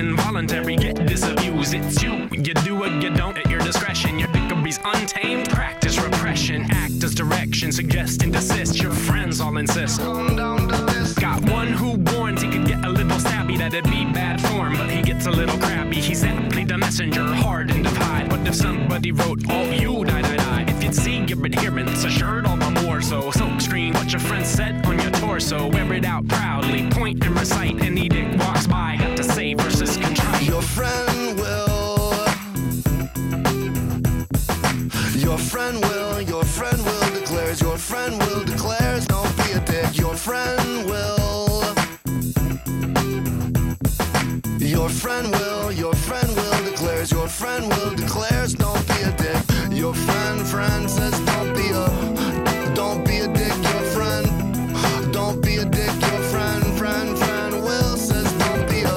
involuntary, get disabused. It's you do it, you don't at your discretion. Your dickery's untamed, practice repression. Act as direction, suggest and desist. Your friends all insist. Got one who warns he could get a little stabby, that'd be bad form, but he gets a little crabby. He's aptly the messenger, hardened of hide. But if somebody wrote, all you die. If you'd see your adherence, assured all the more so. Silk screen, what your friend said on your torso. Wear it out proudly, point and recite. Any dick walks by, got to say versus contrite. Your friend will declares, your friend will declares, don't be a dick. Your friend will declares, your friend will declares, don't be a dick. Your friend says don't be a dick. Your friend, don't be a dick. Your friend will says don't be a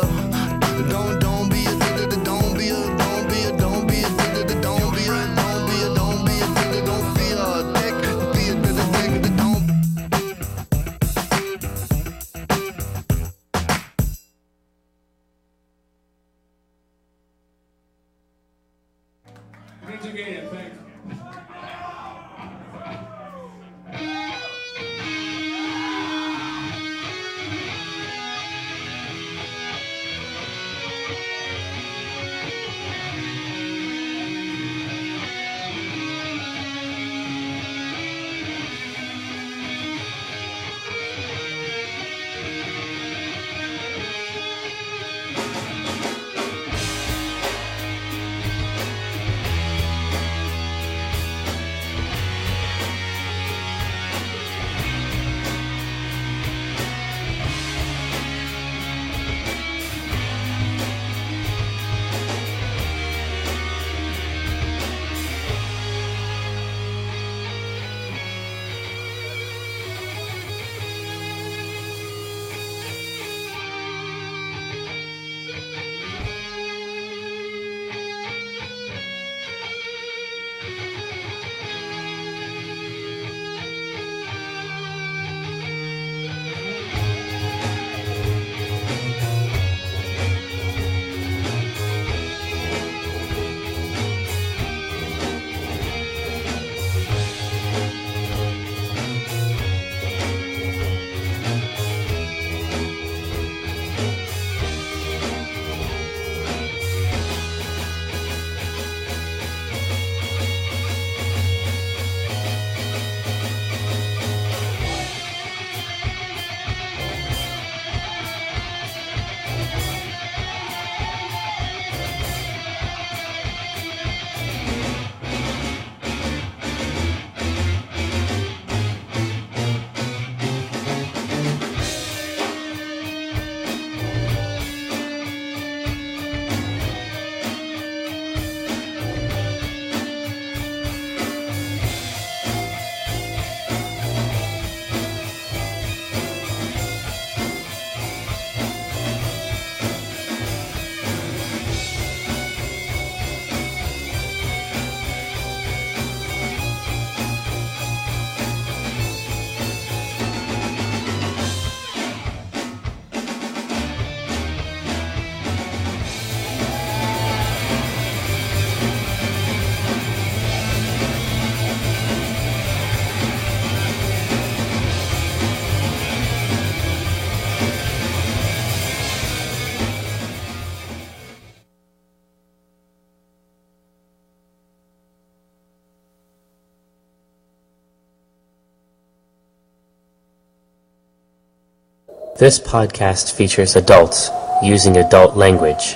This podcast features adults using adult language.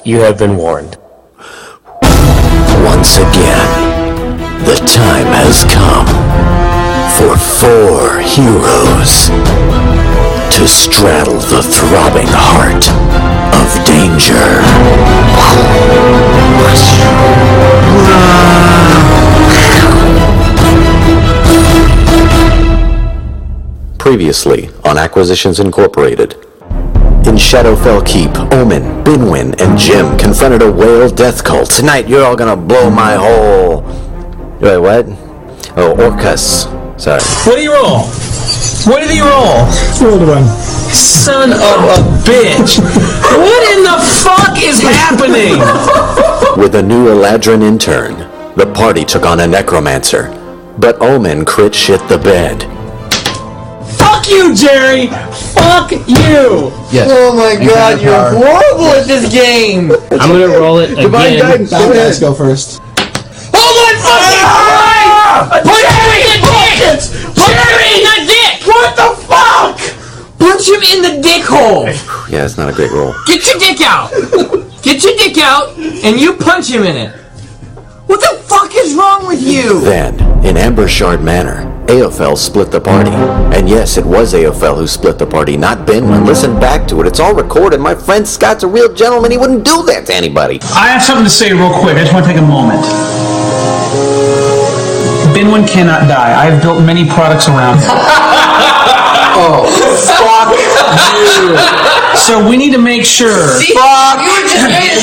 You have been warned. Once again, the time has come for 4 heroes to straddle the throbbing heart of danger. Previously on Acquisitions Incorporated. In Shadowfell Keep, Omen, Binwin, and Jim confronted a whale death cult. Tonight, you're all gonna blow my whole... Wait, what? Oh, Orcus. Sorry. What do you roll? What did he roll? Rolled one. Son of a bitch! What in the fuck is happening? With a new Eladrin intern, the party took on a necromancer, but Omen crit shit the bed. Fuck you, Jerry! Fuck you! Yes. Oh my god, you're horrible at this game! I'm gonna roll it Divine again. guidance. Go ahead. Go first. Oh my fucking Christ! Punch him in the dick! Punch him in the dick! What the fuck? Punch him in the dick hole! Yeah, it's not a great roll. Get your dick out! Get your dick out, and you punch him in it! What the fuck is wrong with you? Then, in Amber Shard Manor, Aophel split the party. And yes, it was Aophel who split the party, not Binwin. Listen back to it. It's all recorded. My friend Scott's a real gentleman. He wouldn't do that to anybody. I have something to say real quick. I just want to take a moment. Binwin cannot die. I have built many products around him. Oh, fuck you! So we need to make sure. Fuck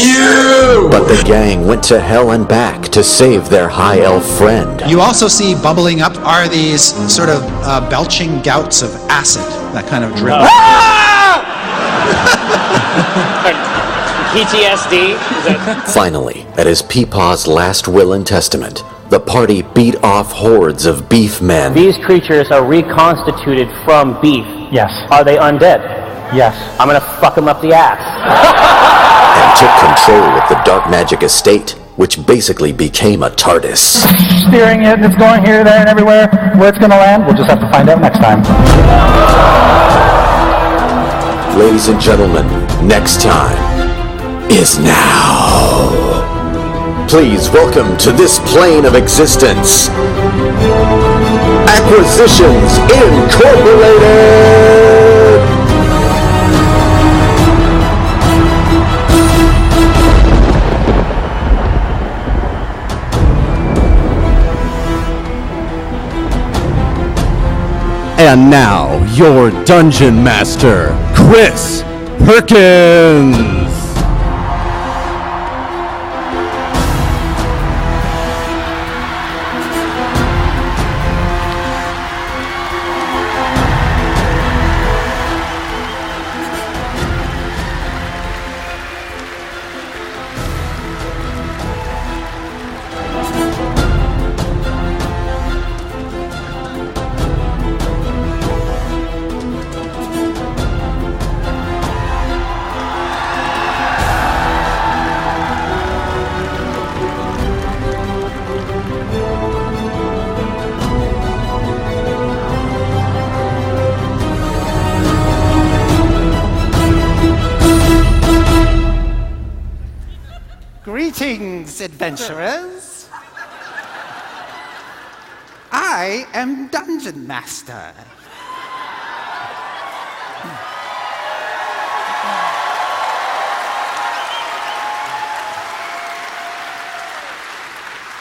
you! But the gang went to hell and back to save their high elf friend. You also see bubbling up are these sort of belching gouts of acid that kind of drip. PTSD? Is that... Finally, at his Peepaw's last will and testament, the party beat off hordes of beef men. These creatures are reconstituted from beef. Yes. Are they undead? Yes. I'm gonna fuck them up the ass. And took control of the dark magic estate, which basically became a TARDIS. Steering it. It's going here, there, and everywhere. Where it's going to land, we'll just have to find out next time. Ladies and gentlemen, next time is now. Please welcome to this plane of existence, Acquisitions Incorporated! And now, your Dungeon Master, Chris Perkins! Greetings, adventurers. I am Dungeon Master.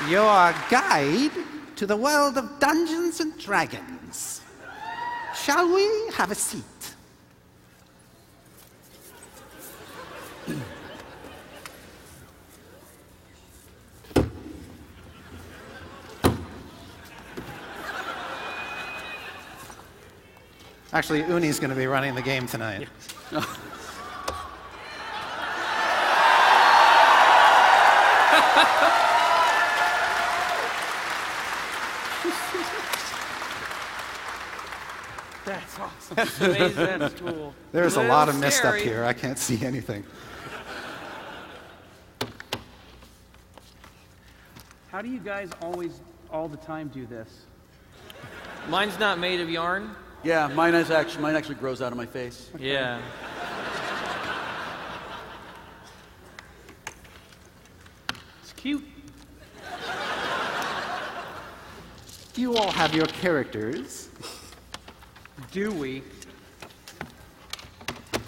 Your guide to the world of Dungeons and Dragons. Shall we have a seat? Actually, Uni's going to be running the game tonight. That's awesome. That's amazing. That's cool. There's a lot of mist up here. I can't see anything. How do you guys always, all the time, do this? Mine's not made of yarn. Yeah, mine actually grows out of my face. Yeah. It's cute. Do you all have your characters? Do we?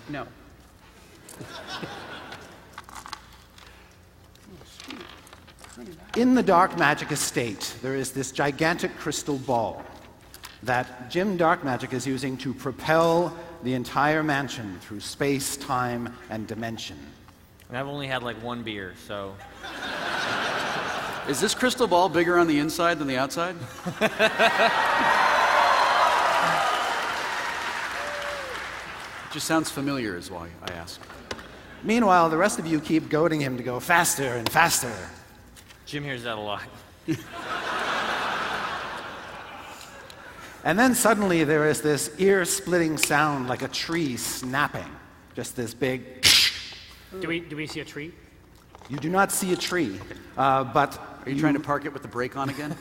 No. In the Dark Magic Estate, there is this gigantic crystal ball that Jim Dark Magic is using to propel the entire mansion through space, time, and dimension. And I've only had like one beer, so. Is this crystal ball bigger on the inside than the outside? Just sounds familiar is why I ask. Meanwhile, the rest of you keep goading him to go faster and faster. Jim hears that a lot. And then suddenly there is this ear-splitting sound like a tree snapping. Just this big... Do we see a tree? You do not see a tree, but... Are you trying to park it with the brake on again?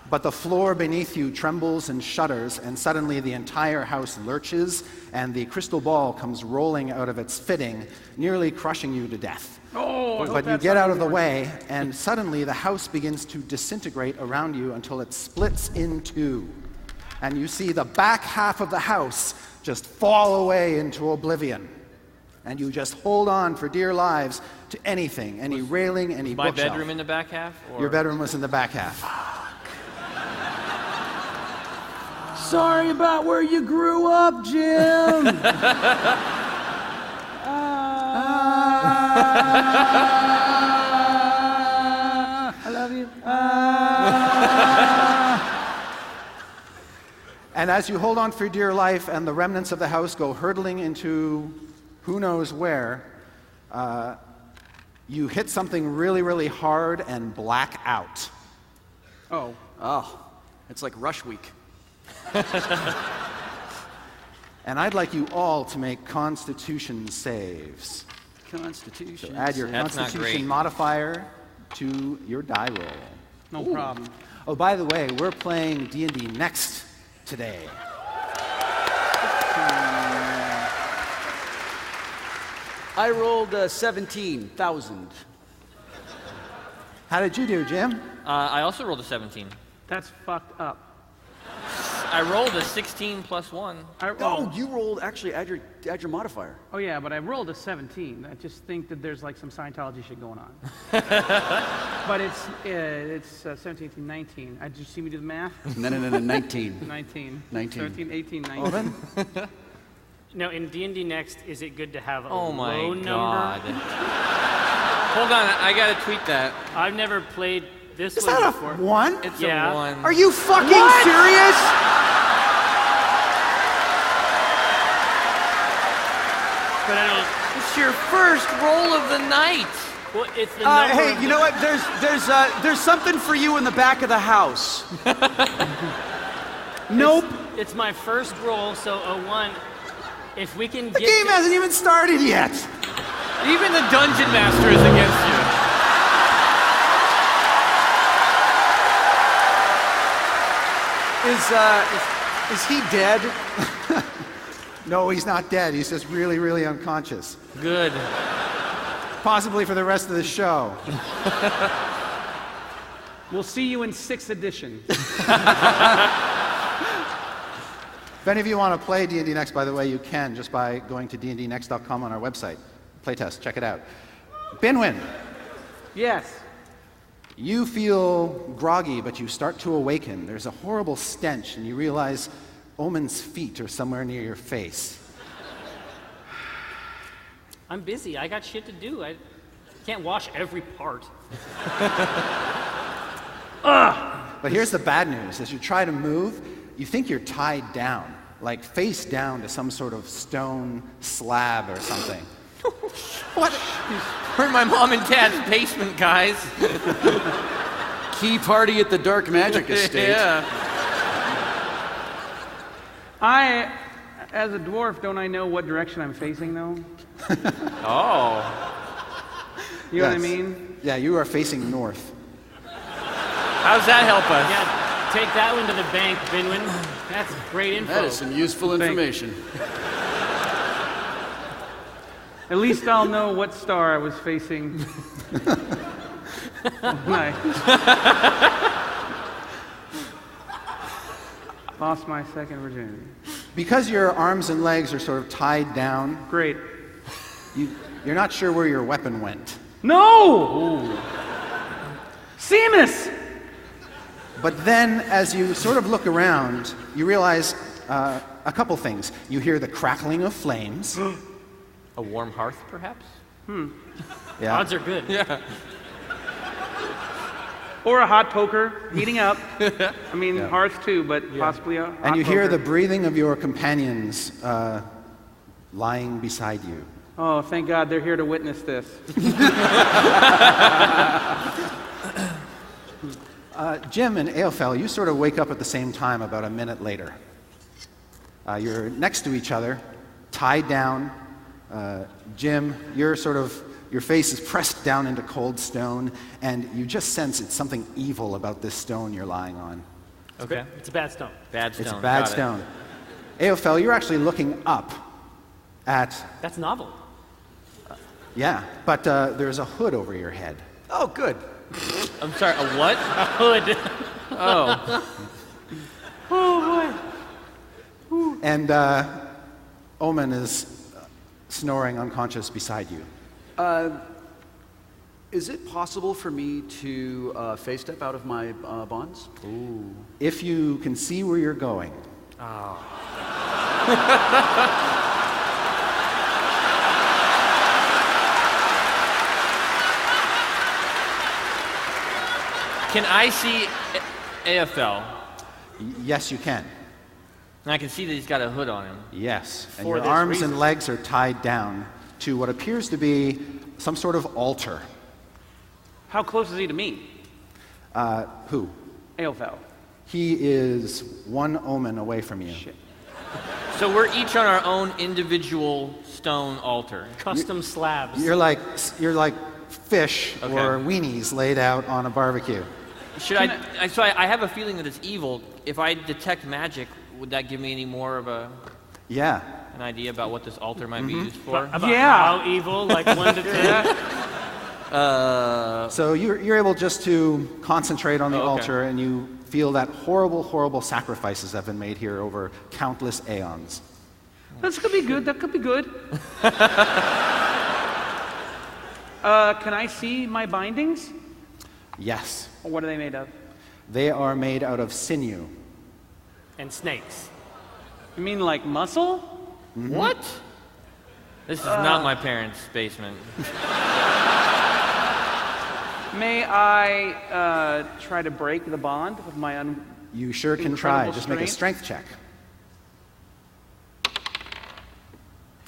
But the floor beneath you trembles and shudders, and suddenly the entire house lurches, and the crystal ball comes rolling out of its fitting, nearly crushing you to death. Oh, but you get out of the way, and suddenly the house begins to disintegrate around you until it splits in two. And you see the back half of the house just fall away into oblivion. And you just hold on for dear lives to anything, any railing, any bookshelf. My bedroom in the back half? Or? Your bedroom was in the back half. Sorry about where you grew up, Jim. I love you. And as you hold on for dear life and the remnants of the house go hurtling into who knows where, you hit something really, really hard and black out. Oh, it's like Rush Week. And I'd like you all to make Constitution saves. Constitution. So add your That's Constitution modifier to your die roll. No problem. Oh, by the way, we're playing D&D Next today. I rolled 17,000. How did you do, Jim? I also rolled a 17. That's fucked up. I rolled a 16 plus 1. Oh, you rolled, actually, add your modifier. Oh yeah, but I rolled a 17. I just think that there's like some Scientology shit going on. But it's 17, 18, 19. Did you see me do the math? No, 19. 19. 19. 17, 18, 19. Oven? No, in D&D Next, is it good to have a Oh my low God. number? Hold on, I gotta tweet that. I've never played this Is one that before. a 1? It's Yeah. a 1. Are you fucking serious? But I don't. It's your first roll of the night. Well, it's the number. Hey, of you know what? There's something for you in the back of the house. Nope. It's my first roll, so a 1. If we can The get game hasn't even started yet. Even the dungeon master is against you. Is he dead? No, he's not dead. He's just really, really unconscious. Good. Possibly for the rest of the show. We'll see you in 6th edition. If any of you want to play D&D Next, by the way, you can just by going to dndnext.com on our website. Playtest, check it out. Binwin, Yes. you feel groggy, but you start to awaken. There's a horrible stench, and you realize Omen's feet are somewhere near your face. I'm busy. I got shit to do. I can't wash every part. But here's the bad news. As you try to move, you think you're tied down, like face down to some sort of stone slab or something. What? We're in my mom and dad's basement, guys. Key party at the Dark Magic Estate. Yeah. I, as a dwarf, don't I know what direction I'm facing, though? Oh. You know what I Yes. mean? Yeah, you are facing north. How's that help us? Yeah, take that one to the bank, Binwin. That's great info. That is some useful information. At least I'll know what star I was facing. Nice. Lost my second virginity. Because your arms and legs are sort of tied down, Great. you're not sure where your weapon went. No! Seamus! But then, as you sort of look around, you realize a couple things. You hear the crackling of flames. A warm hearth, perhaps? Yeah. Odds are good. Yeah. Or a hot poker, heating up. I mean, hearth too, but possibly a hot And you hear poker. the breathing of your companions lying beside you. Oh, thank God they're here to witness this. Jim and Aophel, you sort of wake up at the same time about a minute later. You're next to each other, tied down. Jim, your face is pressed down into cold stone, and you just sense it's something evil about this stone you're lying on. Okay. It's a bad stone. Bad stone. It's a bad stone. Aophel, you're actually looking up at... That's novel. Yeah, but there's a hood over your head. Oh, good. I'm sorry, a what? A hood. Oh. Oh, boy. And Omen is snoring unconscious beside you. Is it possible for me to phase step out of my bonds? Ooh. If you can see where you're going. Oh. Can I see AFL? Yes, you can. And I can see that he's got a hood on him. Yes, and For your this arms reason. and legs are tied down to what appears to be some sort of altar. How close is he to me? Who? Aophel. He is one Omen away from you. Shit. So we're each on our own individual stone altar. Custom slabs. You're like fish or weenies laid out on a barbecue. Should I have a feeling that it's evil. If I detect magic, would that give me any more of an idea about what this altar might be used for? About how evil, like 1 to 10? So you're able just to concentrate on the altar, and you feel that horrible, horrible sacrifices have been made here over countless aeons. This could be good. That could be good. Can I see my bindings? Yes. What are they made of? They are made out of sinew. And snakes. You mean like muscle? Mm-hmm. What? This is not my parents' basement. May I try to break the bond with my You sure can try. Just make a strength check.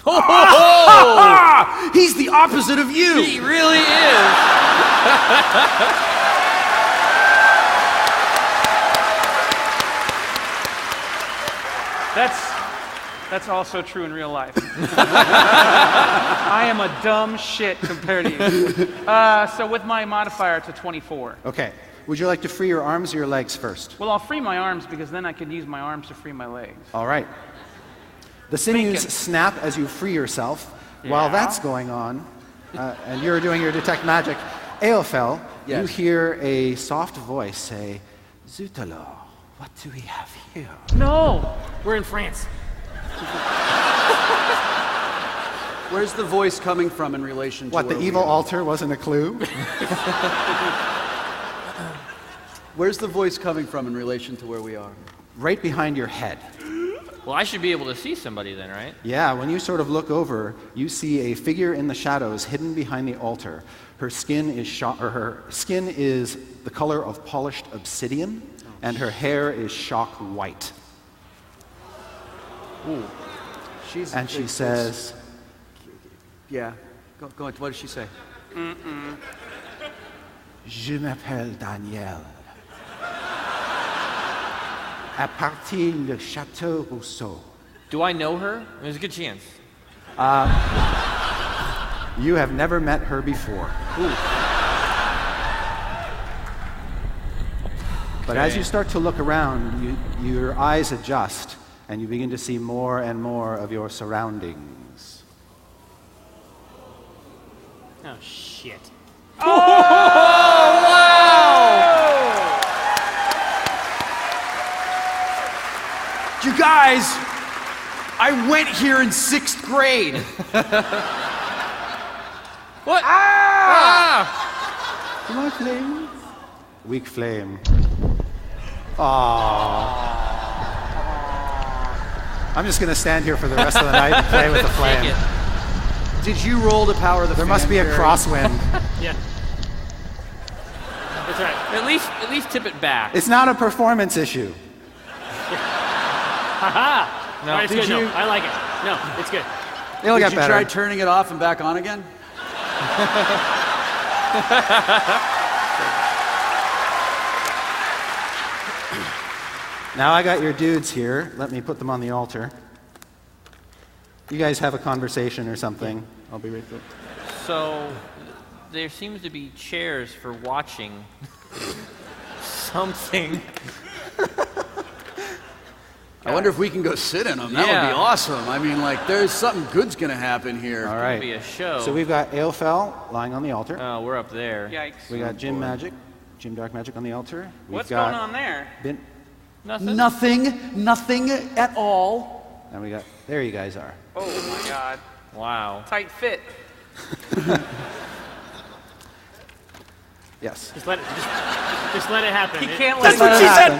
Oh! He's the opposite of you! He really is! That's also true in real life. I am a dumb shit compared to you. So with my modifier, it's a 24. Okay. Would you like to free your arms or your legs first? Well, I'll free my arms because then I can use my arms to free my legs. All right. The sinews snap as you free yourself. While that's going on, and you're doing your detect magic, Aophel, you hear a soft voice say, "Zutalo, what do we have here?" No! We're in France. Where's the voice coming from in relation to What, the evil altar wasn't a clue? Where's the voice coming from in relation to where we are? Right behind your head. Well, I should be able to see somebody then, right? Yeah, when you sort of look over, you see a figure in the shadows hidden behind the altar. Her skin is the color of polished obsidian, and her hair is shock white. Ooh. She says, Yeah, go on. What does she say? Je m'appelle Daniel. À partir le Château Rousseau. Do I know her? There's a good chance. You have never met her before. But as you start to look around, your eyes adjust, and you begin to see more and more of your surroundings. Oh, shit. You guys, I went here in 6th grade. What? My flame. Weak flame. Aww. I'm just going to stand here for the rest of the night and play with the flame. Did you roll to power the There must be a crosswind. Yeah. That's right. At least tip it back. It's not a performance issue. Haha. No, it's good. No, I like it. No, it's good. It'll get better. Did you try turning it off and back on again? Now I got your dudes here. Let me put them on the altar. You guys have a conversation or something. I'll be right there. So, there seems to be chairs for watching something. I wonder if we can go sit in them. That would be awesome. I mean, like, there's something good's going to happen here. All right. It's going to be a show. So we've got Aelfel lying on the altar. Oh, we're up there. Yikes. We got Jim Dark Magic on the altar. What's going on there? Nothing at all. And we got, there you guys are. Oh my God. Wow. Tight fit. Yes. Just let it happen. He can't let That's what she said.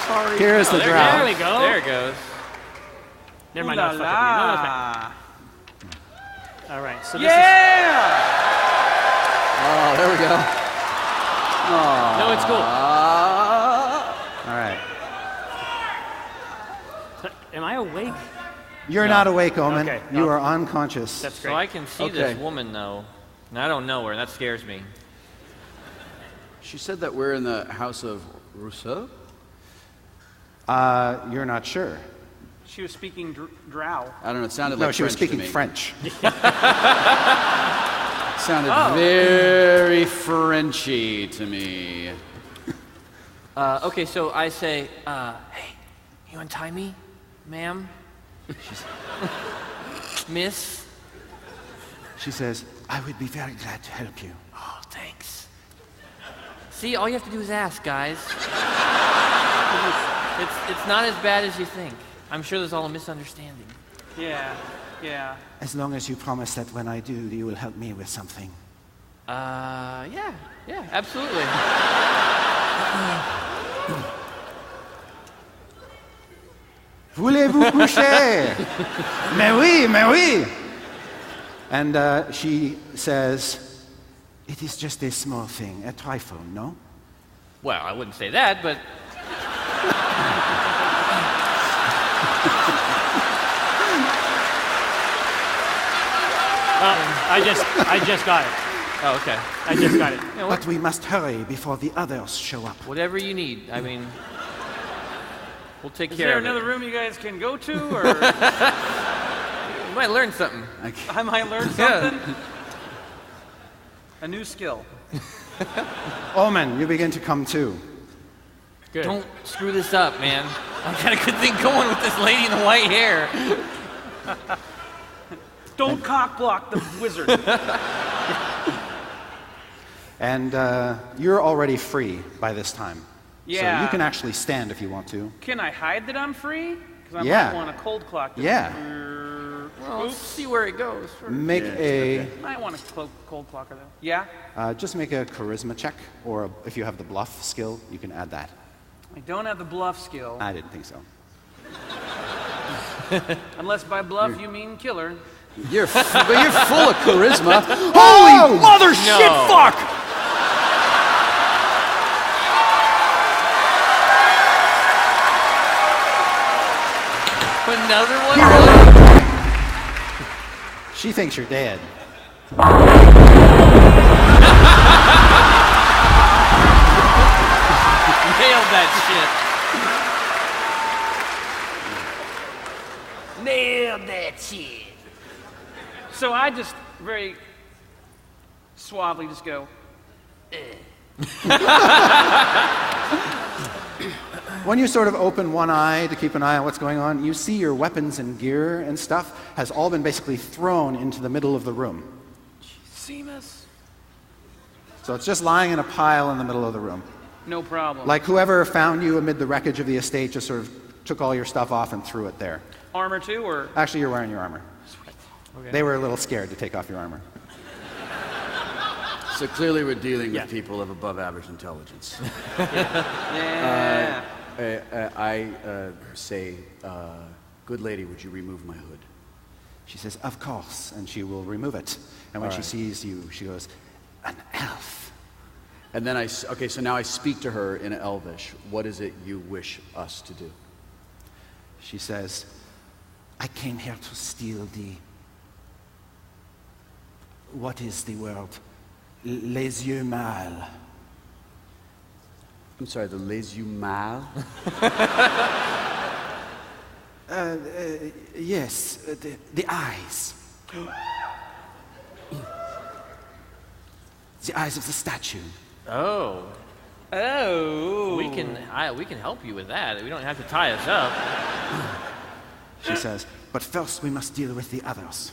Sorry. Here is the drow. There we go. There it goes. Never mind. No, it's fine. All right. So this Oh, there we go. No, it's cool. All right. Am I awake? You're not awake, Omen. Okay, you are unconscious. That's great. So I can see this woman, though, and I don't know her, and that scares me. She said that we're in the house of Rousseau? You're not sure. She was speaking drow. I don't know, it sounded No, like she was French to speaking me. French. It sounded very Frenchy to me. Okay, so I say, hey, you untie me, ma'am? Miss? She says, I would be very glad to help you. Oh, thanks. See, all you have to do is ask, guys. It's not as bad as you think. I'm sure there's all a misunderstanding. Yeah. As long as you promise that when I do, you will help me with something. Yeah, absolutely. Voulez-vous coucher? Mais oui. And she says, it is just a small thing, a trifle, no? Well, I wouldn't say that, but... I just got it. Oh, okay. I just got it. But we must hurry before the others show up. Whatever you need. I mean, we'll take Is care there of it. another room you guys can go to, or You might learn something. I might learn something? A new skill. Omen, you begin to come to. Good. Don't screw this up, man. I got a good thing going with this lady in the white hair. Don't cock block the wizard. And you're already free by this time. Yeah. So you can actually stand if you want to. Can I hide that I'm free? Because I Yeah. might want a cold clock. Yeah. Well, let's see where it goes. Make Might want a cold clocker, though. Yeah? just make a charisma check, or if you have the bluff skill, you can add that. I don't have the bluff skill. I didn't think so. Unless by bluff you mean killer. But you're full of charisma. Holy mother shit fuck! Another one? Really? She thinks you're dead. Nailed that shit. Nailed that shit. So I just very suavely just go, When you sort of open one eye to keep an eye on what's going on, you see your weapons and gear and stuff has all been basically thrown into the middle of the room. Seamus. So it's just lying in a pile in the middle of the room. No problem. Like whoever found you amid the wreckage of the estate just sort of took all your stuff off and threw it there. Armor too, or? Actually, you're wearing your armor. Okay. They were a little scared to take off your armor. So clearly we're dealing with people of above average intelligence. Yeah. I say, good lady, would you remove my hood? She says, of course, and she will remove it. And when she sees you, she goes, an elf. And then so now I speak to her in Elvish. What is it you wish us to do? She says, I came here to steal what is the word? Les yeux mâles. I'm sorry, the les yeux mâles? Yes, the eyes. The eyes of the statue. Oh. Oh. We can help you with that. We don't have to tie us up. She says, but first we must deal with the others.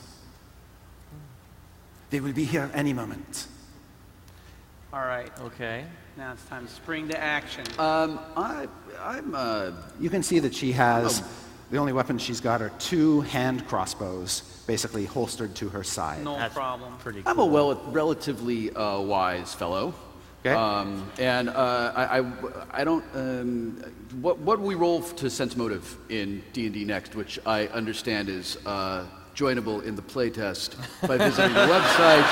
They will be here any moment. All right. Okay. Now it's time to spring to action. You can see that she has, the only weapons she's got are 2 hand crossbows, basically holstered to her side. No problem. Pretty cool. I'm a relatively wise fellow. Okay. And I don't. What do we roll to sense motive in D&D Next, which I understand is joinable in the playtest by visiting the website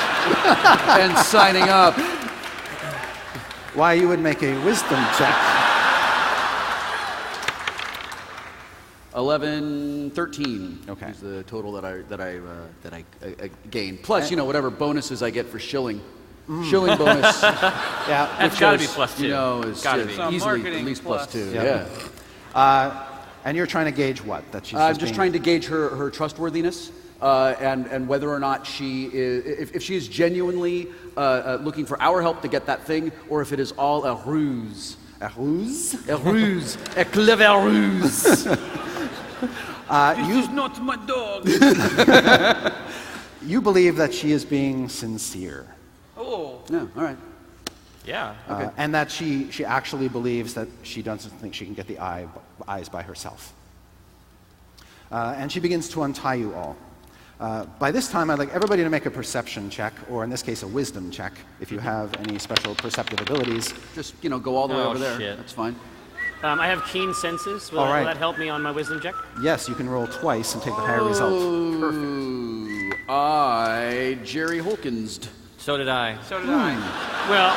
and signing up. Why, you would make a wisdom check. 11, 13. Okay. Is the total that I gain. Plus, whatever bonuses I get for shilling. Shilling bonus. Yeah. That's got to be +2. Is gotta be. easily at least +2. Yep. Yeah. And you're trying to gauge what? That she's I'm just trying to gauge her trustworthiness and whether or not she is, if she is genuinely looking for our help to get that thing, or if it is all a ruse. A ruse? A ruse. A clever ruse. This is not my dog. You believe that she is being sincere. Oh. Yeah, all right. Yeah. Okay. And that she actually believes that she doesn't think she can get the eyes by herself. And she begins to untie you all. By this time, I'd like everybody to make a perception check, or in this case, a wisdom check, if you have any special perceptive abilities. Just, go all the way over there. Shit. That's fine. I have keen senses. Will, All right. will that help me on my wisdom check? Yes, you can roll twice and take the higher result. Perfect. I Jerry Holkins'd. So did I. So did I. Well,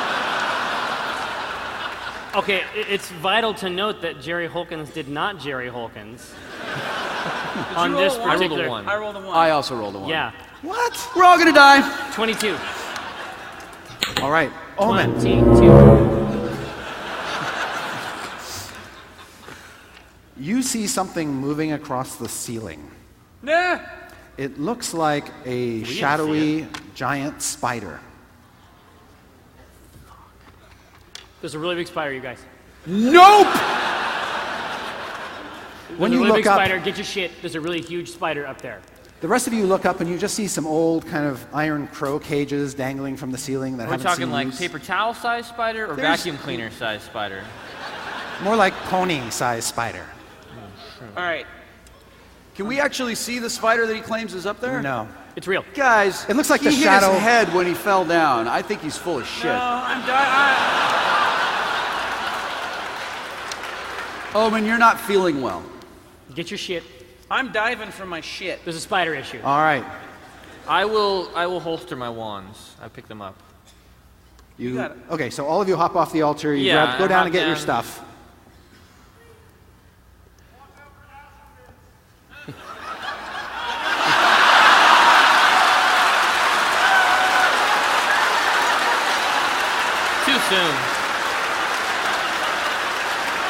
okay, it's vital to note that Jerry Holkins did not Jerry Holkins. On this roll one? particular... I rolled a 1. I rolled a 1. I also rolled a 1. Yeah. What? We're all gonna die. 22. All right, Omen. 22. You see something moving across the ceiling. Nah. It looks like a shadowy giant spider. There's a really big spider, you guys. Nope! When There's you a really look big up, spider, get your shit. There's a really huge spider up there. the rest of you look up and you just see some old kind of iron crow cages dangling from the ceiling that We're haven't talking seen like use. paper towel size spider or There's- vacuum cleaner size spider? More like pony-sized spider. All right. Can we actually see the spider that he claims is up there? No. It's real. Guys, It looks like he the hit shadow- his head when he fell down. I think he's full of shit. No, I'm dying. Omen, you're not feeling well. Get your shit. I'm diving for my shit. There's a spider issue. All right. I will holster my wands. I pick them up. You got it. Okay, so all of you hop off the altar. You Yeah, go I down hop and get your down. stuff. Too soon.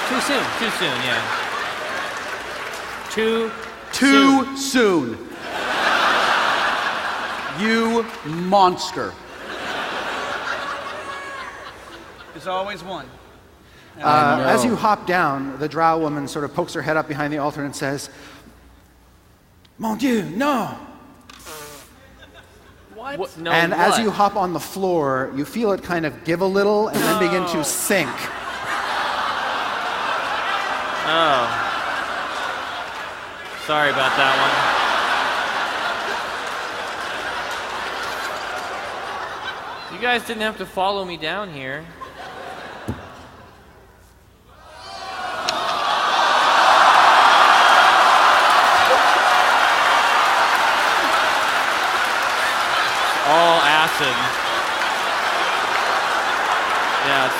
Too soon. Too soon, yeah. Too soon. You monster. There's always one. As you hop down, the drow woman sort of pokes her head up behind the altar and says, Mon Dieu, no! What? No, And as what? you hop on the floor, you feel it kind of give a little and then begin to sink. Oh. Sorry about that one. You guys didn't have to follow me down here. acid. Yeah, it's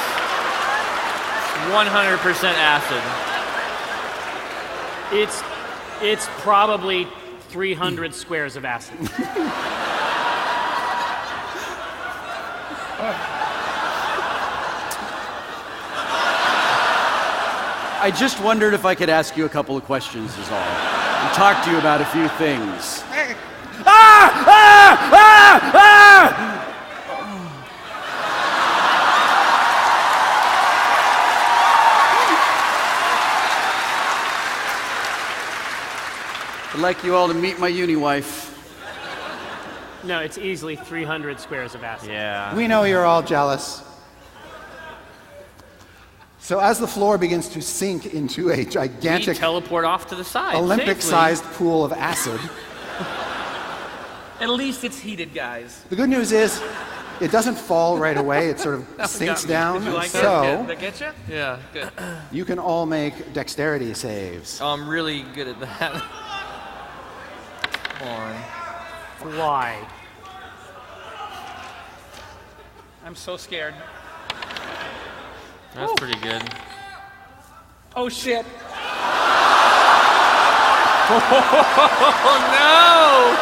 100% acid. It's probably 300 squares of acid. I just wondered if I could ask you a couple of questions is all. And talk to you about a few things. I'd like you all to meet my uni wife. No, it's easily 300 squares of acid. Yeah. We know you're all jealous. So as the floor begins to sink into a gigantic We teleport off to the side. Olympic-sized pool of acid, At least it's heated, guys. the good news is it doesn't fall right away. It sort of sinks down. Did you like So it? Did that get you? Yeah, good. you can all make dexterity saves. Oh, I'm really good at that. Come on. Why? I'm so scared. That's pretty good. Oh shit. Oh no!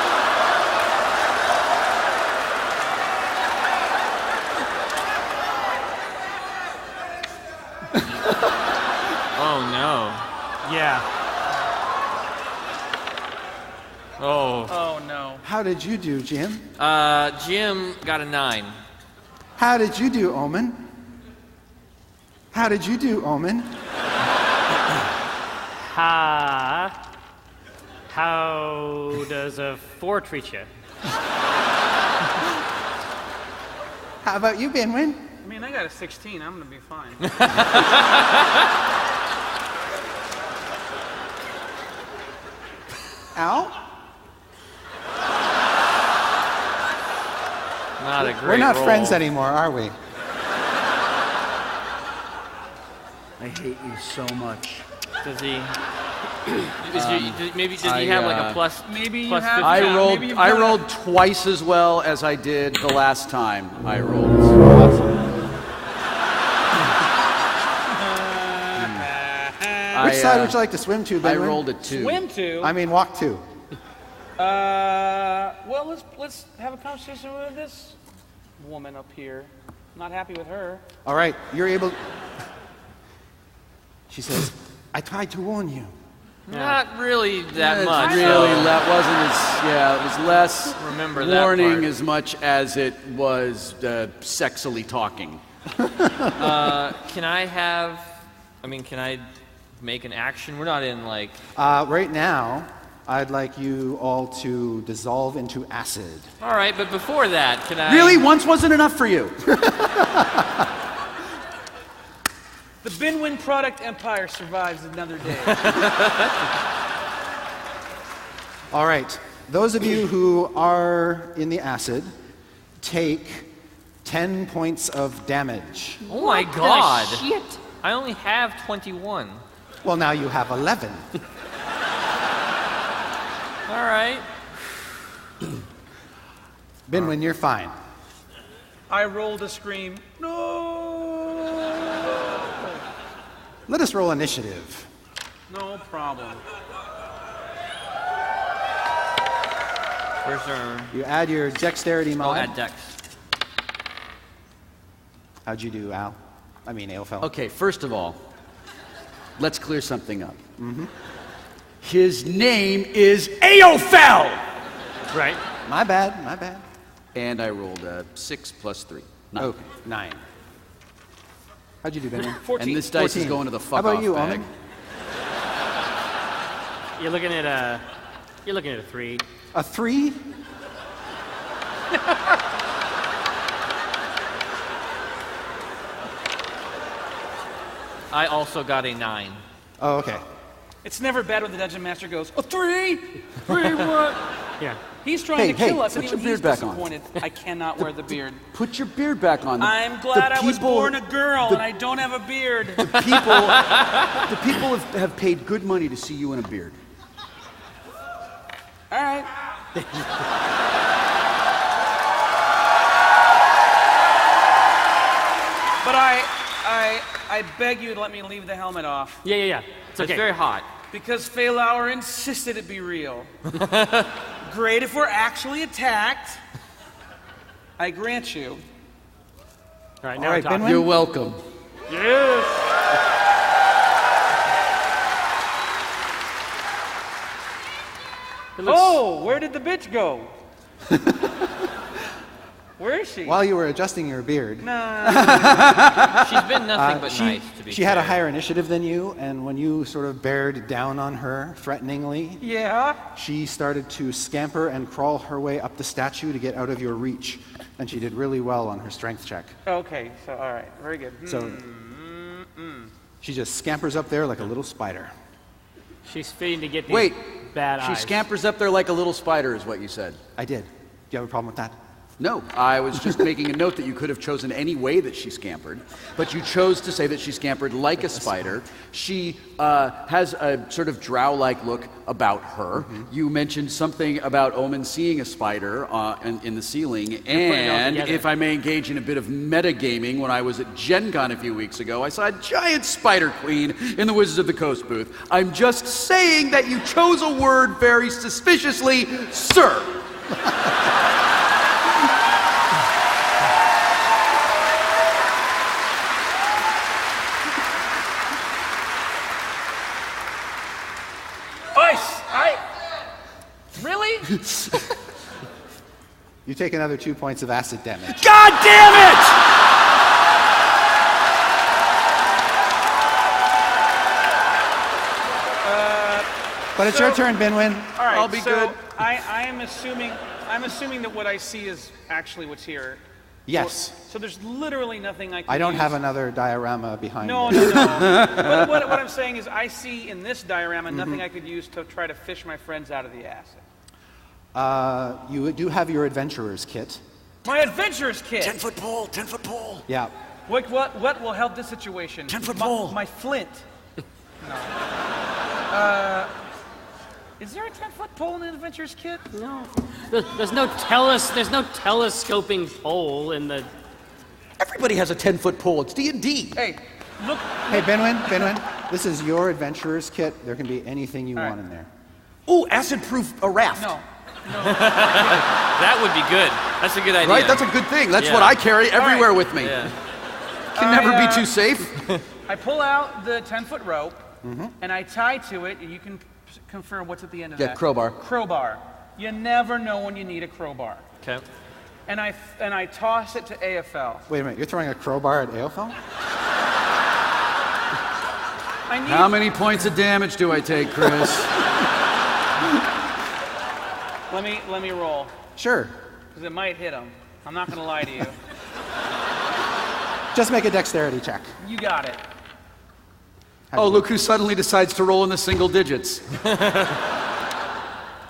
Oh no. Yeah. Oh. Oh no. How did you do, Jim? Jim got a 9. How did you do, Omen? How did you do, Omen? How does a 4 treat you? How about you, Benwin? I mean, I got a 16. I'm gonna be fine. Al? Not a great We're not roll. friends anymore, are we? I hate you so much. Does he? Does he have like a plus? Maybe you plus have. 15? I rolled twice as well as I did the last time I rolled. Which side would you like to swim to, Benwin? I rolled a 2. Swim to. I mean, walk to. Well, let's have a conversation with this woman up here. Not happy with her. All right, you're able. She says, I tried to warn you. Not really that much. Really, that wasn't as, it was less Remember that warning part. as much as it was sexily talking. Can I make an action? We're not in like... Right now, I'd like you all to dissolve into acid. All right, but before that, can I... Really? Once wasn't enough for you? The Binwin product empire survives another day. All right, those of you who are in the acid, take 10 points of damage. Oh my god! Shit. I only have 21. Well, now you have 11. All right. Binwin, you're fine. I rolled a scream. No! Let us roll initiative. No problem. Where's our... You add your dexterity mod. Oh, add dex. How'd you do, Al? I mean, Aelfel. Okay, first of all, let's clear something up. Mm-hmm. His name is Aelfel! Right. My bad, my bad. And I rolled a 6 plus 3. 9. Okay, 9. How'd you do, Benwin? 14. And this dice 14. is going to the How about fuck-off you, bag. Omen? You're looking at a 3. A 3? I also got a 9. Oh, okay. It's never bad when the dungeon master goes, a 3? 3 what? Yeah. He's trying to kill us, and put your even beard he's back on. disappointed. I cannot wear the beard. Put your beard back on. I'm glad I was born a girl, and I don't have a beard. The people have paid good money to see you in a beard. All right. I beg you to let me leave the helmet off. Yeah. It's okay. It's very hot. Because Faylauer insisted it be real. Great if we're actually attacked. I grant you. All right, now we're talking. You're welcome. Yes. Oh, where did the bitch go? Where is she? While you were adjusting your beard. Nah. She's been nothing but nice, to be She fair. had a higher initiative than you, and when you sort of bared down on her threateningly, Yeah? she started to scamper and crawl her way up the statue to get out of your reach. And she did really well on her strength check. Okay, so all right, very good. So she just scampers up there like a little spider. She's fitting to get these Wait, bad she eyes. scampers up there like a little spider is what you said. I did. Do you have a problem with that? No, I was just making a note that you could have chosen any way that she scampered, but you chose to say that she scampered like a spider. She has a sort of drow-like look about her. You mentioned something about Omen seeing a spider in the ceiling, and if I may engage in a bit of metagaming, when I was at Gen Con a few weeks ago, I saw a giant spider queen in the Wizards of the Coast booth. I'm just saying that you chose a word very suspiciously, sir. Really? You take another 2 points of acid damage. God damn it! But it's your turn, Binwin. All right, I'll be so good. I'm assuming that what I see is actually what's here. Yes. So there's literally nothing I can I don't use. have another diorama behind No. me. what I'm saying is I see in this diorama nothing I could use to try to fish my friends out of the acid. You do have your adventurer's kit. My adventurer's kit! 10-foot pole, 10-foot pole. Yeah. What will help this situation? 10-foot pole. My flint. No. Is there a 10-foot pole in the adventurer's kit? No. There's no telescoping pole in the... Everybody has a 10-foot pole. It's D&D. Hey, look. Hey, Binwin, this is your adventurer's kit. There can be anything you want in there. Ooh, acid-proof a raft. No. That would be good. That's a good idea. Right? That's a good thing. That's what I carry everywhere with me. Yeah. Can never be too safe. I pull out the 10-foot rope, and I tie to it, and you can confirm what's at the end of that. Yeah, crowbar. Crowbar. You never know when you need a crowbar. Okay. And I toss it to AFL. Wait a minute, you're throwing a crowbar at AFL? How many points of damage do I take, Chris? Let me roll. Sure. Because it might hit him. I'm not going to lie to you. Just make a dexterity check. You got it. Oh, look who suddenly decides to roll in the single digits.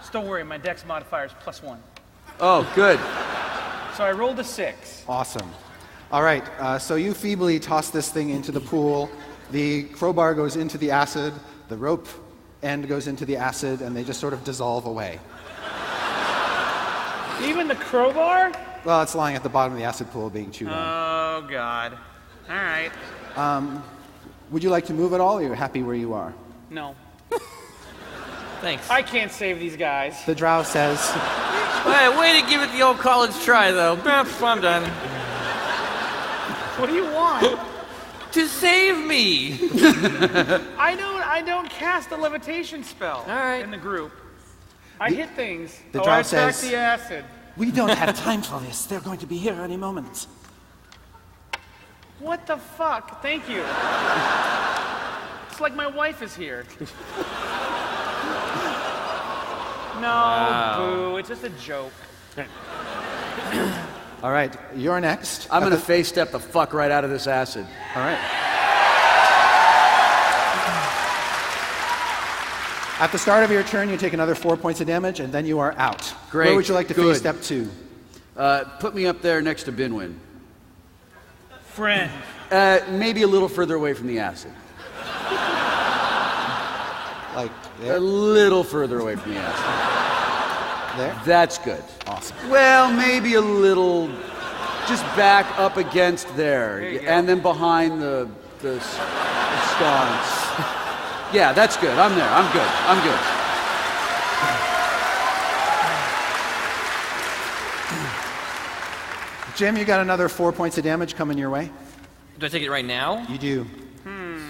Just don't worry, my dex modifier is +1. Oh, good. So I rolled a 6. Awesome. All right, so you feebly toss this thing into the pool. The crowbar goes into the acid, the rope end goes into the acid, and they just sort of dissolve away. Even the crowbar? Well, it's lying at the bottom of the acid pool being chewed on. Oh, God. All right. Would you like to move at all, or are you happy where you are? No. Thanks. I can't save these guys. The drow says... Way to give it the old college try, though. I'm done. What do you want? To save me. I don't cast a levitation spell in the group. I hit things. The drow I track says... the acid. We don't have time for this. They're going to be here any moment. What the fuck? Thank you. It's like my wife is here. No, boo. It's just a joke. All right, you're next. I'm going to face step the fuck right out of this acid. All right. At the start of your turn, you take another 4 points of damage, and then you are out. Great. Where would you like to face step to? Put me up there next to Binwin. Friend. Maybe a little further away from the acid. Like there? A little further away from the acid. There? That's good. Awesome. Well, maybe a little... just back up against there, and then behind the sconce. Yeah, that's good. I'm there. I'm good. I'm good. Jim, you got another 4 points of damage coming your way. Do I take it right now? You do.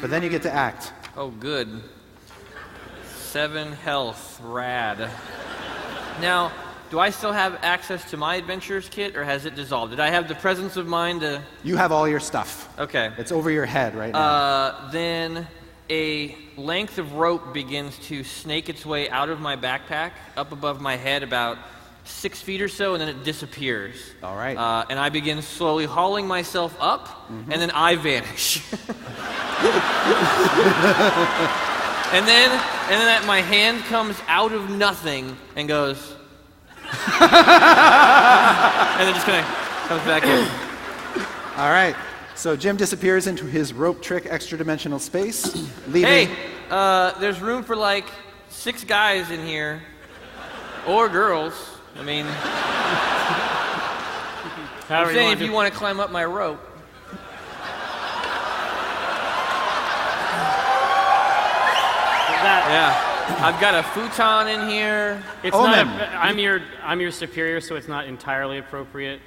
But then you get to act. Oh, good. 7 health. Rad. Now, do I still have access to my adventurer's kit, or has it dissolved? Did I have the presence of mind to... You have all your stuff. Okay. It's over your head right now. Then a length of rope begins to snake its way out of my backpack, up above my head about 6 feet or so, and then it disappears. All right. And I begin slowly hauling myself up, and then I vanish. and then my hand comes out of nothing and goes... and then just kind of comes back in. All right. So Jim disappears into his rope trick extra-dimensional space, leaving... Hey, there's room for like 6 guys in here. Or girls. I mean... I'm saying if you want to climb up my rope. Yeah. I've got a futon in here. It's not. I'm your superior, so it's not entirely appropriate.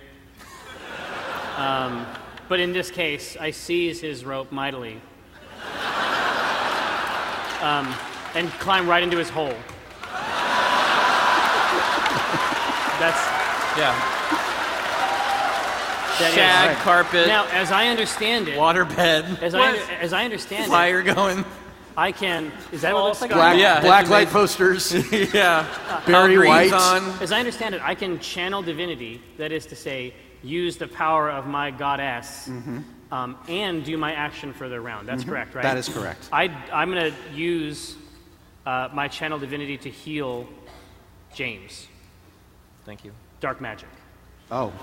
But in this case, I seize his rope mightily, and climb right into his hole. Shag carpet. Now, as I understand it, waterbed. As I understand fire it, going. I can. Is that what it looks like? Black light posters. Yeah. Barry White. As I understand it, I can channel divinity. That is to say, use the power of my goddess, and do my action for the round. That's correct, right? That is correct. I'm going to use my channel divinity to heal James. Thank you. Dark magic. Oh.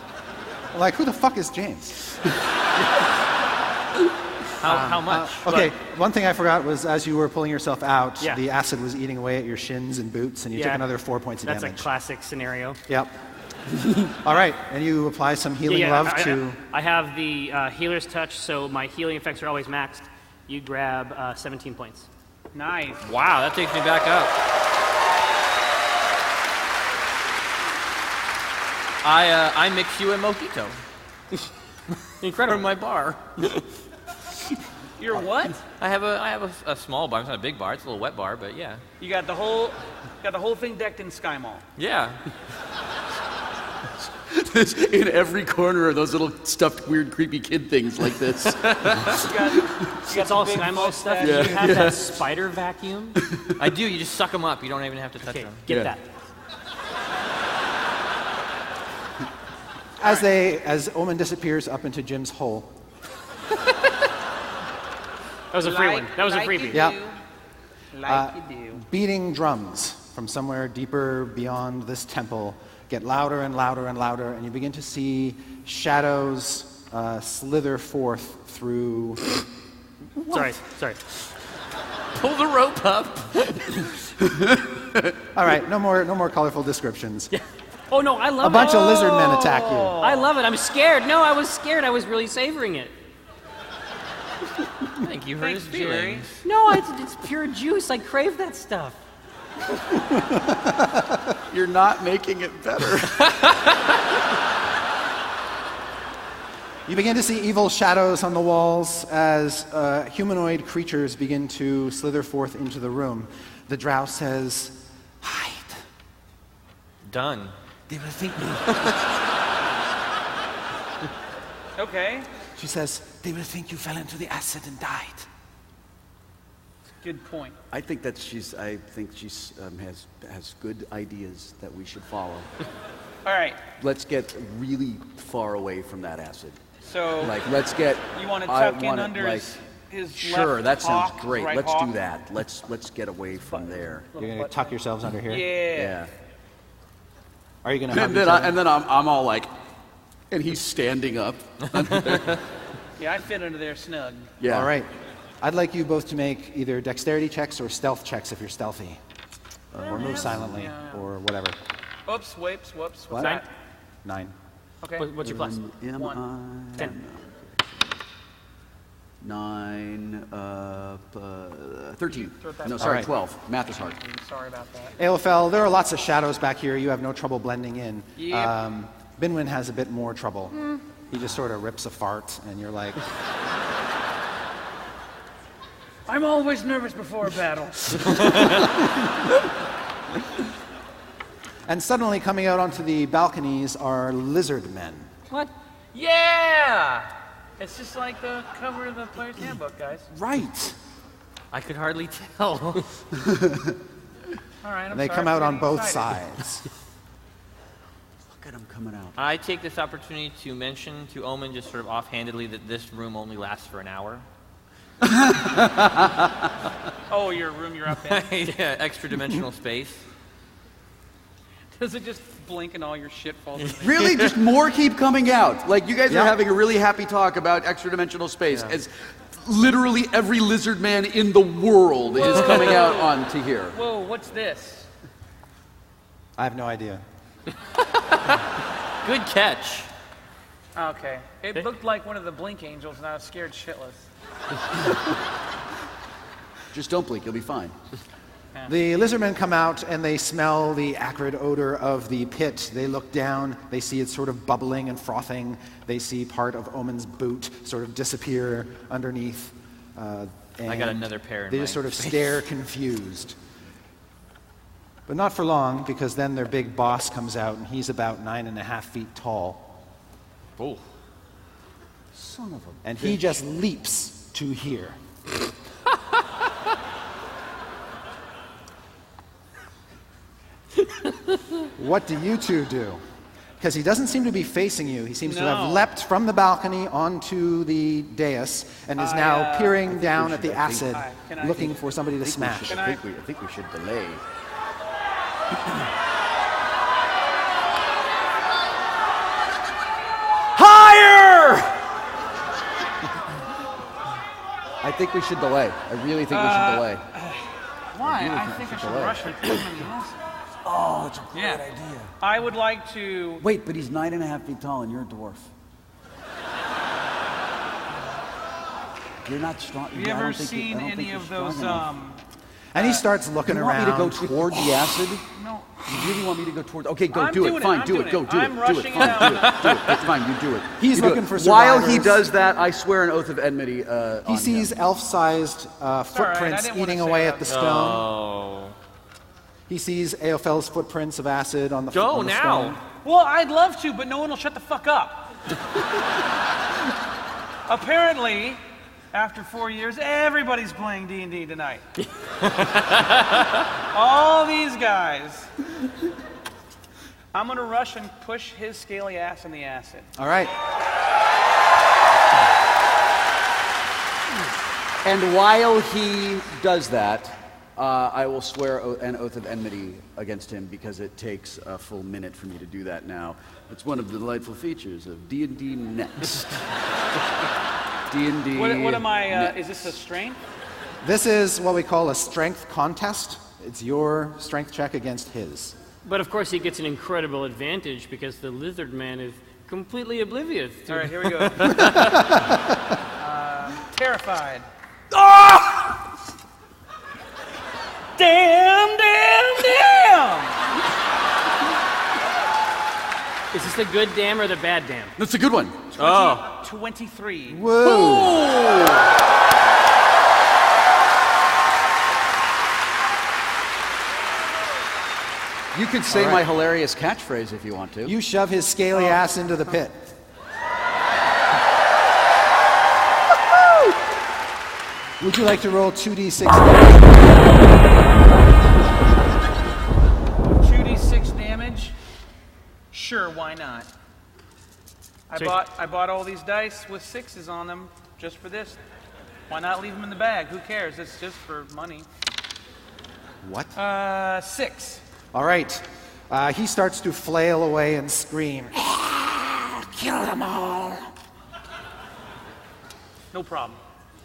Like, who the fuck is James? How much? Okay, one thing I forgot was as you were pulling yourself out, Yeah. the acid was eating away at your shins and boots, and you took another 4 points of That's damage. a classic scenario. Yep. All right, and you apply some healing love to... I have the healer's touch, so my healing effects are always maxed. You grab 17 points. Nice. Wow, that takes me back up. I mix you a mojito. Incredible. From my bar. You're what? I have a small bar. It's not a big bar. It's a little wet bar, but yeah. You got the whole thing decked in Sky Mall. Yeah. In every corner of those little stuffed, weird, creepy kid things like this. It's all Sky Mall stuff. Yeah. Do you have that spider vacuum? I do. You just suck them up. You don't even have to touch them. Get that. As Omen disappears up into Jim's hole. That was a free one. That was a freebie. Yeah. Like you do. Beating drums from somewhere deeper beyond this temple get louder and louder and louder, and you begin to see shadows slither forth through... Sorry. Pull the rope up. All right, no more colorful descriptions. Yeah. Oh no, I love it. A bunch of lizard men attack you. I love it. I'm scared. No, I was scared. I was really savoring it. I think you hurt his feelings. No, it's pure juice. I crave that stuff. You're not making it better. You begin to see evil shadows on the walls as humanoid creatures begin to slither forth into the room. The drow says, "Hide." Done. They will think me. Okay. She says, "They will think you fell into the acid and died." Good point. I think she's has good ideas that we should follow. All right. Let's get really far away from that acid. So, let's get. You want to tuck in under his Sure, left that sounds hawk, great. right Let's hawk? do that. Let's get away from there. You're going to tuck yourselves under here? Yeah. Are you going to hug each And other? then I'm all like, and he's standing up. Yeah, I fit under there snug. Yeah. All right. I'd like you both to make either dexterity checks or stealth checks if you're stealthy. Or move silently, or whatever. Whoops, whoops. What's What? that? 9. Okay. What's your plus? 10. 9, 13. No, All sorry, right. 12. Math is hard. Sorry about that. Aelfel, there are lots of shadows back here. You have no trouble blending in. Yep. Binwin has a bit more trouble. He just sort of rips a fart, and you're like... I'm always nervous before a battle. And suddenly coming out onto the balconies are lizard men. What? Yeah! It's just like the cover of the player's handbook, guys. Right. I could hardly tell. All right, I'm They sorry come for out on getting both excited. sides. Look at him coming out. I take this opportunity to mention to Omen just sort of offhandedly that this room only lasts for an hour. Oh, your room you're up in? Yeah, extra dimensional space. Does it just blink and all your shit falls in? Really? Just more keep coming out. Like, you guys Yeah. are having a really happy talk about extra dimensional space as literally every lizard man in the world is coming out onto here. Whoa, what's this? I have no idea. Good catch. Okay. It looked like one of the blink angels, and I was scared shitless. Just don't blink, you'll be fine. The lizardmen come out and they smell the acrid odor of the pit. They look down, they see it sort of bubbling and frothing. They see part of Omen's boot sort of disappear underneath. I got another pair in They my just sort of face. stare confused. But not for long, because then their big boss comes out and he's about 9.5 feet tall. Oh. Son of a And he just leaps to here. What do you two do? Because he doesn't seem to be facing you. He seems to have No. leapt from the balcony onto the dais and is now peering down at the acid, Can I- looking for somebody to I smash. think we should delay. Higher! I think we should delay. I really think we should delay. Why? really I think think we I should should delay. rush and put him in the acid. Oh, it's a great Yeah. idea. I would like to... Wait, but he's 9.5 feet tall and you're a dwarf. You're not strong. Have you ever seen any of those, And he starts looking You want around. me to go toward the acid? No. You really want me to go toward? Okay, go I'm do doing it. it, Fine, I'm do doing it. Go it. do it. I'm Do rushing it. it Fine, out. do it. Do it. That's fine. You do it. He's You do looking it. for While he survivors. does that, I swear an oath of enmity. He sees elf-sized footprints didn't wanna eating say away that. at the stone. Oh. He sees Aelfel's footprints of acid on the Go on the now. stone. Well, I'd love to, but no one will shut the fuck up. Apparently, after 4 years, everybody's playing D&D tonight. All these guys. I'm gonna rush and push his scaly ass in the acid. All right. And while he does that, I will swear an oath of enmity against him because it takes a full minute for me to do that now. It's one of the delightful features of D&D Next. D&D What am I, Next. is this a strength? This is what we call a strength contest. It's your strength check against his. But of course, he gets an incredible advantage because the lizard man is completely oblivious. All right, here we go. Terrified. Damn, damn, damn! Is this the good dam or the bad dam? That's a good one. 23. Whoa! You could say my hilarious catchphrase if you want to. You shove his scaly ass into the pit. Would you like to roll 2d6 damage? 2d6 damage? Sure, why not? I bought all these dice with 6s on them just for this. Why not leave them in the bag? Who cares? It's just for money. What? 6. All right. He starts to flail away and scream. Kill them all. No problem.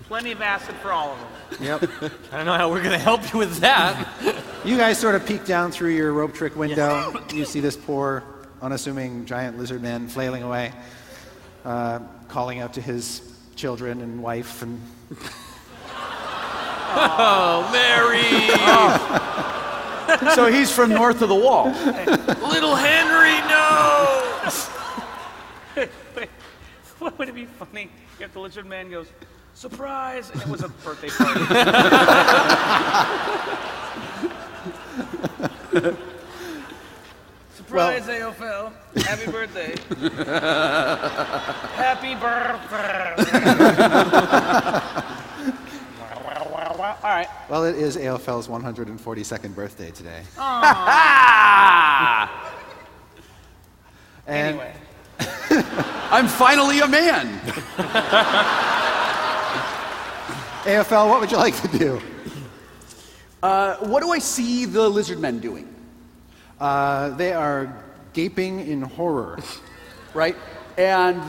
Plenty of acid for all of them. Yep. I don't know how we're going to help you with that. You guys sort of peek down through your rope trick window. You see this poor unassuming giant lizard man flailing away, calling out to his children and wife and... Oh, Mary! So he's from north of the wall. Little Henry, no! Wait, what would it be funny if the lizard man goes, surprise, and it was a birthday party? Surprise, AOFL. Happy birthday. Happy birthday. All right. Well, it is AOFL's 142nd birthday today. Anyway. I'm finally a man. AFL, what would you like to do? What do I see the lizard men doing? They are gaping in horror. Right? And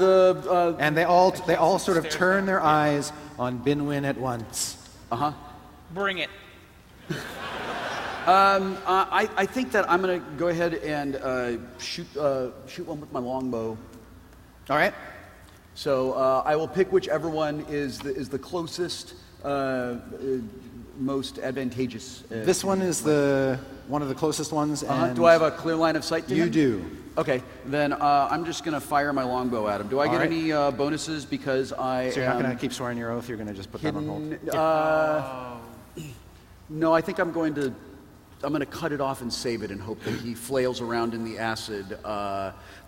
and they all sort of turn their eyes on Binwin at once. Uh-huh. Bring it. I think that I'm going to go ahead and shoot one with my longbow. All right. So I will pick whichever one is the closest, most advantageous. This one is one of the closest ones. And do I have a clear line of sight to him? You do. Okay, then I'm just going to fire my longbow at him. Do I get any bonuses because I? So you're not going to keep swearing your oath. You're going to just put that on hold. No, I think I'm going to cut it off and save it and hope that he flails around in the acid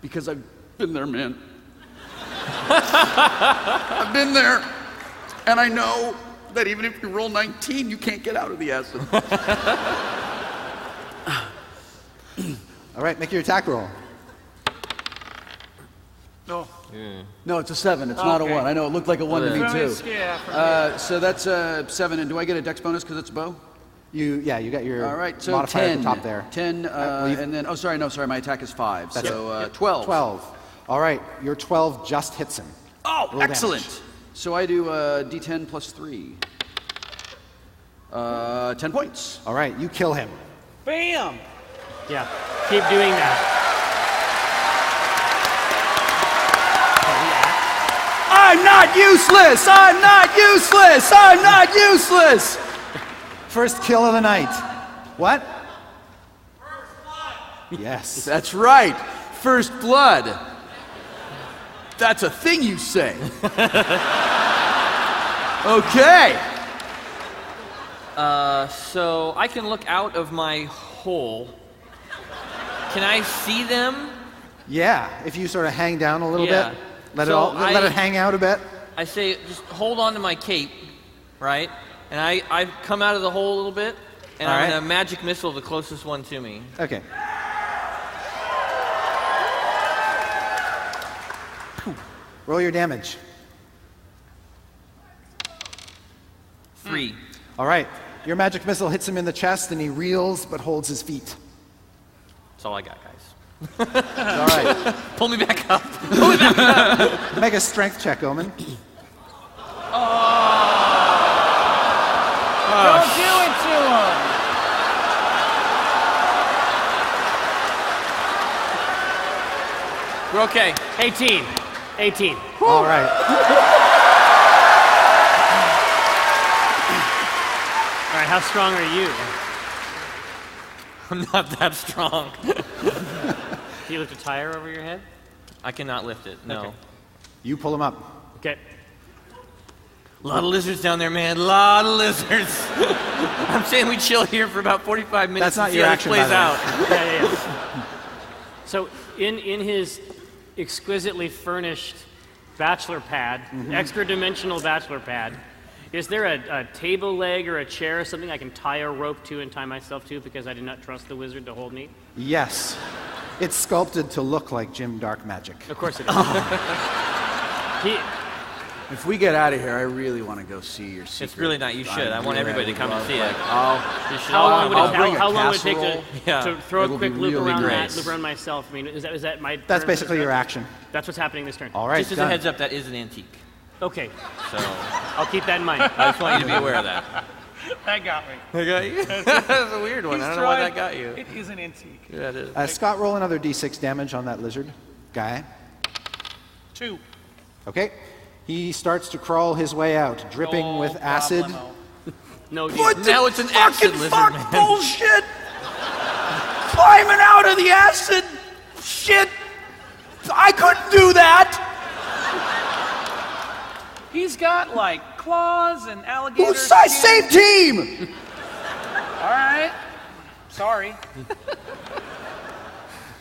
because I've been there, man. I've been there, and I know that even if you roll 19, you can't get out of the acid. All right, make your attack roll. No. No, it's a 7. It's not a 1. I know it looked like a 1 to me too. So that's a 7. And do I get a dex bonus because it's a bow? You got your all right, so modifier 10, at the top there. 10, and then sorry, my attack is 5. So 12. 12. All right, your 12 just hits him. Oh, Roll excellent. damage. So I do D10 plus 3. 10 points. All right, you kill him. Bam! Yeah, keep doing that. I'm not useless! I'm not useless! I'm not useless! First kill of the night. What? Yes. That's right. First blood. That's a thing you say. Okay. So I can look out of my hole. Can I see them? Yeah, if you sort of hang down a little Yeah. bit, let it hang out a bit. I say, just hold on to my cape, right? And I come out of the hole a little bit, and I'm going to magic missile the closest one to me. Okay. Roll your damage. 3. All right. Your magic missile hits him in the chest, and he reels but holds his feet. That's all I got, guys. All right. Pull me back up. Pull me back up. Make a strength check, Omen. Don't do it to him! We're okay. 18. All right. All right, how strong are you? I'm not that strong. Do you lift a tire over your head? I cannot lift it, no. Okay. You pull him up. Okay. A lot of lizards down there, man. A lot of lizards. I'm saying we chill here for about 45 minutes. That's not and see your how action, this plays by the way. out. Yeah. So in his exquisitely furnished bachelor pad, extra dimensional bachelor pad, is there a table leg or a chair or something I can tie a rope to and tie myself to because I did not trust the wizard to hold me? Yes. It's sculpted to look like Jim Dark Magic. Of course it is. If we get out of here, I really want to go see your secret. It's really not. You should. I want everybody to come and see it. How long would it take to throw a quick loop around great. loop around myself? I mean, is that my? That's turn? basically your action. That's what's happening this turn. All right. Just as a heads up, that is an antique. Okay. So I'll keep that in mind. I just want you to be aware of that. That got me. I got you? That's a weird one. I don't know why that got you. It is an antique. Yeah, it is. Scott, roll another d6 damage on that lizard guy. 2. Okay. He starts to crawl his way out, dripping with acid. No, now it's an acid lizard, man. Bullshit! Climbing out of the acid! Shit! I couldn't do that! He's got like claws and alligator Who's size skin. same team? All right. Sorry.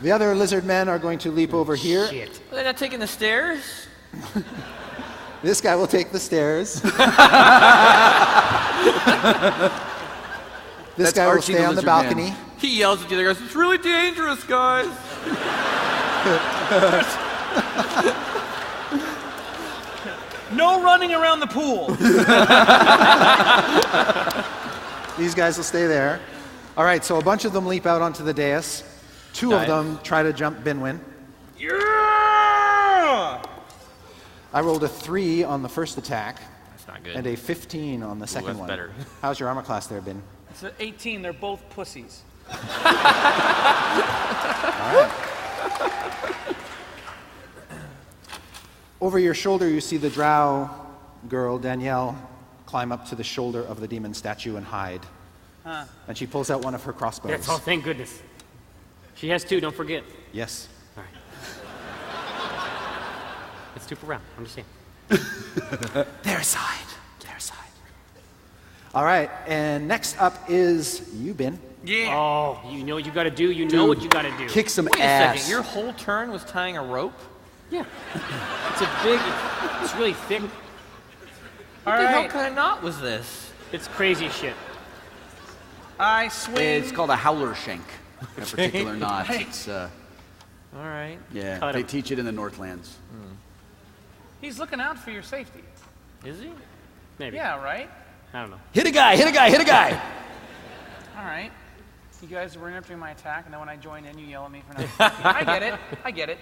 The other lizard men are going to leap over here. Shit. They're not taking the stairs? This guy will take the stairs. This guy will stay on the balcony. He yells at the other guys, it's really dangerous, guys. No running around the pool. These guys will stay there. All right, so a bunch of them leap out onto the dais. Two of them try to jump Binwin. Yeah! I rolled a 3 on the first attack. That's not good. And a 15 on the second that's one. better. How's your armor class there, Bin? It's an 18. They're both pussies. All right. Over your shoulder, you see the drow girl, Danielle, climb up to the shoulder of the demon statue and hide. Huh. And she pulls out one of her crossbows. That's all, thank goodness. She has 2, don't forget. Yes. All right. It's 2 per round, I'm just saying. Their side. Their side. All right, and next up is you, Bin. Yeah. Oh, you know what you gotta do. You know what you gotta do. Kick some Wait a ass. second, your whole turn was tying a rope? Yeah. It's a big, it's really thick. What the hell kind of knot was this? It's crazy shit. I swing. It's called a howler shank. A particular knot. It's All right. yeah. Cut They him. teach it in the Northlands. He's looking out for your safety. Is he? Maybe. Yeah, right? I don't know. Hit a guy! Hit a guy! Hit a guy! All right. You guys were interrupting my attack, and then when I join in, you yell at me for not. I get it. I get it.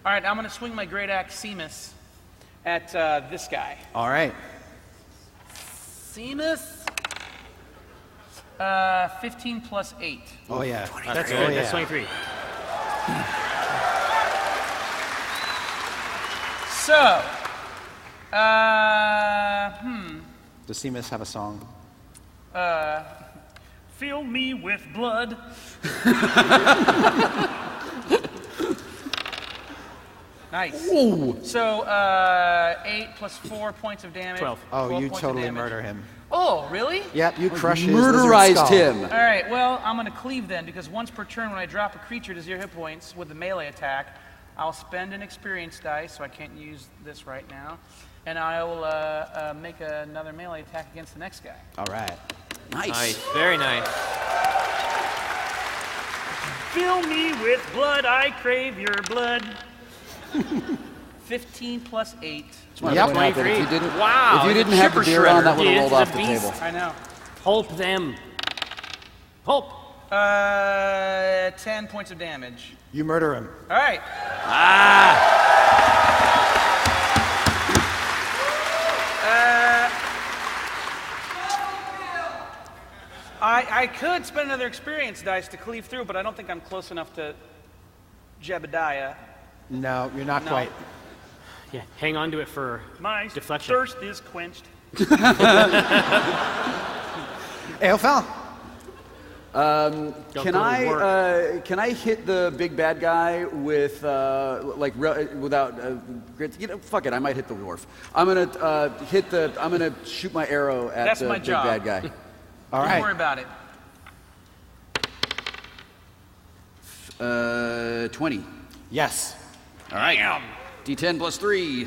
All right, I'm going to swing my great axe Seamus at this guy. All right. Seamus? 15 plus 8. Oh, yeah. That's Oh, good. yeah. That's 23. So, Does Seamus have a song? fill me with blood. Nice. Ooh. So, 8 plus 4 points of damage. 12. Oh, 12 you points of totally damage. murder him. Oh, really? Yep, you crush his lizard Murderized skull. him. All right, well, I'm going to cleave then, because once per turn when I drop a creature to 0 hit points with a melee attack, I'll spend an experience dice, so I can't use this right now, and I will make another melee attack against the next guy. All right. Nice. Very nice. Fill me with blood, I crave your blood. 15 plus 8. Yep. If you didn't, Wow, if you he's a didn't have the chipper beer on, shredder. that would He have is rolled a off the beast. table. I know. Pulp them. Pulp. 10 points of damage. You murder him. All right. I could spend another experience dice to cleave through, but I don't think I'm close enough to Jebediah. No, you're not No. quite. Yeah, hang on to it for My deflection. thirst is quenched. Aelfal. Can I hit the big bad guy with without fuck it, I might hit the dwarf. I'm gonna shoot my arrow at That's the my big job. bad guy. All Don't right. worry about it. 20. Yes. All right. D10 plus 3.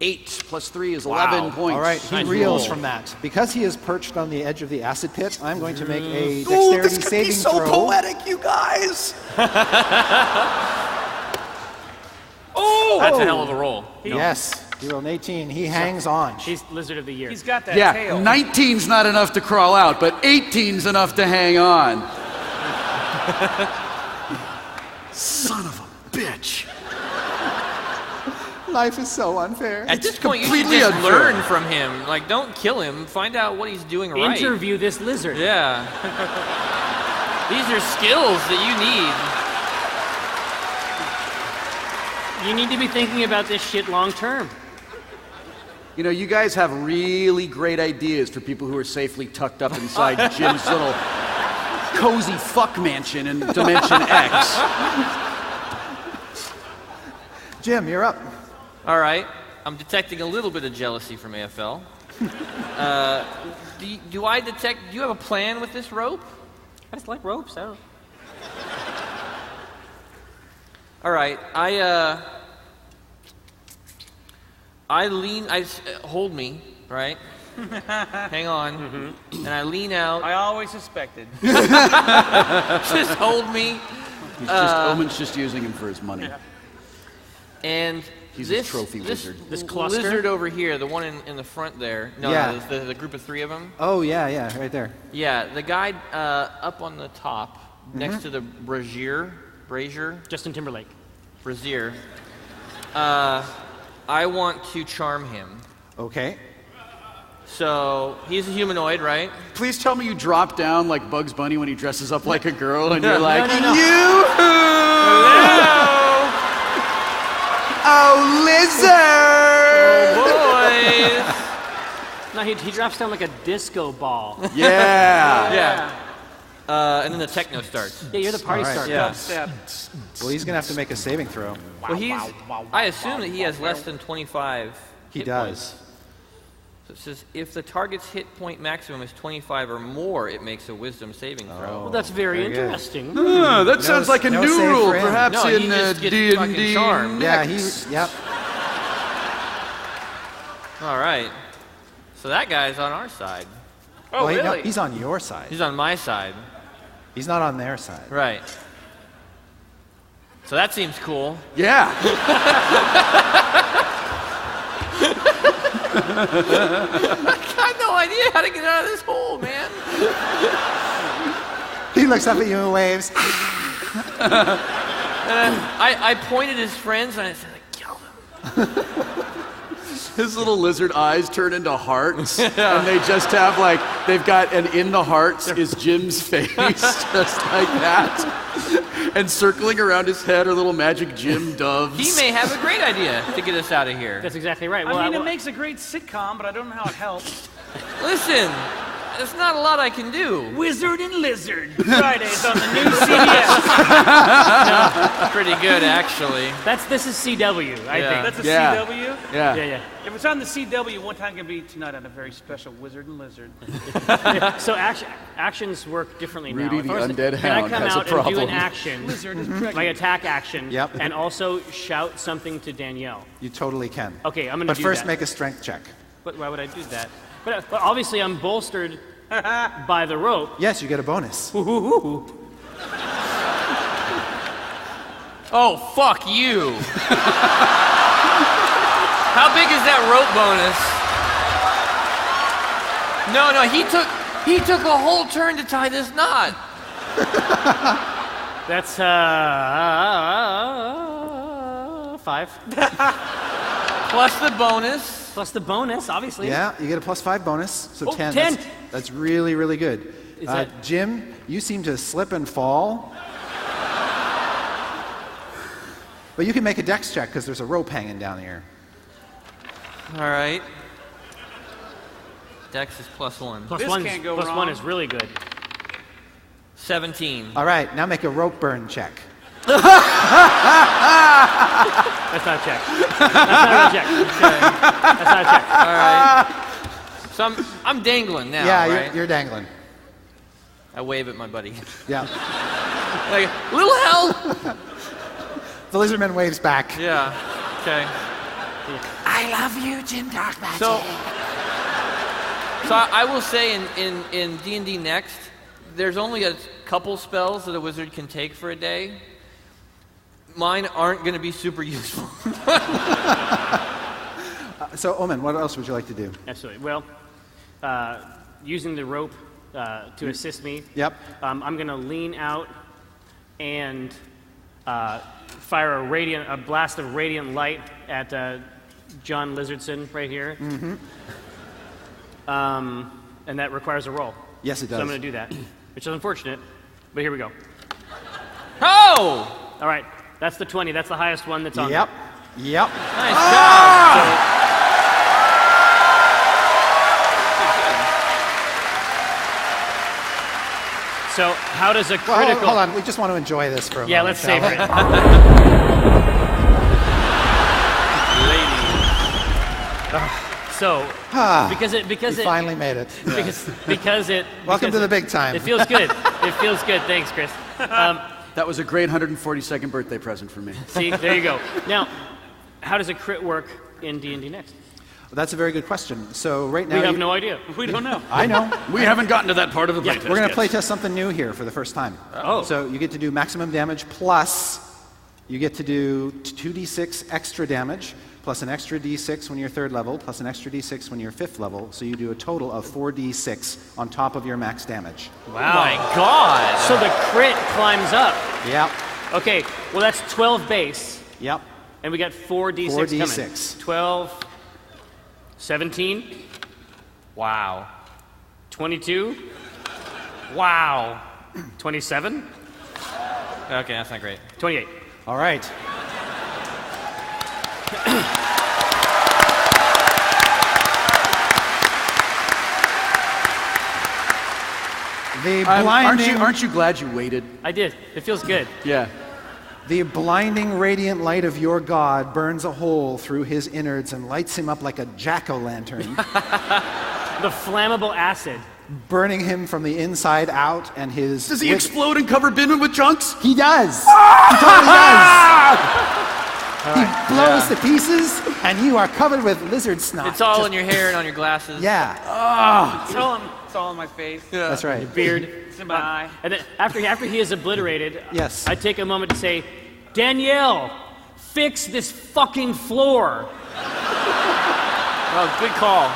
8 plus 3 is 11 points. All right, he Nice reels roll. from that. Because he is perched on the edge of the acid pit, I'm going to make a Ooh, dexterity this could saving be so throw. poetic, you guys. Oh! That's a hell of a roll. Yes, he rolled an 18. He hangs on. He's Lizard of the Year. He's got that Yeah, tail. 19's not enough to crawl out, but 18's enough to hang on. Son of a bitch. Life is so unfair. At this point, you should completely just unfair. learn from him. Like, don't kill him. Find out what he's doing right. Interview this lizard. Yeah. These are skills that You need to be thinking about this shit long term. You know, you guys have really great ideas for people who are safely tucked up inside Jim's little cozy fuck mansion in Dimension X. Jim, you're up. All right. I'm detecting a little bit of jealousy from AFL. Do I detect... Do you have a plan with this rope? I just like ropes. I don't... All right. Hold me, right? Hang on. And I lean out. I always suspected. Just hold me. Omen's just using him for his money. Yeah. And He's this a trophy wizard. This cluster? Lizard over here, the one in the front there. No, Yeah. the group of 3 of them. Oh, yeah, right there. Yeah, the guy up on the top, next to the brazier. Justin Timberlake. Brazier. I want to charm him. Okay. So, he's a humanoid, right? Please tell me you drop down like Bugs Bunny when he dresses up like a girl and you're like, No. Hello! Oh, lizard! Boys! No, he drops down like a disco ball. Yeah. And then the techno starts. Yeah, you're the party All right. starter. Yeah. Step. Well, he's going to have to make a saving throw. Well, I assume that he has less than 25 He hit does. points. So it says, if the target's hit point maximum is 25 or more, it makes a wisdom saving throw. Well, that's very Very good. interesting. That sounds like a no new save rule, for him. perhaps No, he in just gets fucking D&D. charmed. Yeah, yep. All right. So that guy's on our side. Oh, Well, really? he's on your side. He's on my side. He's not on their side. Right. So that seems cool. Yeah. I got no idea how to get out of this hole, man. He looks up at you and waves. I pointed his friends and I said, kill them. His little lizard eyes turn into hearts, and they just have like, they've got an in the hearts is Jim's face, just like that. And circling around his head are little magic Jim doves. He may have a great idea to get us out of here. That's exactly right. I mean, it makes a great sitcom, but I don't know how it helps. Listen, there's not a lot I can do. Wizard and Lizard. Fridays on the new CBS. Pretty good, actually. This is CW, I Yeah. think. That's a Yeah. CW? Yeah. If it's on the CW, one time can be tonight on a very special Wizard and Lizard. So actions work differently now. Rudy If the I was- undead Can I hound come has a out and do problem. an action, Lizard is pregnant. my attack action, Yep. and also shout something to Danielle? You totally can. Okay, I'm going to But do first, that. make a strength check. But why would I do that? But obviously I'm bolstered by the rope. Yes, you get a bonus. Oh, fuck you. How big is that rope bonus? No, he took a whole turn to tie this knot. That's 5. Plus the bonus. Plus the bonus, obviously. Yeah, you get a +5 bonus, so Oh, 10. 10. That's really, really good. Is that- Jim, you seem to slip and fall. But you can make a dex check because there's a rope hanging down here. All right. Dex is +1. Plus This one, can't go plus wrong. 1 is really good. 17. All right, now make a rope burn check. That's not a check. That's not a real check. That's not a check. All right. So I'm dangling now, Yeah, right? you're dangling. I wave at my buddy. Yeah. Like, little help. The lizardman waves back. Yeah. Okay. I love you, Jim Dark Magic. So I will say in D&D Next, there's only a couple spells that a wizard can take for a day. Mine aren't going to be super useful. So, Omen, what else would you like to do? Absolutely. Well, using the rope to assist me, Yep. I'm going to lean out and fire a blast of radiant light at John Lizardson right here. Mm-hmm. And that requires a roll. Yes, it does. So I'm going to do that, which is unfortunate, but here we go. Oh! All right, that's the 20. That's the highest one that's on Yep. there. Yep. Nice job. So how does a critical... Well, hold on, we just want to enjoy this for a moment. Yeah, let's savor it. So, because we it finally made it. because it... Welcome to the big time. It feels good. It feels good. Thanks, Chris. That was a great 142nd birthday present for me. See, there you go. Now, how does a crit work in D&D Next? That's a very good question. So right now... We have no idea. We don't know. I know. We haven't gotten to that part of the playtest. We're going to playtest something new here for the first time. Oh. So you get to do maximum damage plus you get to do 2d6 extra damage plus an extra d6 when you're 3rd level plus an extra d6 when you're 5th level. So you do a total of 4d6 on top of your max damage. Wow. My God. So the crit climbs up. Yep. Okay, well that's 12 base. Yep. And we got 4d6 4d6. coming. 12, 17. Wow. 22. Wow. 27. Okay, that's not great. 28. All right. The blinding... Aren't you glad you waited? I did. It feels good. Yeah. The blinding radiant light of your god burns a hole through his innards and lights him up like a jack-o'-lantern. The flammable acid. Burning him from the inside out, and his... Does he explode and cover Binman with chunks? He does! He totally does! He blows to pieces, and you are covered with lizard snot. It's all in your hair and on your glasses. Yeah. It's all in my face. Yeah. That's right. Your beard. It's in my eye. And then after he is obliterated, yes, I take a moment to say, Danielle, fix this fucking floor. Oh, good call.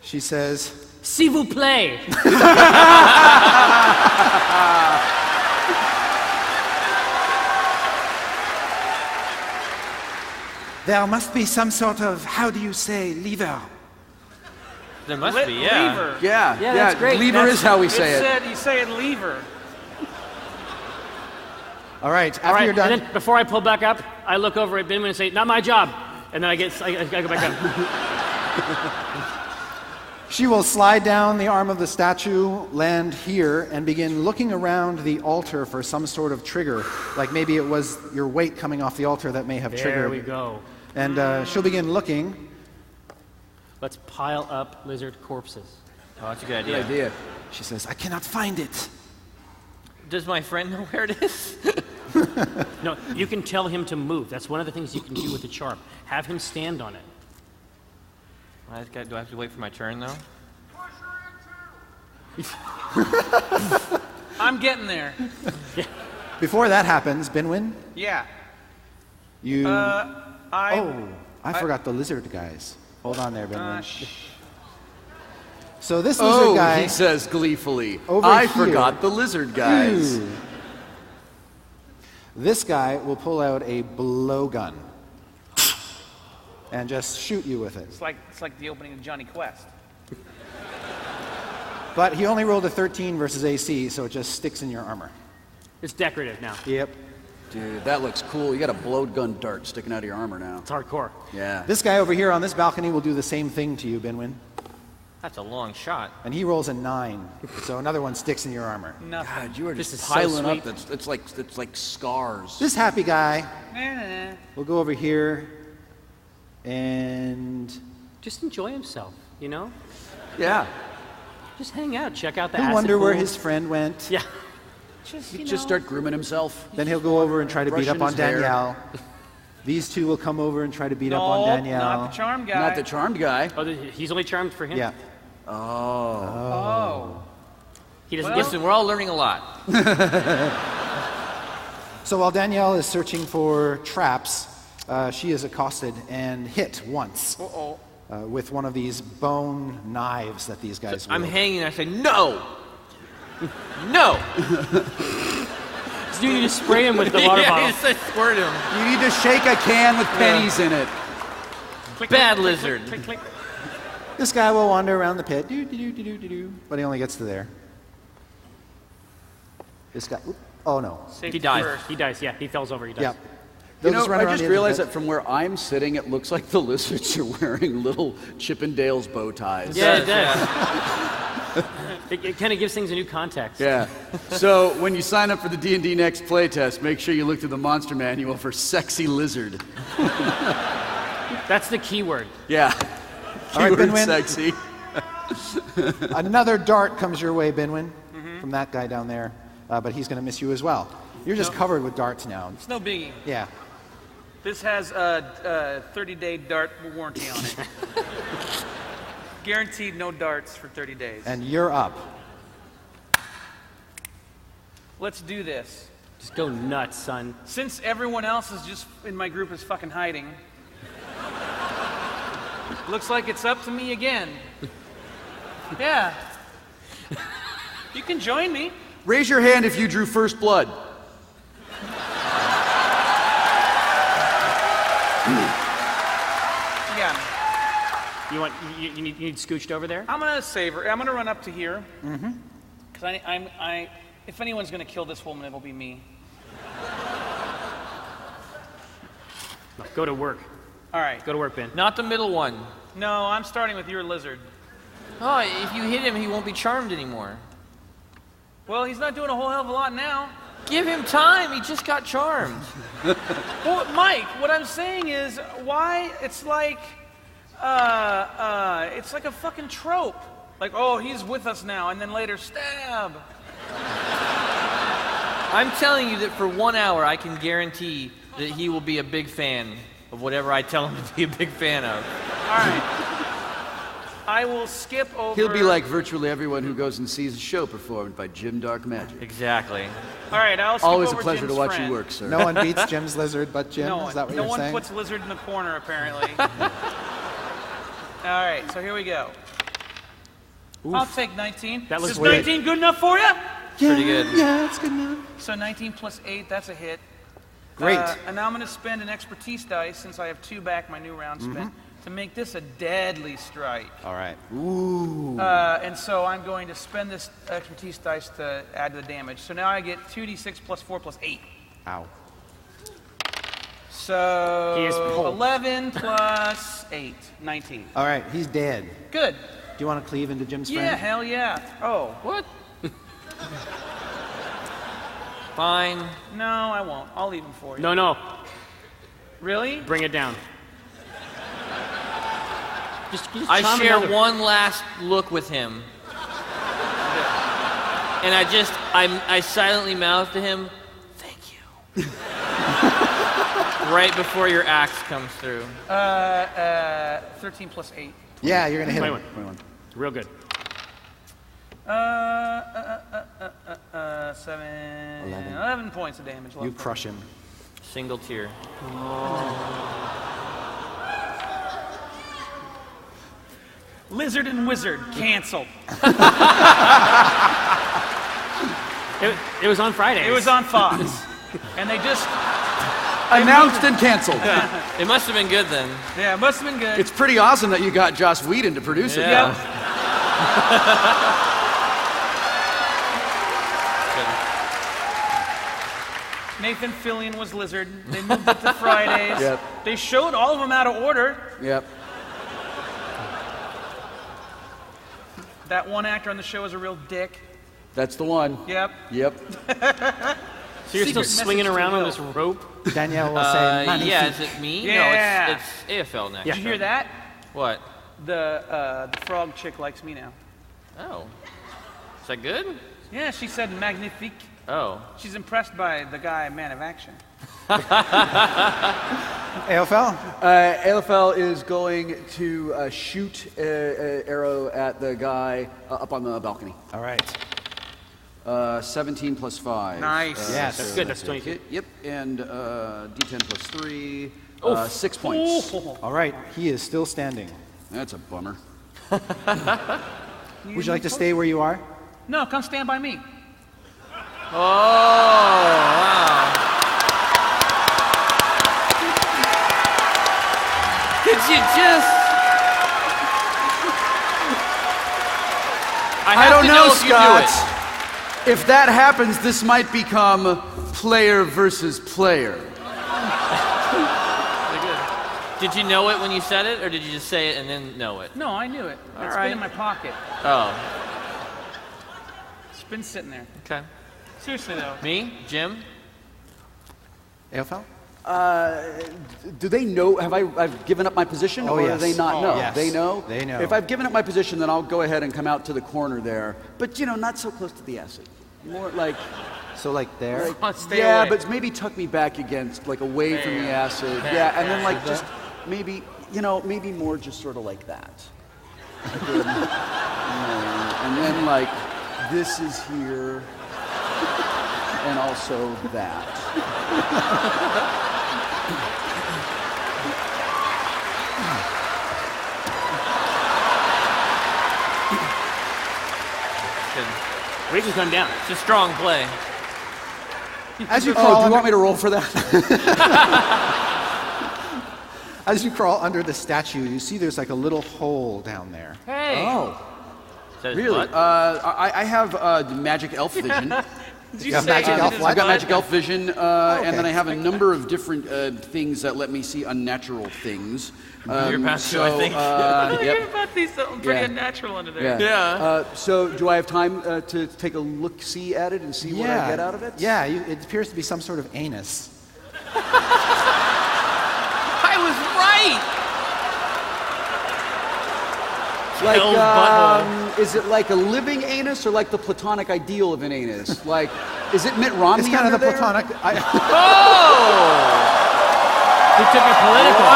She says, S'il vous plaît. there must be some sort of, how do you say, lever? There must be, yeah. Lever. Yeah, that's great. Lever is how we say it. You say it lever. All right, after you're done... And then before I pull back up, I look over at Binman and say, not my job. And then I go back up. She will slide down the arm of the statue, land here, and begin looking around the altar for some sort of trigger. Like maybe it was your weight coming off the altar that may have triggered. There we go. And she'll begin looking. Let's pile up lizard corpses. Oh, that's a good idea. Good idea. She says, I cannot find it. Does my friend know where it is? No, you can tell him to move. That's one of the things you can do with the charm. Have him stand on it. Do I have to wait for my turn, though? I'm getting there. Yeah. Before that happens, Binwin, Yeah. you... I forgot the lizard guys. Hold on there, Binwin. So this lizard guy... he says gleefully, over I here- forgot the lizard guys. Ooh. This guy will pull out a blowgun and just shoot you with it. It's like the opening of Johnny Quest. But he only rolled a 13 versus AC, so it just sticks in your armor. It's decorative now. Yep. Dude, that looks cool. You got a blowgun dart sticking out of your armor now. It's hardcore. Yeah. This guy over here on this balcony will do the same thing to you, Binwin. That's a long shot. And he rolls a 9, so another one sticks in your armor. Nothing. God, you are This just is so piling sweet. up. It's like scars. This happy guy Eh. will go over here and... Just enjoy himself, you know? Yeah. Just hang out, check out the he'll acid wonder where pool. his friend went. Yeah. Just start grooming himself. Then he'll go over and try to beat up Brushing on his hair. Danielle. These two will come over and try to beat up on Danielle. Not the charm guy. Not the charmed guy. Oh, he's only charmed for him? Yeah. Oh. He doesn't Listen, we're all learning a lot. So while Danielle is searching for traps, she is accosted and hit once. Uh-oh. with one of these bone knives that these guys I'm wield. hanging and I say, no! No! So you need to spray him with the water bottle. Yeah, just squirt him. You need to shake a can with pennies in it. Bad lizard. Click, click. This guy will wander around the pit, but he only gets to there. This guy, oh no. He dies. He dies, yeah. He falls over, he dies. Yeah. You They'll know, run I around just the edge of the realized pit. that from where I'm sitting, it looks like the lizards are wearing little Chippendales bow ties. Yeah, it does. It kind of gives things a new context. Yeah. So when you sign up for the D&D Next playtest, make sure you look through the monster manual for sexy lizard. That's the keyword. Yeah. All right, Keyword Binwin. sexy. Another dart comes your way, Binwin, from that guy down there, but he's going to miss you as well. You're just covered with darts now. It's no biggie. Yeah. This has a 30-day dart warranty on it. Guaranteed no darts for 30 days. And you're up. Let's do this. Just go nuts, son. Since everyone else is just in my group is fucking hiding, looks like it's up to me again. Yeah. You can join me. Raise your hand if you drew first blood. Yeah. You need scooched over there? I'm gonna savor. I'm gonna run up to here. Because if anyone's gonna kill this woman, it'll be me. No, go to work. All right. Go to work, Ben. Not the middle one. No, I'm starting with your lizard. Oh, if you hit him, he won't be charmed anymore. Well, he's not doing a whole hell of a lot now. Give him time. He just got charmed. Well, Mike, what I'm saying is, why it's like a fucking trope. Like, oh, he's with us now, and then later, stab. I'm telling you that for 1 hour, I can guarantee that he will be a big fan of whatever I tell him to be a big fan of. All right. I will skip over. He'll be like virtually everyone who goes and sees a show performed by Jim Dark Magic. Exactly. All right, I'll skip Always a over pleasure Jim's to watch friend. you work, sir. No one beats Jim's lizard but Jim? No Is that what no you're one saying? puts lizard in the corner, apparently. All right, so here we go. Oof. I'll take 19. That looks Is weird. 19 good enough for you? Pretty good. Yeah, it's good enough. So 19 plus 8, that's a hit. Great. And now I'm going to spend an expertise dice, since I have 2 back, my new round spent, to make this a deadly strike. All right. Ooh. And so I'm going to spend this expertise dice to add to the damage. So now I get 2d6 plus 4 plus 8. Ow. So He is pulped. 11 plus 8, 19. All right, he's dead. Good. Do you want to cleave into Jim's Yeah, friend? hell yeah. Oh, What? Fine. no, I won't. I'll leave him for you. No. Really? Bring it down. Just I chom share another- one last look with him. And I silently mouth to him, thank you. Right before your axe comes through. 13 plus 8. Yeah, you're going to hit him. 21. Real good. 11 points of damage left. You crush him. Single tear. Lizard and Wizard, canceled. It was on Friday. It was on Fox. And they just... Announced and canceled. It must have been good then. Yeah, it must have been good. It's pretty awesome that you got Joss Whedon to produce it. Yeah. Nathan Fillion was Lizard. They moved it to Fridays. Yep. They showed all of them out of order. Yep. That one actor on the show is a real dick. That's the one. Yep. Yep. So you're still Secret swinging message to around on Will. this rope? Danielle will say, Yeah, is it me? Yeah. No, it's AFL next. Did you hear that? What? The frog chick likes me now. Oh. Is that good? Yeah, she said magnifique. Oh. She's impressed by the guy, Man of Action. AFL? AFL is going to shoot an arrow at the guy up on the balcony. All right. 17 plus 5. Nice. Yes. That's good. That's 22. Yep. And D10 plus 3. 6 points. Oh. All right, he is still standing. That's a bummer. Would you like to stay where you are? No, come stand by me. Oh, wow. Did you just... I don't know, if you do Scott. it. If that happens, this might become player versus player. Did you know it when you said it, or did you just say it and then know it? No, I knew it. All It's right. been in my pocket. Oh. It's been sitting there. Okay. Seriously, though. Me? Jim? Eofel? Do they know? I've given up my position, Oh, or yes. do they not know? Yes. They know. They know. If I've given up my position, then I'll go ahead and come out to the corner there. But not so close to the acid. More like. So like there? Stay yeah, away. but maybe tuck me back against, like away from the acid. Yeah, and then like just maybe maybe more just sort of like that. And then like this is here, and also that. We just come down. It's a strong play. As you Oh, crawl do you under, want me to roll for that? as you crawl under the statue, you see there's like a little hole down there. Hey. Oh, Is that his really? butt? I have magic elf vision. Did you have say magic you did elf his what? I've got butt? magic elf vision, okay. and then I have a number of different things that let me see unnatural things. You're about to, so, I think. You're yep. about to see something pretty Yeah. unnatural under there. Yeah. So do I have time to take a look-see at it and see what I get out of it? Yeah, it appears to be some sort of anus. I was right! Like, Hell's butthole. is it like a living anus or like the platonic ideal of an anus? Like, is it Mitt Romney? It's kind of under the there? platonic. Oh! He took it political.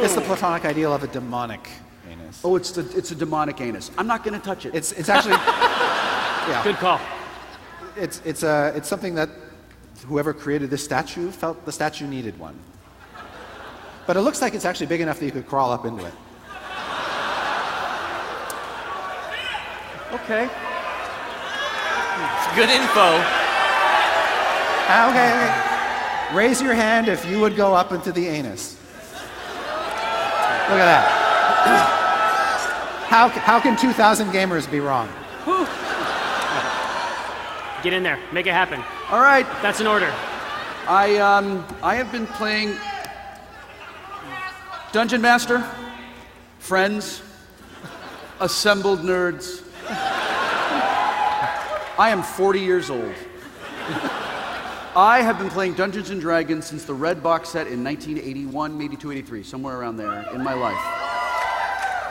It's the platonic ideal of a demonic anus. Oh, it's a demonic anus. I'm not going to touch it. It's actually yeah. Good call. It's something that whoever created this statue felt the statue needed one. But it looks like it's actually big enough that you could crawl up into it. Okay. It's good info. Okay. Raise your hand if you would go up into the anus. Look at that. How can 2,000 gamers be wrong? Get in there. Make it happen. All right. That's an order. I have been playing Dungeon Master, friends, assembled nerds. I am 40 years old. I have been playing Dungeons & Dragons since the red box set in 1981, maybe 283, somewhere around there in my life.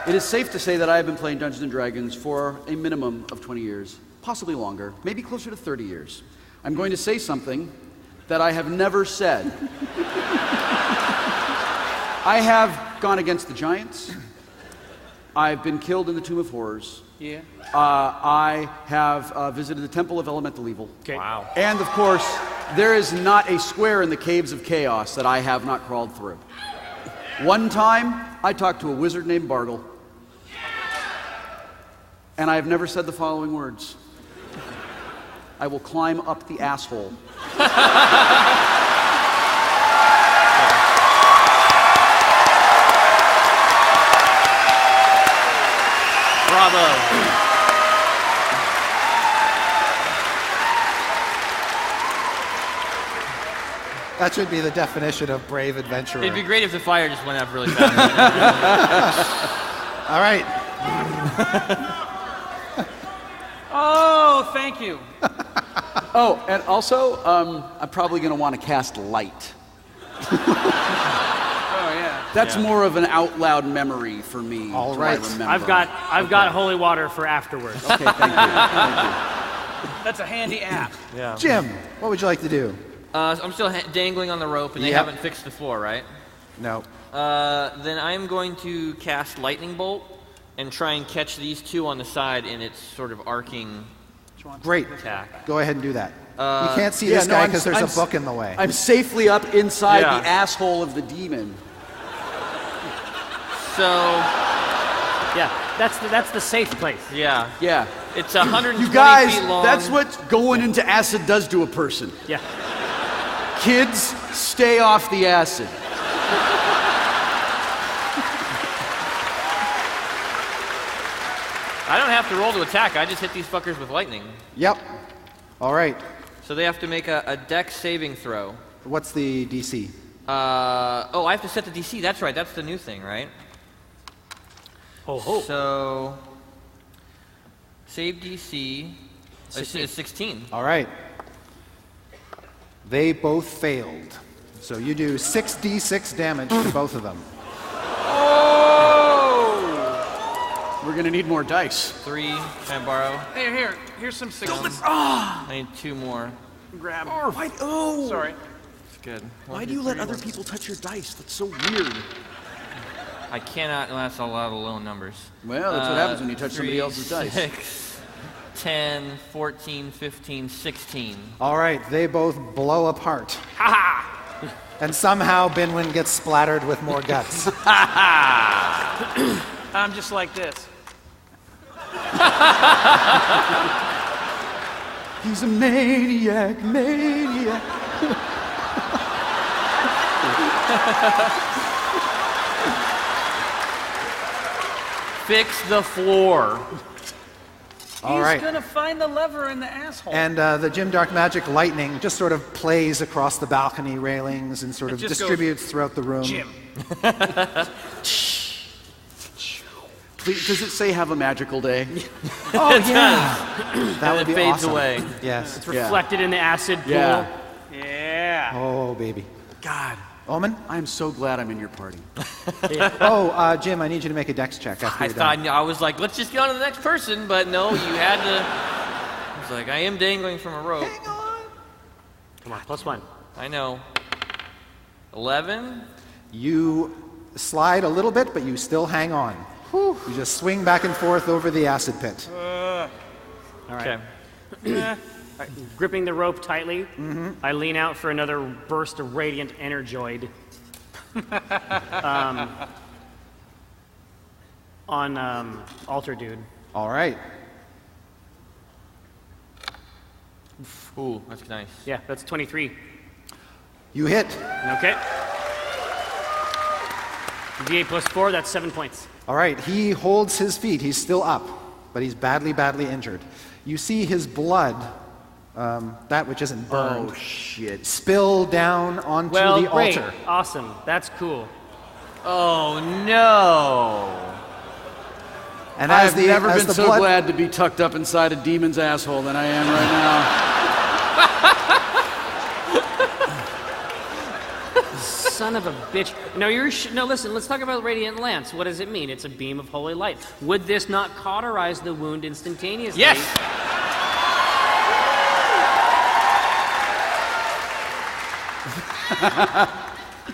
It is safe to say that I have been playing Dungeons & Dragons for a minimum of 20 years, possibly longer, maybe closer to 30 years. I'm going to say something that I have never said. I have gone against the giants. I've been killed in the Tomb of Horrors. Yeah. I have visited the Temple of Elemental Evil. Okay. Wow. And of course, there is not a square in the Caves of Chaos that I have not crawled through. One time, I talked to a wizard named Bargle. And I have never said the following words. I will climb up the asshole. Bravo. That should be the definition of brave adventurer. It'd be great if the fire just went up really fast. All right. Oh, thank you. Oh, and also, I'm probably going to want to cast light. Oh, yeah. That's more of an out loud memory for me. All to right. remember. I've got holy water for afterwards. Okay, thank you. Thank you. That's a handy app. Yeah. Jim, what would you like to do? I'm still dangling on the rope, and they Yep. haven't fixed the floor, right? No. Then I'm going to cast Lightning Bolt and try and catch these two on the side in its sort of arcing Great. attack. Go ahead and do that. You can't see this guy because there's a book in the way. I'm safely up inside the asshole of the demon. So, Yeah, that's the safe place. yeah. Yeah. It's 120 You guys, feet long. that's what going into acid does to a person. Yeah. Kids, stay off the acid. I don't have to roll to attack. I just hit these fuckers with lightning. Yep. All right. So they have to make a dex saving throw. What's the DC? Oh, I have to set the DC. That's right. That's the new thing, right? Oh. So, save DC is 16. All right. They both failed. So you do 6d6 damage to both of them. We're gonna need more dice. 3. Can I borrow? Here's some sixes. I need 2 more. Grab. Sorry. It's good. Why do you let other people touch your dice? That's so weird. I cannot unless I'll allow low numbers. Well, that's what happens when you touch somebody else's dice. 6, 10, 14, 15, 16. All right, they both blow apart. And somehow Binwin gets splattered with more guts. I'm just like this. He's a maniac. Fix the floor. All right. He's gonna find the lever in the asshole. And the Jim Dark Magic lightning just sort of plays across the balcony railings and sort of distributes throughout the room. Jim. Please, does it say have a magical day? Oh, yeah. That would be fades awesome. away. Yes. It's reflected in the acid pool. Yeah. Yeah. Oh, baby. God. Omen? I'm so glad I'm in your party. Jim, I need you to make a dex check after you're done. I was like, let's just get on to the next person, but no, you had to. I was like, I am dangling from a rope. Hang on. Come on, +1. I know. 11. You slide a little bit, but you still hang on. You just swing back and forth over the acid pit. All right. Okay. Gripping the rope tightly, I lean out for another burst of radiant energoid. On Alter Dude. All right. Ooh, that's nice. Yeah, that's 23. You hit. Okay. D8 +4, that's 7 points. All right. He holds his feet. He's still up, but he's badly, badly injured. You see his blood, that which isn't burned, Oh, shit. spill down onto Well, the great. altar. Awesome. That's cool. Oh no! And as I've the, never as been the so blood, glad to be tucked up inside a demon's asshole than I am right now. Son of a bitch. No, no, listen, let's talk about Radiant Lance. What does it mean? It's a beam of holy light. Would this not cauterize the wound instantaneously? Yes!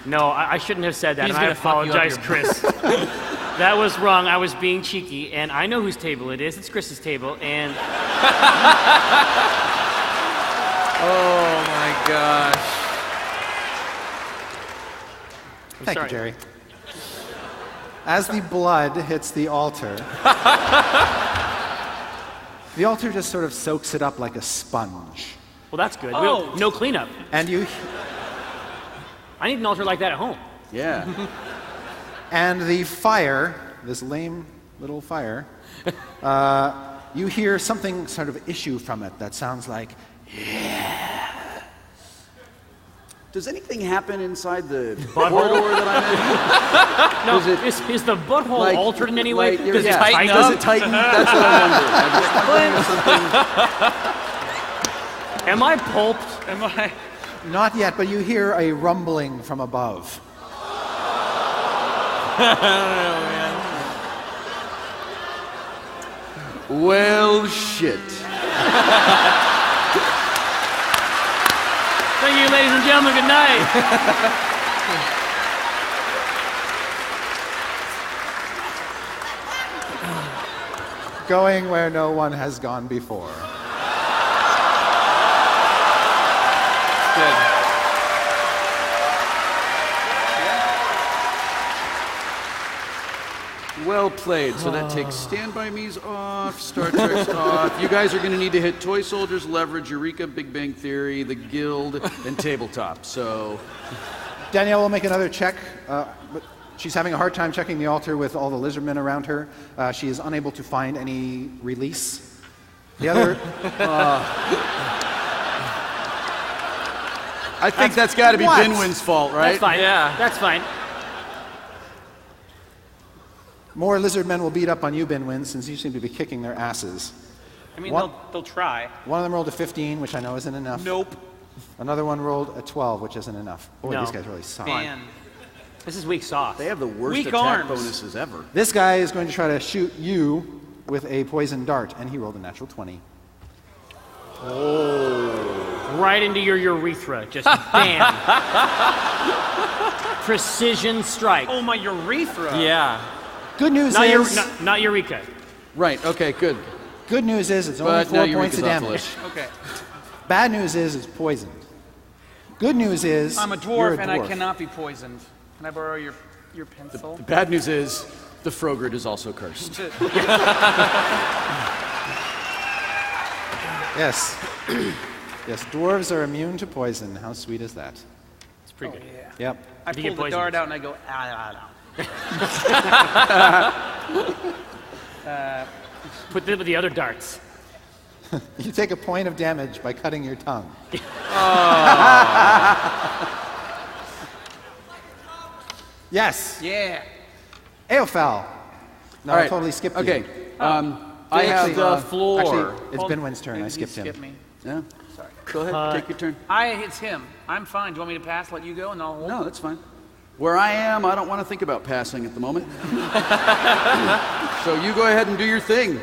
No, I shouldn't have said that. He's And I gonna fuck you up apologize, your- Chris. That was wrong. I was being cheeky, and I know whose table it is. It's Chris's table, and Oh my gosh. Thank sorry. you, Jerry. As the blood hits the altar, the altar just sort of soaks it up like a sponge. well, that's good. Oh. No cleanup. And you I need an altar like that at home. Yeah. and the fire, this lame little fire, you hear something sort of issue from it that sounds like, Does anything happen inside the Butthole? corridor that I'm in? No, Is it- is the butthole like- altered in any way? like, Does it yeah, tighten Does up? it tighten? That's what I'm wondering. I'm just wondering if something... Am I pulped? Am I? not yet, but you hear a rumbling from above. Well, shit. Thank you, ladies and gentlemen. Good night. Going where no one has gone before. Well played. So that takes Stand By Me's off, Star Trek's off. You guys are going to need to hit Toy Soldiers, Leverage, Eureka, Big Bang Theory, The Guild, and Tabletop. So Danielle will make another check. But she's having a hard time checking the altar with all the lizardmen around her. She is unable to find any release. The other... I think that's got to be Binwin's fault, right? That's fine. Yeah. That's fine. More lizardmen will beat up on you, Binwin, since you seem to be kicking their asses. I mean, One- they'll try. One of them rolled a 15, which I know isn't enough. Nope. Another one rolled a 12, which isn't enough. Boy, No. these guys really suck. Man. This is weak sauce. They have the worst Weak attack arms. bonuses ever. This guy is going to try to shoot you with a poison dart, and he rolled a natural 20. Right into your urethra. Just bam. Precision strike. Oh, my urethra. Yeah. Good news Not, is... not eureka. Right, okay, good. Good news is it's only But now 4 points Eureka's of off the damage. list. Okay. Bad news is it's poisoned. Good news is I'm a you're dwarf, and I cannot be poisoned. Can I borrow your pencil? The bad news is the Frogrid is also cursed. Yes. Yes, dwarves are immune to poison. How sweet is that? It's pretty good. Yeah. Yep. I You get pull the dart poisoned. out and I go, Put them with the other darts. You take a point of damage by cutting your tongue. Yes. Yeah. Aophel. No, All I right. totally skipped you. Okay. I Actually, have the floor. Actually, it's Hold- Binwin's turn. I You skipped skipped him. me. Yeah. Sorry. Go ahead, take your turn. It's him. I'm fine. Do you want me to pass, let you go, and I'll hold? No, that's fine. Where I am, I don't want to think about passing at the moment. So you go ahead and do your thing.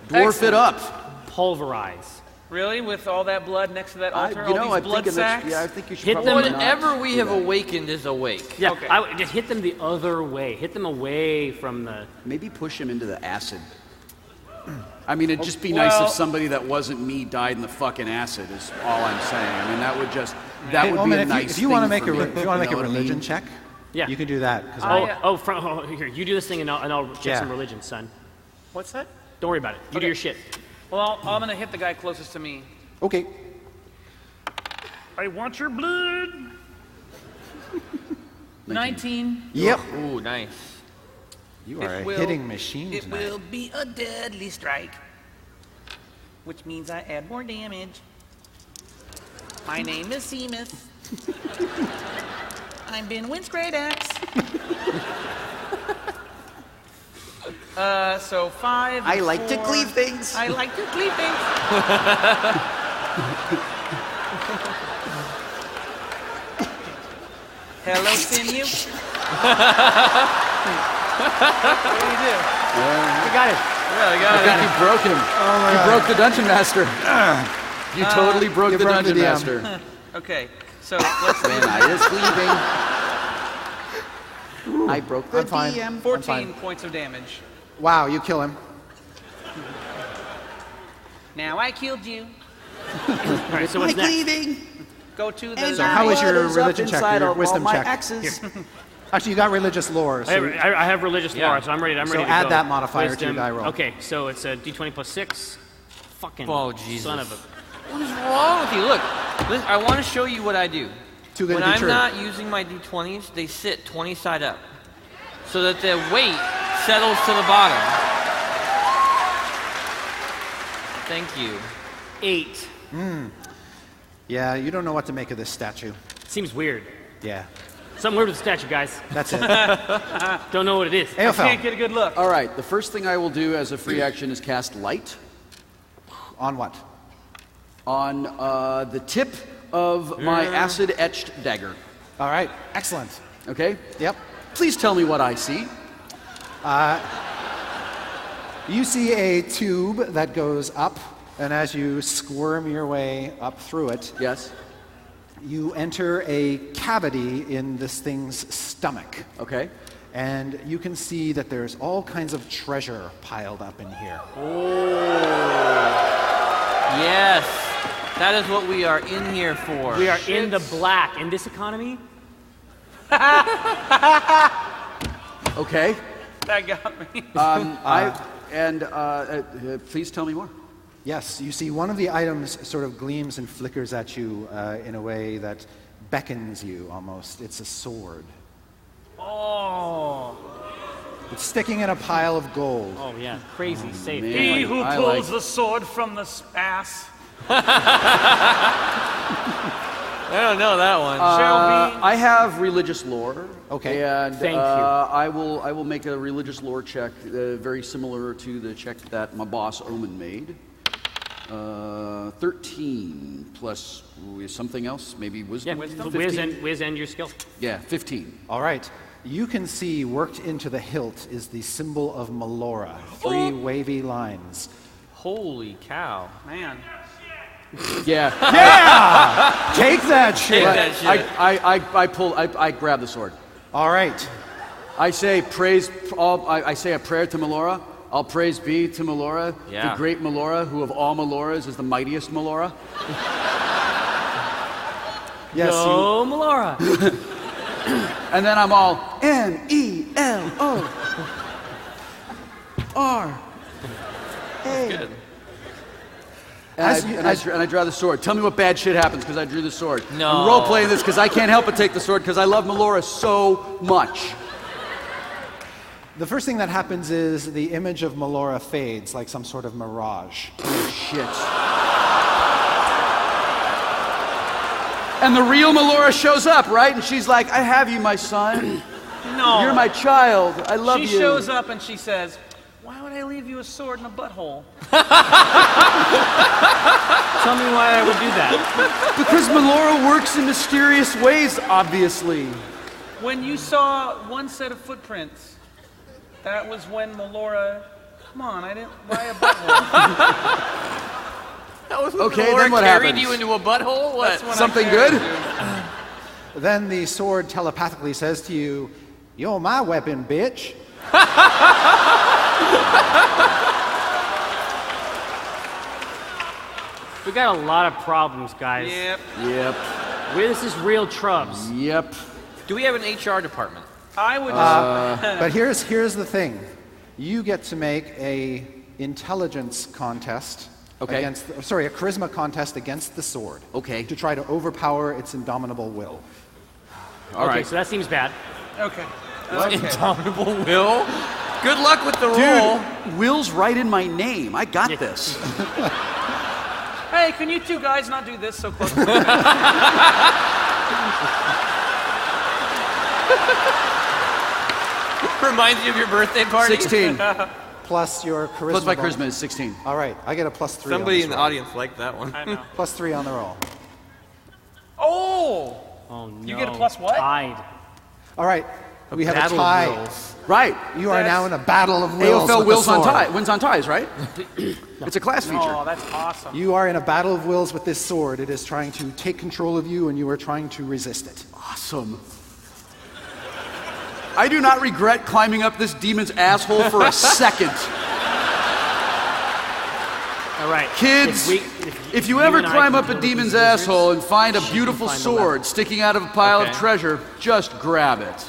Dwarf Excellent. it up. Pulverize. Really? With all that blood next to that altar? You know, all I these blood think sacks? yeah, I think you should Hit probably them- not Whatever we do have that. awakened is awake. Yeah, Okay. I would just hit them the other way. Hit them away from the... Maybe push him into the acid. I mean, it'd just be nice Well- if somebody that wasn't me died in the fucking acid. Is all I'm saying. I mean, that would just Hey, would be Omen, a if nice you want to thing make for a me. if you want to make You a know what I religion mean? check, Yeah. you can do that. 'cause Here, you do this thing and I'll check Yeah. some religion, son. What's that? Don't worry about it. You do Okay. your shit. Well, I'm going to hit the guy closest to me. Okay. I want your blood. 19. Yep. Ooh, nice. You are It a will- hitting machine It tonight. will be a deadly strike, which means I add more damage. My name is Seamus. I'm Binwin's great axe. So 5. I and like to 4. cleave things. I like to cleave things. Hello, Sinew. What do you do? You got it. Yeah, I got I think you broke him. You broke the dungeon master. You totally broke you the broke the dungeon DM. master. Okay, so let's When I is leaving, I broke the I'm fine. DM. 14 points of damage. Wow, you kill him. Now I killed you. All right, so what's next? Leaving. Go to the. So how was your Blood is up religion check? inside Your of all wisdom my check? axes. Actually, you got religious lore. I So have religious Yeah. lore, so I'm ready. I'm So ready to add go. that modifier to your Wisdom. die roll. Okay, so it's a d20 plus 6. Fucking Oh, Jesus. son of a... What is wrong with you? Look, listen, I want to show you what I do. Too good When to be I'm true. not using my d20s, they sit 20 side up, so that the weight settles to the bottom. Thank you. 8. Yeah, you don't know what to make of this statue. Seems weird. Yeah, Something weird with the statue, guys. that's it. Don't know what it is. Can't Aophel, get a good look. All right, the first thing I will do as a free action is cast light on what? on the tip of my acid-etched dagger. All right, excellent. Okay? Yep. Please tell me what I see. You see a tube that goes up, and as you squirm your way up through it, Yes. you enter a cavity in this thing's stomach. Okay. And you can see that there's all kinds of treasure piled up in here. Yes, that is what we are in here for. We are in the black. In this economy, Okay. That got me. Please tell me more. Yes, you see one of the items sort of gleams and flickers at you in a way that beckons you almost. It's a sword. Oh. It's sticking in a pile of gold. Oh, yeah. Crazy safe. He who pulls the sword from the ass. I don't know that one. I have religious lore. Okay. And Thank you. I will make a religious lore check very similar to the check that my boss Omen made. 13 plus something else, maybe wisdom. Yeah, wisdom. whiz and your skill. Yeah, 15. All right. You can see worked into the hilt is the symbol of Melora. 3 wavy lines. Holy cow. Man. Yeah. Yeah! Take that shit. Take that shit. I grab the sword. All right. I say I say a prayer to Melora. All praise be to Melora, the great Melora, who of all Meloras is the mightiest Melora. Yes. Go, Melora. And then I'm all M-E-L-O-R-A. Good. And I draw the sword. Tell me what bad shit happens because I drew the sword. No. I'm role-playing this because I can't help but take the sword because I love Melora so much. The first thing that happens is the image of Melora fades like some sort of mirage. Oh, shit. And the real Melora shows up, right? And she's like, I have you, my son. No. You're my child. I love you. She shows up and she says, why would I leave you a sword in a butthole? Tell me why I would do that. Because Melora works in mysterious ways, obviously. When you saw one set of footprints, that was when Melora... Come on, I didn't... Why a butthole? That was when Okay, Melora then what carried happens? you into a butthole? What? Something good? Then the sword telepathically says to you, "You're my weapon, bitch." We got a lot of problems, guys. Yep. This is real trubs. Yep. Do we have an HR department? I would... But here's the thing. You get to make a intelligence contest against... a charisma contest against the sword. Okay. To try to overpower its indomitable will. All right. So that seems bad. Okay. Indomitable will? Good luck with the roll. Dude, Will's right in my name. I got this. Hey, can you two guys not do this so close? Reminds you of your birthday party? 16. Plus your charisma. Plus my bonus. charisma is 16. All right, I get a +3. Somebody in on the this roll. audience liked that one. I know. +3 on the roll. Oh! Oh, no. You get a plus what? Tied. All right, we have a Battle of tie. wills. Right. You are now in a battle of wills. AFL with wills the on sword. tie. Wins on ties, right? It's a class feature. Oh, that's awesome. You are in a battle of wills with this sword. It is trying to take control of you, and you are trying to resist it. Awesome. I do not regret climbing up this demon's asshole for a second. All right. Kids, if you ever climb up a demon's asshole and find a beautiful sword sticking out of a pile of treasure, just grab it.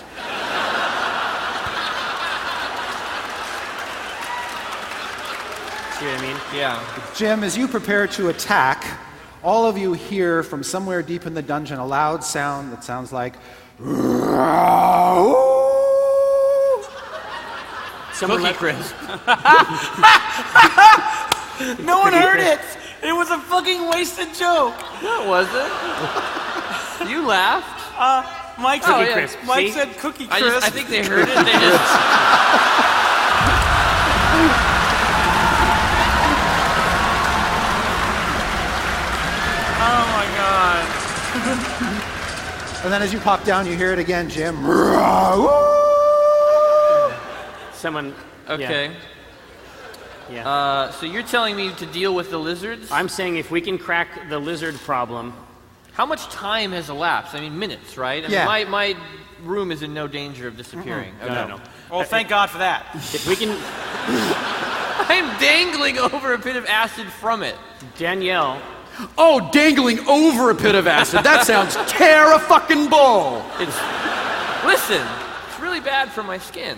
See what I mean? Yeah. Jim, as you prepare to attack, all of you hear from somewhere deep in the dungeon a loud sound that sounds like... Cookie Crisp. No one heard it! It was a fucking wasted joke! No, it wasn't. You laughed. Mike Oh, said, yeah. Crisp. Mike See? said Cookie Crisp. I think they heard it. They just... Oh my god. And then as you pop down, you hear it again, Jim. Someone. Okay. Yeah. So you're telling me to deal with the lizards? I'm saying if we can crack the lizard problem. How much time has elapsed? I mean, minutes, right? I Yeah. mean, my room is in no danger of disappearing. No. Well, thank God for that. If we can. I'm dangling over a pit of acid from it. Danielle. Oh, dangling over a pit of acid. That sounds terrifucking bull. Listen, it's really bad for my skin.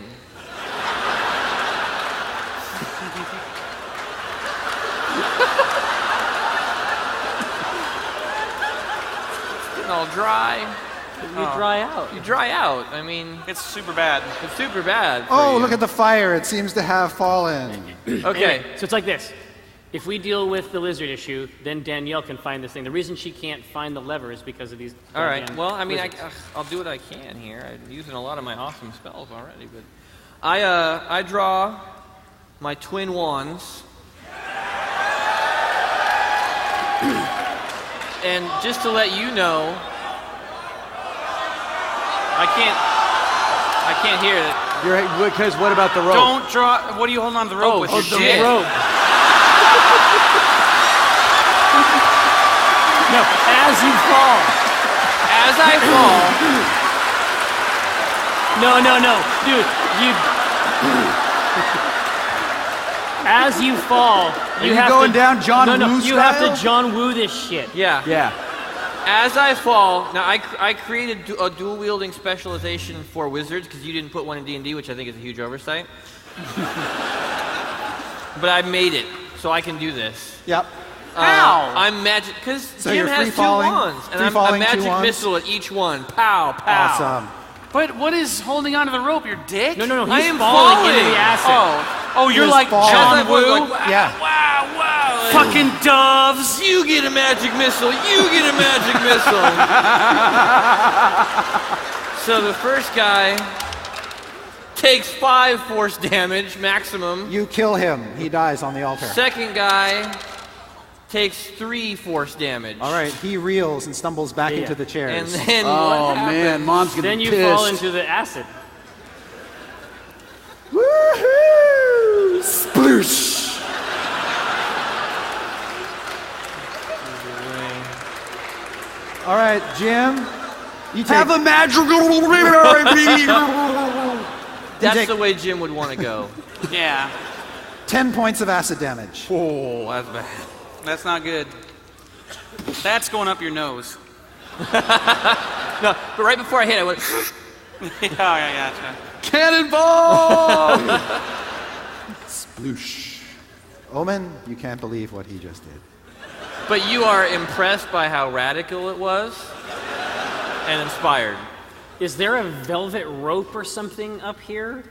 Getting all dry. You dry out. You dry out. I mean, It's super bad. it's super bad. for Oh, you. look at the fire. It seems to have fallen. Okay. Anyway, so it's like this. If we deal with the lizard issue, then Danielle can find this thing. The reason she can't find the lever is because of these. All right. goddamn Well, I mean, lizards. I'll do what I can here. I'm using a lot of my awesome spells already, but I draw my twin wands, and just to let you know, I can't hear it. Because what about the rope? Don't draw. What are you holding on to the rope with? Oh, Your shit. dick? rope. No, as you fall. As I fall, No, dude, you. As you fall, you you have going to, down John no, Woo you have style? to John Woo this shit. yeah. Yeah. As I fall, now I created a dual wielding specialization for wizards because you didn't put one in D&D, which I think is a huge oversight. But I made it, so I can do this. Yep. How? I'm magic because So Jim you're has free-falling- two wands, and I'm a free-falling two magic wands? missile at each one. Pow, pow. Awesome. But what is holding onto the rope? Your dick? No, I he's am falling into falling. the acid. Oh, you're is like falling. John As I fall, Woo? like, wow, Yeah. wow, wow. and Fucking doves. You get a magic missile. You get a magic missile. So the first guy takes 5 force damage maximum. You kill him. He dies on the altar. Second guy takes 3 force damage. All right. He reels and stumbles back Yeah. into the And chairs. then Oh, what happens? man. Mom's going to Then be you pissed. fall into the acid. Woohoo! Sploosh! All right, Jim. You take, Have a magical... That's take- the way Jim would want to go. Yeah, 10 points of acid damage. Oh, that's bad. that's not good. That's going up your nose. No, but right before I hit, I went. Yeah, gotcha. Cannonball! Sploosh. Omen, you can't believe what he just did. But you are impressed by how radical it was, and inspired. Is there a velvet rope or something up here?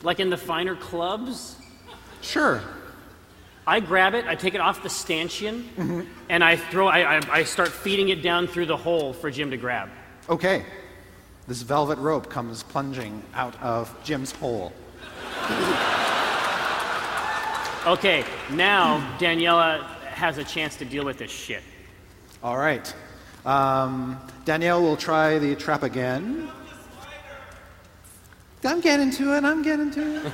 Like in the finer clubs? Sure. I grab it, I take it off the stanchion, and I start feeding it down through the hole for Jim to grab. Okay. This velvet rope comes plunging out of Jim's hole. Okay, now Daniela has a chance to deal with this shit. All right. Danielle will try the trap again. I'm getting to it.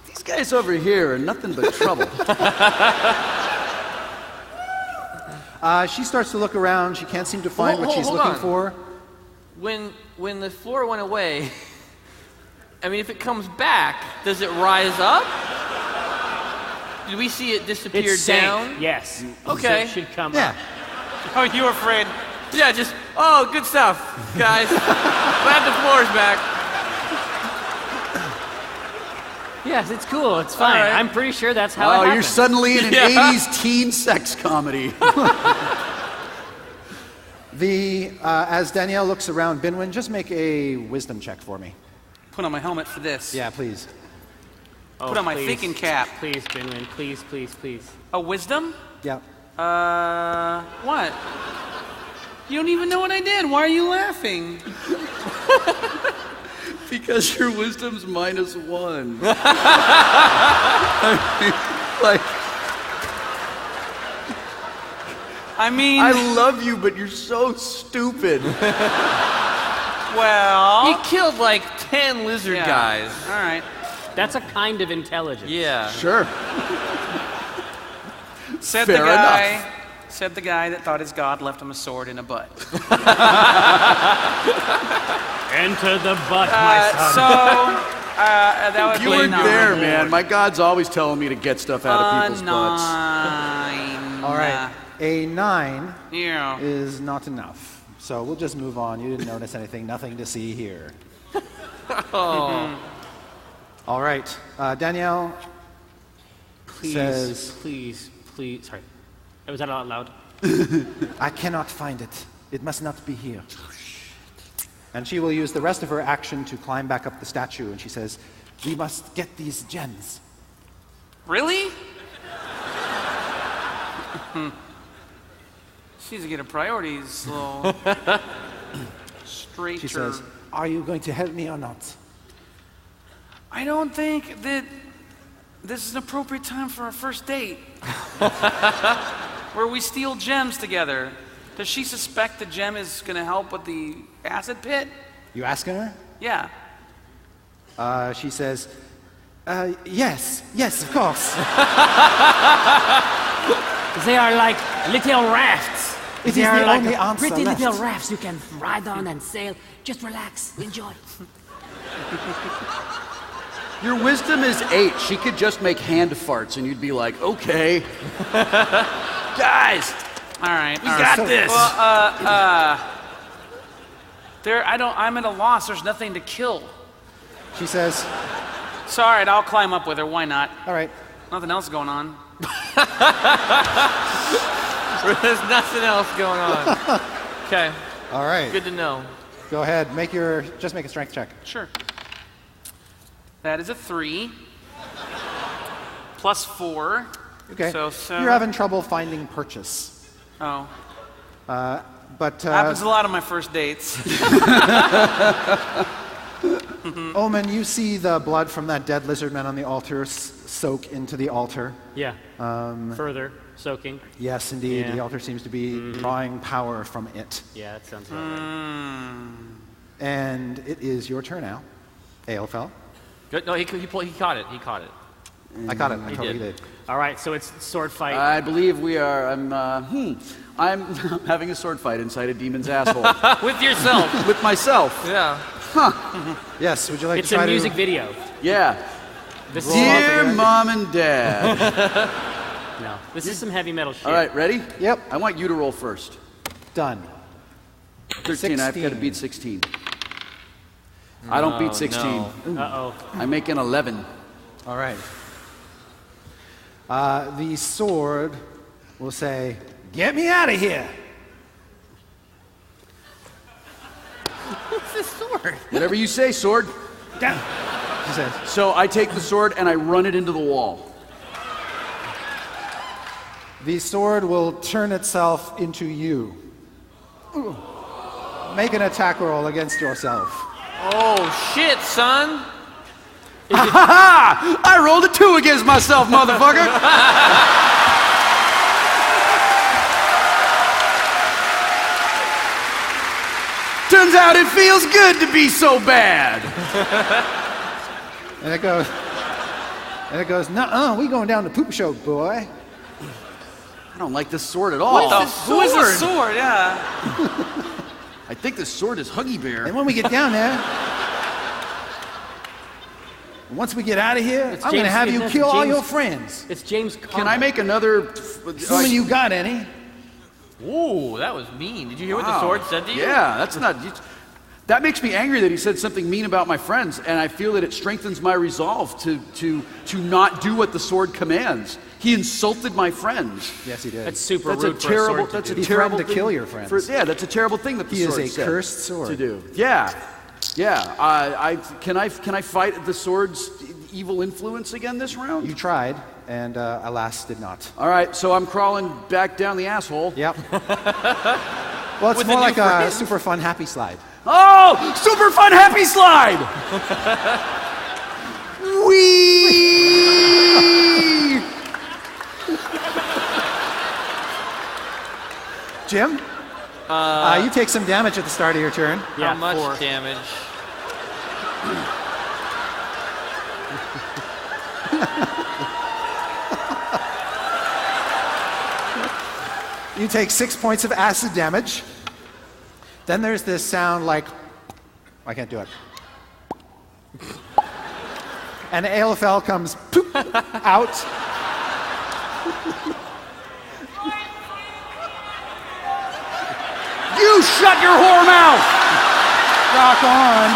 These guys over here are nothing but trouble. She starts to look around. She can't seem to find what she's Hold looking on. for. When the floor went away, I mean, if it comes back, does it rise up? Did we see it disappear It sank. down? Yes. Okay. So it should come Yeah. up. Oh, you afraid? Yeah, just, oh, good stuff, guys. Glad the floor's back. Yes, it's cool. It's fine. right. I'm pretty sure that's how it Oh, happened. you're suddenly in an Yeah. 80s teen sex comedy. As Danielle looks around, Binwin, just make a wisdom check for me. Put on my helmet for this. Yeah, please. Oh, Put on my please. thinking cap. Please, Binwin. Please, please, please. A wisdom? Yeah. What? You don't even know what I did. Why are you laughing? Because your wisdom's -1. I mean, I love you, but you're so stupid. Well, He killed like 10 lizard yeah. guys. All right. That's a kind of intelligence. Yeah. Sure. Said Fair the guy. enough. Said the guy that thought his god left him a sword in a butt. Enter the butt, my son. That was You my weren't nine. there, man. My God's always telling me to get stuff out of people's butts. 9. All right. A 9 Yeah. is not enough. So we'll just move on. You didn't notice anything. Nothing to see here. Oh. All right. Danielle, says, please. Sorry. Was that out loud? I cannot find it. It must not be here. And she will use the rest of her action to climb back up the statue, and she says, we must get these gems. Really? She's getting priorities, little straighter. She says, are you going to help me or not? I don't think that this is an appropriate time for our first date. Where we steal gems together. Does she suspect the gem is going to help with the acid pit? You asking her? Yeah. She says, yes, of course. They are like little rafts. It is they are the like only answer pretty left. little rafts you can ride on and sail. Just relax, enjoy. Your wisdom is 8. She could just make hand farts and you'd be like, okay. Guys, all right, we got this. Well, I'm at a loss. There's nothing to kill. She says, so, all right, I'll climb up with her. Why not? All right. Nothing else going on. There's nothing else going on. Okay. All right. Good to know. Go ahead. Just make a strength check. Sure. That is a 3. Plus 4. Okay. So you're having trouble finding purchase. Oh. But happens a lot on my first dates. Omen, you see the blood from that dead lizard man on the altar soak into the altar. Yeah. Further soaking. Yes, indeed. Yeah. The altar seems to be drawing power from it. Yeah, that sounds about right. And it is your turn now, Aelfel. Good. No, he caught it. He caught it. I caught it. I He totally did. did. All right, so it's sword fight. I believe we are, I'm having a sword fight inside a demon's asshole. With yourself. With myself. Yeah. Huh. Yes, would you like It's to try a music to... video. Yeah. This Dear Mom and Dad. No, this is some heavy metal shit. All right, ready? Yep. I want you to roll first. Done. 13, I've got to beat 16. I don't beat 16. No. Uh-oh. I make an 11. All right. The sword will say, get me out of here. What's this sword? Whatever you say, sword. Down. She says. So I take the sword and I run it into the wall. The sword will turn itself into you. Ooh. Make an attack roll against yourself. Oh, shit, son. Ha! I rolled a 2 against myself, motherfucker. Turns out it feels good to be so bad. And it goes, nuh-uh, we going down to poop show, boy. I don't like this sword at all. Who is this sword? Yeah. I think this sword is Huggy Bear. And when we get down there, once we get out of here, I'm going to have you kill all your friends. It's James Can I make another... Assuming you got any. Ooh, that was mean. Did you hear what the sword said to you? Yeah, that's not... That makes me angry that he said something mean about my friends, and I feel that it strengthens my resolve to not do what the sword commands. He insulted my friends. Yes, he did. That's super That's rude a for terrible. a sword That's a He terrible threatened to thing kill your friends. yeah, that's a terrible thing that the He sword is a said cursed sword. to do. Yeah, yeah. Can I fight the sword's evil influence again this round? You tried, and alas, did not. All right, so I'm crawling back down the asshole. Yep. Well, it's With more a new like a friend. super fun happy slide. Oh, super fun happy slide! Whee! Jim, you take some damage at the start of your turn. How much damage? You take 6 points of acid damage. Then there's this sound like, I can't do it. And Aelfel comes poop out. You shut your whore mouth! Rock on.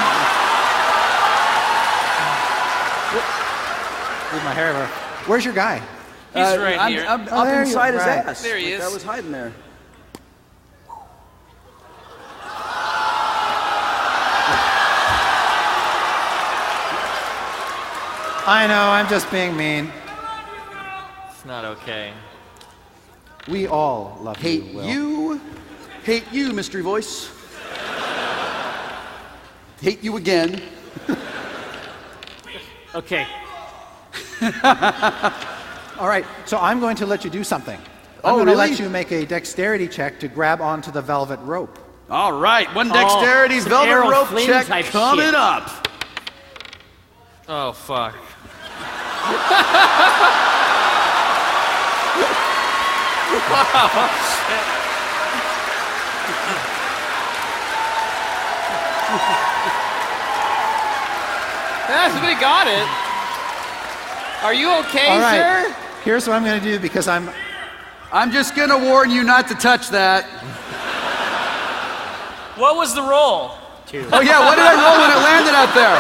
Leave my hair over. Where's your guy? He's right here. I'm Oh, up there you- inside his right. ass. There he is. I was hiding there. I know, I'm just being mean. It's not okay. We all love Hate you, Will. you. Hate you, mystery voice. Hate you again. Okay. All right, so I'm going to let you do something. I'm Oh, going to really? let you make a dexterity check to grab onto the velvet rope. All right, one dexterity some velvet Errol rope Flynn check type coming shit. up. Oh, fuck. Somebody got it. Are you okay, All right, sir? here's what I'm going to do because I'm just gonna warn you not to touch that. What was the roll? 2. Oh yeah, what did I roll when it landed out there?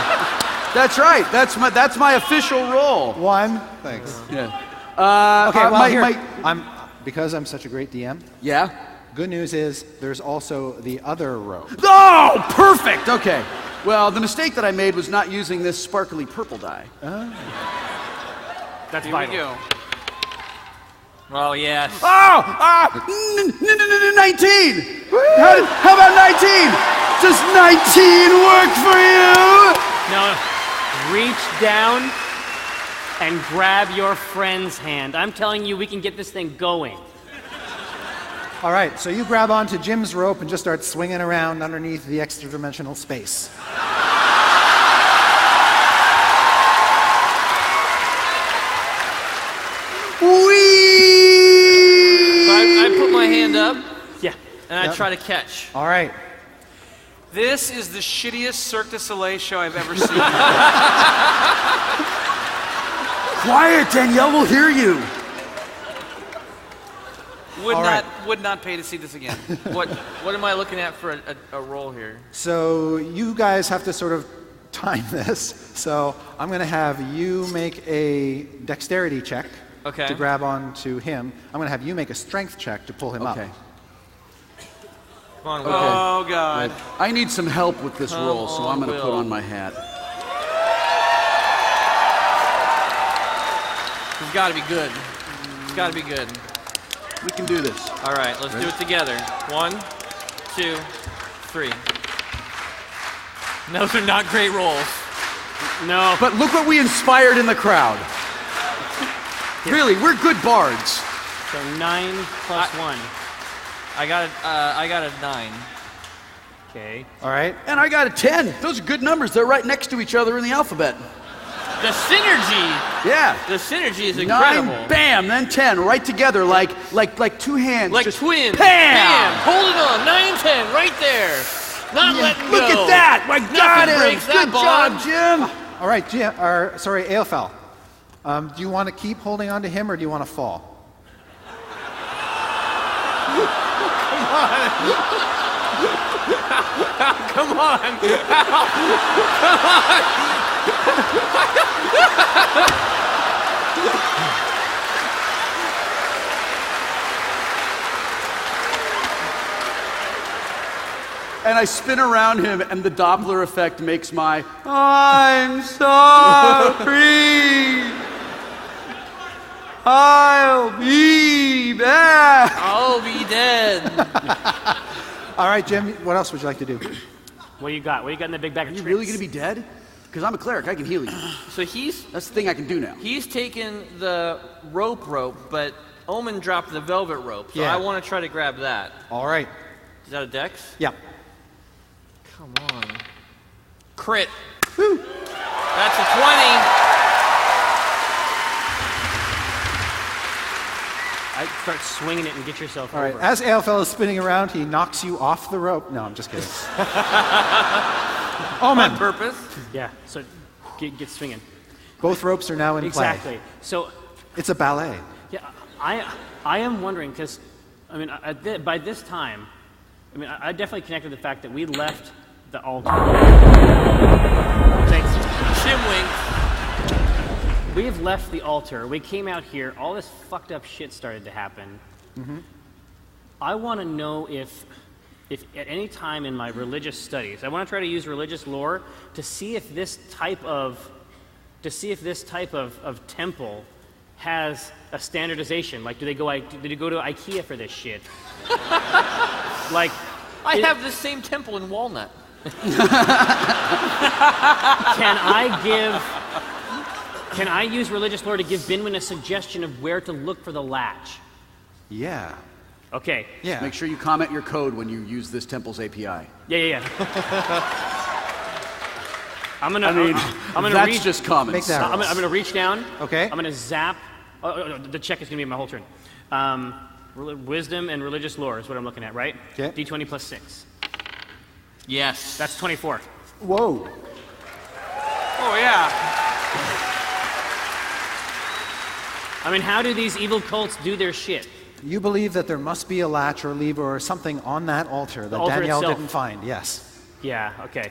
That's right. That's my official roll. 1. Thanks. Yeah. Okay, well, here, my because I'm such a great DM, yeah. good news is there's also the other rope. Oh, perfect. Okay. Well, the mistake that I made was not using this sparkly purple die. That's Here we vital. go. Oh, yes. Oh! 19! How about 19? Does 19 work for you? No, reach down and grab your friend's hand. I'm telling you, we can get this thing going. All right, so you grab onto Jim's rope and just start swinging around underneath the extra-dimensional space. Whee! So I put my hand up Yeah. and I Yep. try to catch. All right. This is the shittiest Cirque du Soleil show I've ever seen. Quiet, Danielle will hear you. All right. Would not pay to see this again. What am I looking at for a roll here? So you guys have to sort of time this. So I'm going to have you make a dexterity check Okay. to grab onto him. I'm going to have you make a strength check to pull him up. Okay. Come on, Will. Oh God. I need some help with this roll, so I'm going to put Will. on my hat. It's got to be good. It's got to be good. We can do this. All right, let's do it together. 1, 2, 3. Those are not great rolls. No. But look what we inspired in the crowd. Really, we're good bards. So 9 plus 1. I got a 9. Okay. All right. And I got a 10. Those are good numbers. They're right next to each other in the alphabet. The synergy. Yeah. The synergy is incredible. 9, bam, then 10, right together, like two hands. Like just twins. Bam! Bam! Hold it on. 9, 10, right there. Not letting go. Look at that! My Nothing God, breaks that good bond. job, Jim. All right, Jim, sorry, Aelfel. Do you want to keep holding on to him or do you want to fall? Come on. And I spin around him, and the Doppler effect makes my I'm sorry. I'll be back. I'll be dead. All right, Jim, what else would you like to do? What do you got? What do you got in the big bag of Are you tricks? really going to be dead? Because I'm a cleric. I can heal you. So That's the thing I can do now. he's taken the rope, but Omen dropped the velvet rope. So Yeah. I want to try to grab that. All right. Is that a dex? Yeah. Come on. Crit. Woo. That's a 20. I start swinging it and get yourself All right. over. As Aelfel is spinning around, he knocks you off the rope. No, I'm just kidding. Omen. On purpose. Yeah. So get swinging. Both ropes are now in play. Exactly. So It's a ballet. yeah, I am wondering because I mean by this time, I mean I definitely connected the fact that we left the altar. Thanks. Shim wing. we have left the altar. We came out here. All this fucked up shit started to happen. Mm-hmm. I want to know if at any time in my religious studies, I want to try to use religious lore to see if this type of temple has a standardization. Like, do they go to IKEA for this shit? Like, I have the same temple in Walnut. Can I use religious lore to give Binwin a suggestion of where to look for the latch? Yeah. Okay. Yeah. Make sure you comment your code when you use this temple's API. Yeah. I'm gonna that's reach, just comments. Make that I'm gonna reach down. Okay. I'm gonna zap. The check is gonna be my whole turn. Wisdom and religious lore is what I'm looking at, right? Okay. D20 plus 6. Yes. That's 24. Whoa. Oh, yeah. I mean, how do these evil cults do their shit? You believe that there must be a latch or lever or something on that altar that altar Danielle itself. didn't find. Yes. Yeah, okay.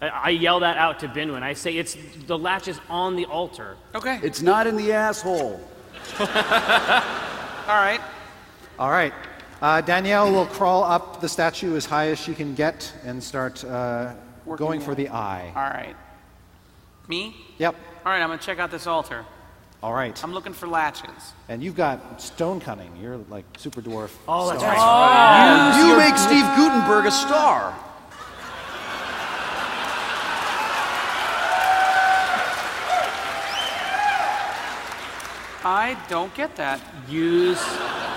I yell that out to Binwin. I say the latch is on the altar. Okay. It's not in the asshole. All right. All right. Danielle will crawl up the statue as high as she can get and start going for the eye. All right. Me? Yep. All right, I'm going to check out this altar. All right. I'm looking for latches. And you've got stone cunning. You're like super dwarf. Oh, that's stone. right. You make Steve Gutenberg a star. I don't get that. Use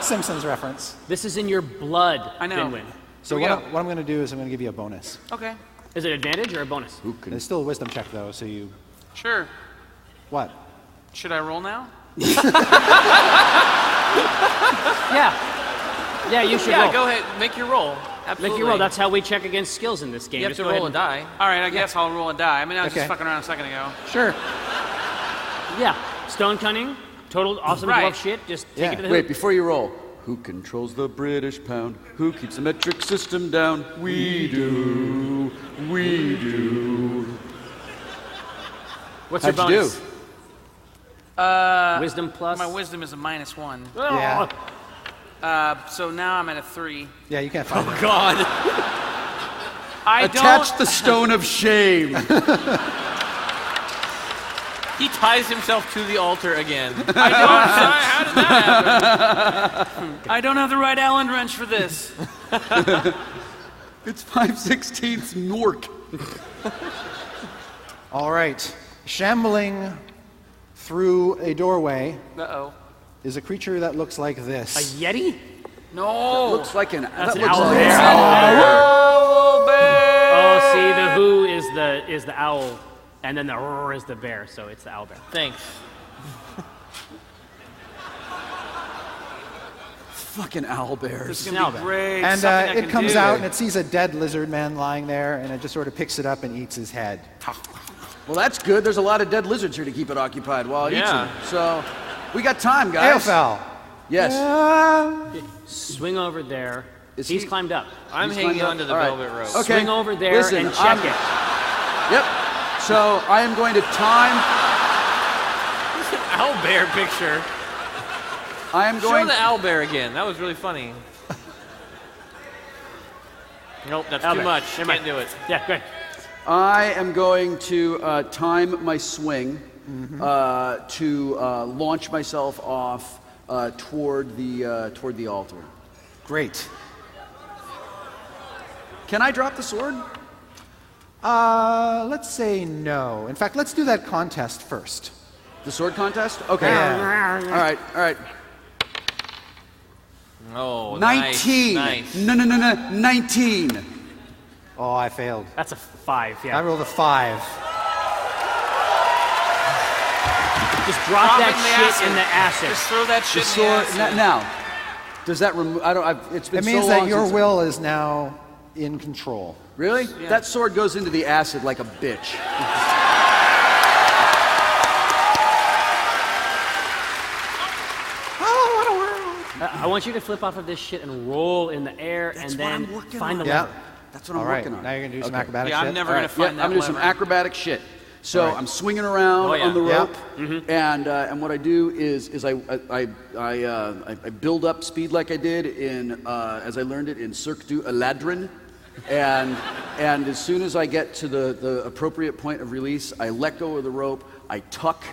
Simpsons reference. This is in your blood, I know. Binwin. So Here we what I'm going to do is I'm going to give you a bonus. Okay. Is it advantage or a bonus? It's still a wisdom check though, so you. Sure. What? Should I roll now? Yeah, you should Yeah, roll. go ahead. Make your roll. Absolutely. Make your roll. That's how we check against skills in this game. You have Just to go ahead roll a die. All right, I guess I'll roll a die. I mean, I was Okay. just fucking around a second ago. Sure. Yeah. Stone cunning, total awesome Right. dwarf shit. Just take Yeah. it to the Wait, hoop. before you roll. Who controls the British pound? Who keeps the metric system down? We do. We do. What's How'd your you bonus? do? Wisdom plus. My wisdom is a -1. Yeah. So now I'm at a 3. Yeah, you can't find it. God. I Attach the stone of shame. He ties himself to the altar again. How did that happen? I don't have the right Allen wrench for this. It's 5/16 Nork. All right. Shambling through a doorway Uh-oh. is a creature that looks like A this. yeti? No. Looks like an. That's that an looks owl like bear. an owl bear. Oh, see, the who is the owl, and then the roar is the bear, so it's the owl bear. Thanks. Fucking owl bears. This is going to be great. And Something I it can comes do. out and it sees a dead lizard man lying there, and it just sort of picks it up and eats his head. Well, that's good. There's a lot of dead lizards here to keep it occupied while it eats Yeah. them. So, we got time, guys. Aofel. Yes. Swing over there. Is He's he- climbed up. I'm He's hanging climbed onto up? the All right. velvet rope. Okay. Swing over there Listen, and check I'm- it. Yep. So, I am going to time. Owl bear picture. I am Show going. the owl bear again. That was really funny. Nope, that's Owl too bear. much. Never Can't mind. do it. Yeah, good. I am going to time my swing to launch myself off toward the altar. Great. Can I drop the sword? Let's say no. In fact, let's do that contest first. The sword contest? Okay. Yeah. All right. All right. Oh, 19. Nice. No, 19. Oh, I failed. That's a 5, I yeah. rolled a 5. Just drop Drop that in the shit acid. in the acid. Just throw that The shit in sword. the acid. Now, does that remove? I don't. It's been It so means long that your since- will is now in control. Really? Yeah. That sword goes into the acid like a bitch. Oh, what a world! I want you to flip off of this shit and roll in the air That's and what then I'm working find on. the Yeah. lever. That's what All I'm right. working on. Now you're gonna do some Okay. acrobatic Yeah, shit. I'm never All going right, to find yeah, that I'm gonna do some lever. acrobatic shit. So Right. I'm swinging around Oh, yeah. on the rope, Mhm. and what I do is I build up speed like I did in as I learned it in Cirque du Eladrin, and as soon as I get to the appropriate point of release, I let go of the rope, I tuck,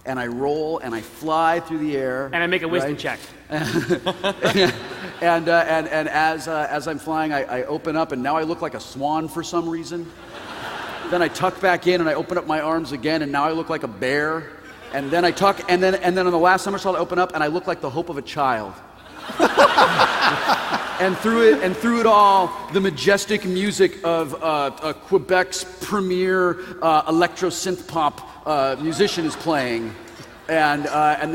and I roll, and I fly through the air. And I make a wisdom right? check. and as I'm flying, I open up, and now I look like a swan for some reason. Then I tuck back in, and I open up my arms again, and now I look like a bear. And then I tuck, and then on the last somersault, I open up, and I look like the hope of a child. And through it all, the majestic music of Quebec's premier electro synth pop musician is playing. And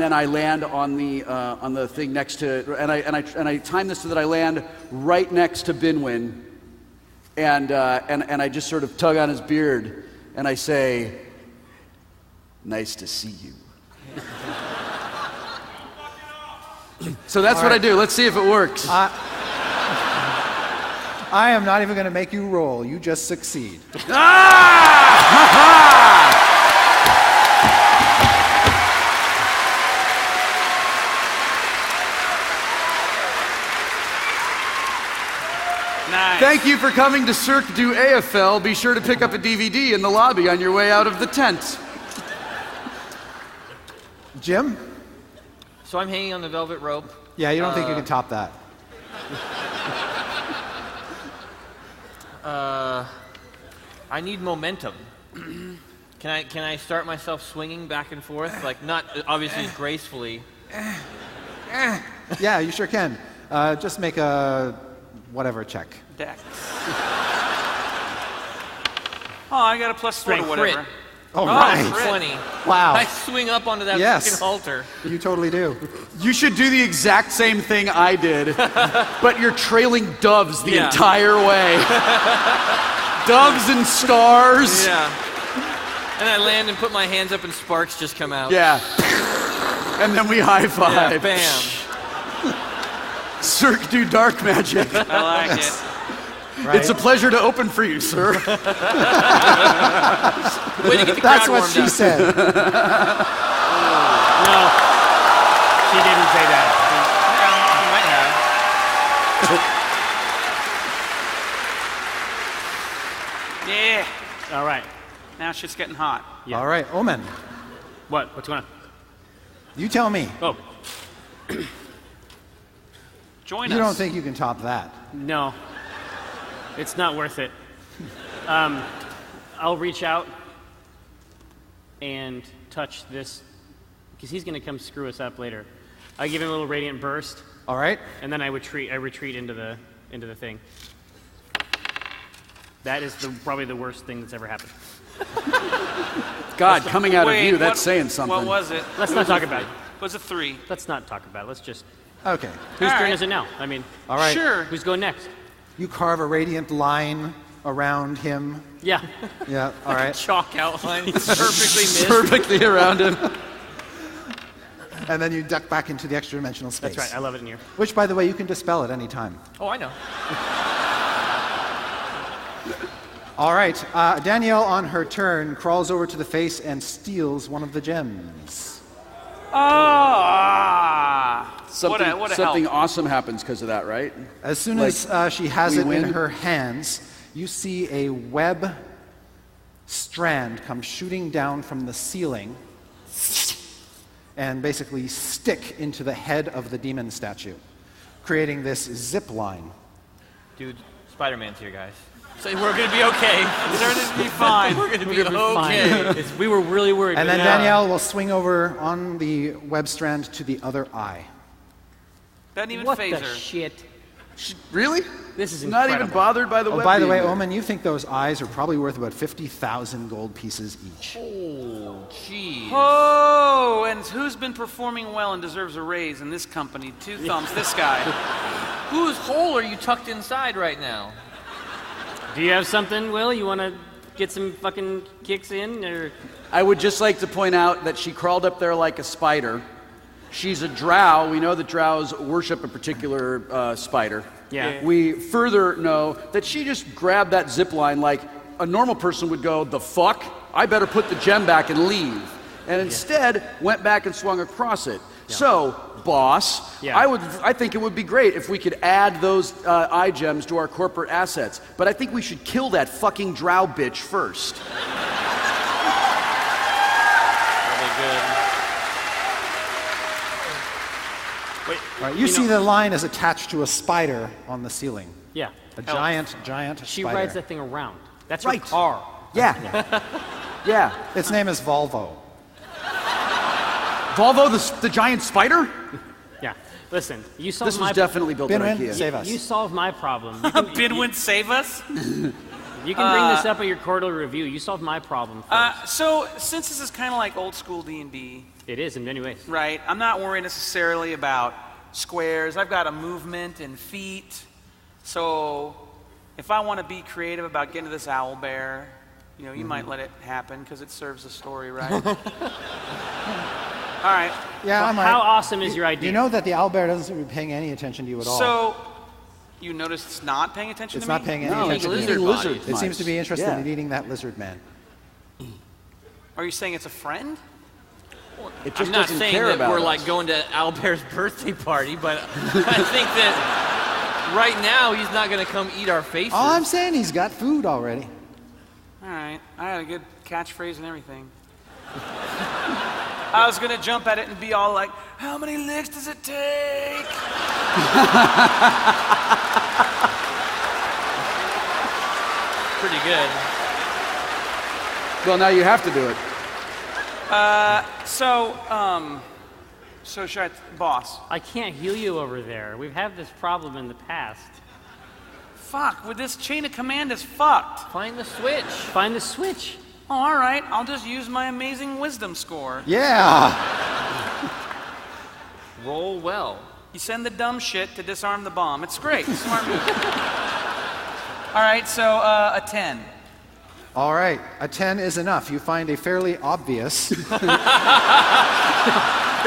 then I land on the thing next to, and I time this so that I land right next to Binwin, and I just sort of tug on his beard, and I say, "Nice to see you." So that's what I do. Let's see if it works. I am not even going to make you roll. You just succeed. Nice. Thank you for coming to Cirque du AFL. Be sure to pick up a DVD in the lobby on your way out of the tent. Jim? So I'm hanging on the velvet rope. Yeah, you don't think you can top that? I need momentum. Can I start myself swinging back and forth? Like, not obviously gracefully. Yeah, you sure can. Just make a whatever check. Dex. Oh, I got a +4 to Strength whatever. crit. Oh, right. 20. Wow. I swing up onto that Yes. freaking halter. You totally do. You should do the exact same thing I did, but you're trailing doves the Yeah. entire way. Doves and stars. Yeah. And I land and put my hands up and sparks just come out. Yeah. And then we high five. Yeah, bam. Cirque du Dark Magic. I like it. Right. It's a pleasure to open for you, sir. Way to get the That's crowd what warmed she up. said. No, she didn't say that. Yeah. All right. Now shit's getting hot. Yeah. All right, Omen. What? What's going on? You tell me. Oh, Join You us. don't think you can top that? no. It's not worth it. I'll reach out and touch this, because he's going to come screw us up later. I give him a little radiant burst, All right. and then I retreat into the thing. That is probably the worst thing that's ever happened. God, coming out of Wait, you, that's what- saying something. What was it? Let's not talk about it. Was a 3. Let's not talk about it. Let's just. Okay. Whose All turn right. is it now? I mean, All right. Sure. who's going next? You carve a radiant line around him. Yeah. Yeah. All right. Chalk outline. Perfectly missed. Perfectly around him. And then you duck back into the extra dimensional space. That's right. I love it in here. Which, by the way, you can dispel at any time. Oh, I know. All right. Danielle, on her turn, crawls over to the face and steals one of the gems. Something, what a something help. awesome happens because of that, right? As soon Like, as she has we it win? in her hands, you see a web strand come shooting down from the ceiling and basically stick into the head of the demon statue, creating this zip line. Dude, Spider-Man's here, guys. So we're going to be okay. It's going to be fine. We're going to be We're gonna be okay. fine. We were really worried. And then Yeah. Danielle will swing over on the web strand to the other eye. Doesn't even What phase the her. shit? Really? This is Not incredible. even bothered by the Oh, web by the being way, there. Omen, you think those eyes are probably worth about 50,000 gold pieces each. Oh, jeez. Oh, and who's been performing well and deserves a raise in this company? 2 thumbs, this guy. Whose hole are you tucked inside right now? Do you have something, Will? You want to get some fucking kicks in, or? I would just like to point out that she crawled up there like a spider. She's a drow. We know that drows worship a particular spider. Yeah. We further know that she just grabbed that zip line like a normal person would go, the fuck? I better put the gem back and leave. And instead went back and swung across it. Yeah. So, boss, Yeah. I think it would be great if we could add those eye gems to our corporate assets. But I think we should kill that fucking drow bitch first. Really good. Wait, All right, you see the line is attached to a spider on the ceiling. Yeah. A giant She spider. rides that thing around. That's Right. her car. Yeah. Yeah. Its name is Volvo. Volvo, the giant spider? Yeah. Listen, you solved This my was definitely built on Binwin, IKEA. save us. You solved my problem. Binwin, save us? You can bring this up at your quarterly review. You solved my problem first. So, since this is kind of like old school D&D, It is in many ways. right, I'm not worried necessarily about squares. I've got a movement and feet. So, if I want to be creative about getting to this owl bear, you know, you might let it happen because it serves the story, right? All right. Yeah, I'm How right. awesome is your idea? You know that the owlbear doesn't seem to be paying any attention to you at all. So, you notice it's not paying attention It's to me? not paying any No, it's attention to eating you. lizard It seems to be interested Yeah. in eating that lizard man. Are you saying it's a friend? It just I'm not doesn't saying care that about we're us. like going to Albert's birthday party, but I think that right now he's not going to come eat our faces. All I'm saying, he's got food already. All right. I had a good catchphrase and everything. I was going to jump at it and be all like, how many licks does it take? Pretty good. Well, now you have to do it. So should I, boss? I can't heal you over there. We've had this problem in the past. Fuck, with this chain of command is fucked. Find the switch. Find the switch. Oh, all right, I'll just use my amazing wisdom score. Yeah. Roll well. You send the dumb shit to disarm the bomb. It's great. Smart move. All right, so a 10. All right, a 10 is enough. You find a fairly obvious.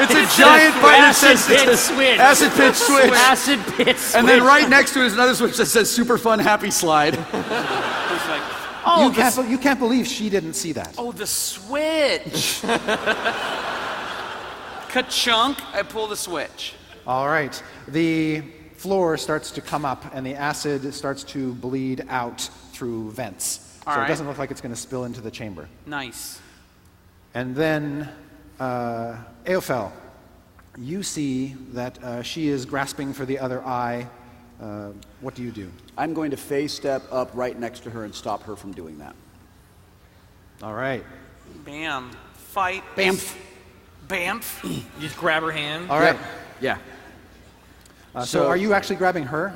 It's a giant fighter Acid says pit switch. Acid pit switch. Acid pit switch. And then right next to it is another switch that says super fun happy slide. It's like, oh, you can't believe she didn't see that. oh, the switch. Ka-chunk, I pull the switch. All right, the floor starts to come up and the acid starts to bleed out through vents. All So right. it doesn't look like it's going to spill into the chamber. Nice. And then, Eophel, you see that she is grasping for the other eye. What do you do? I'm going to phase step up right next to her and stop her from doing that. All right. Bam. Fight. Bamf. Bamf. You just grab her hand. All right. Yeah. So are you actually grabbing her?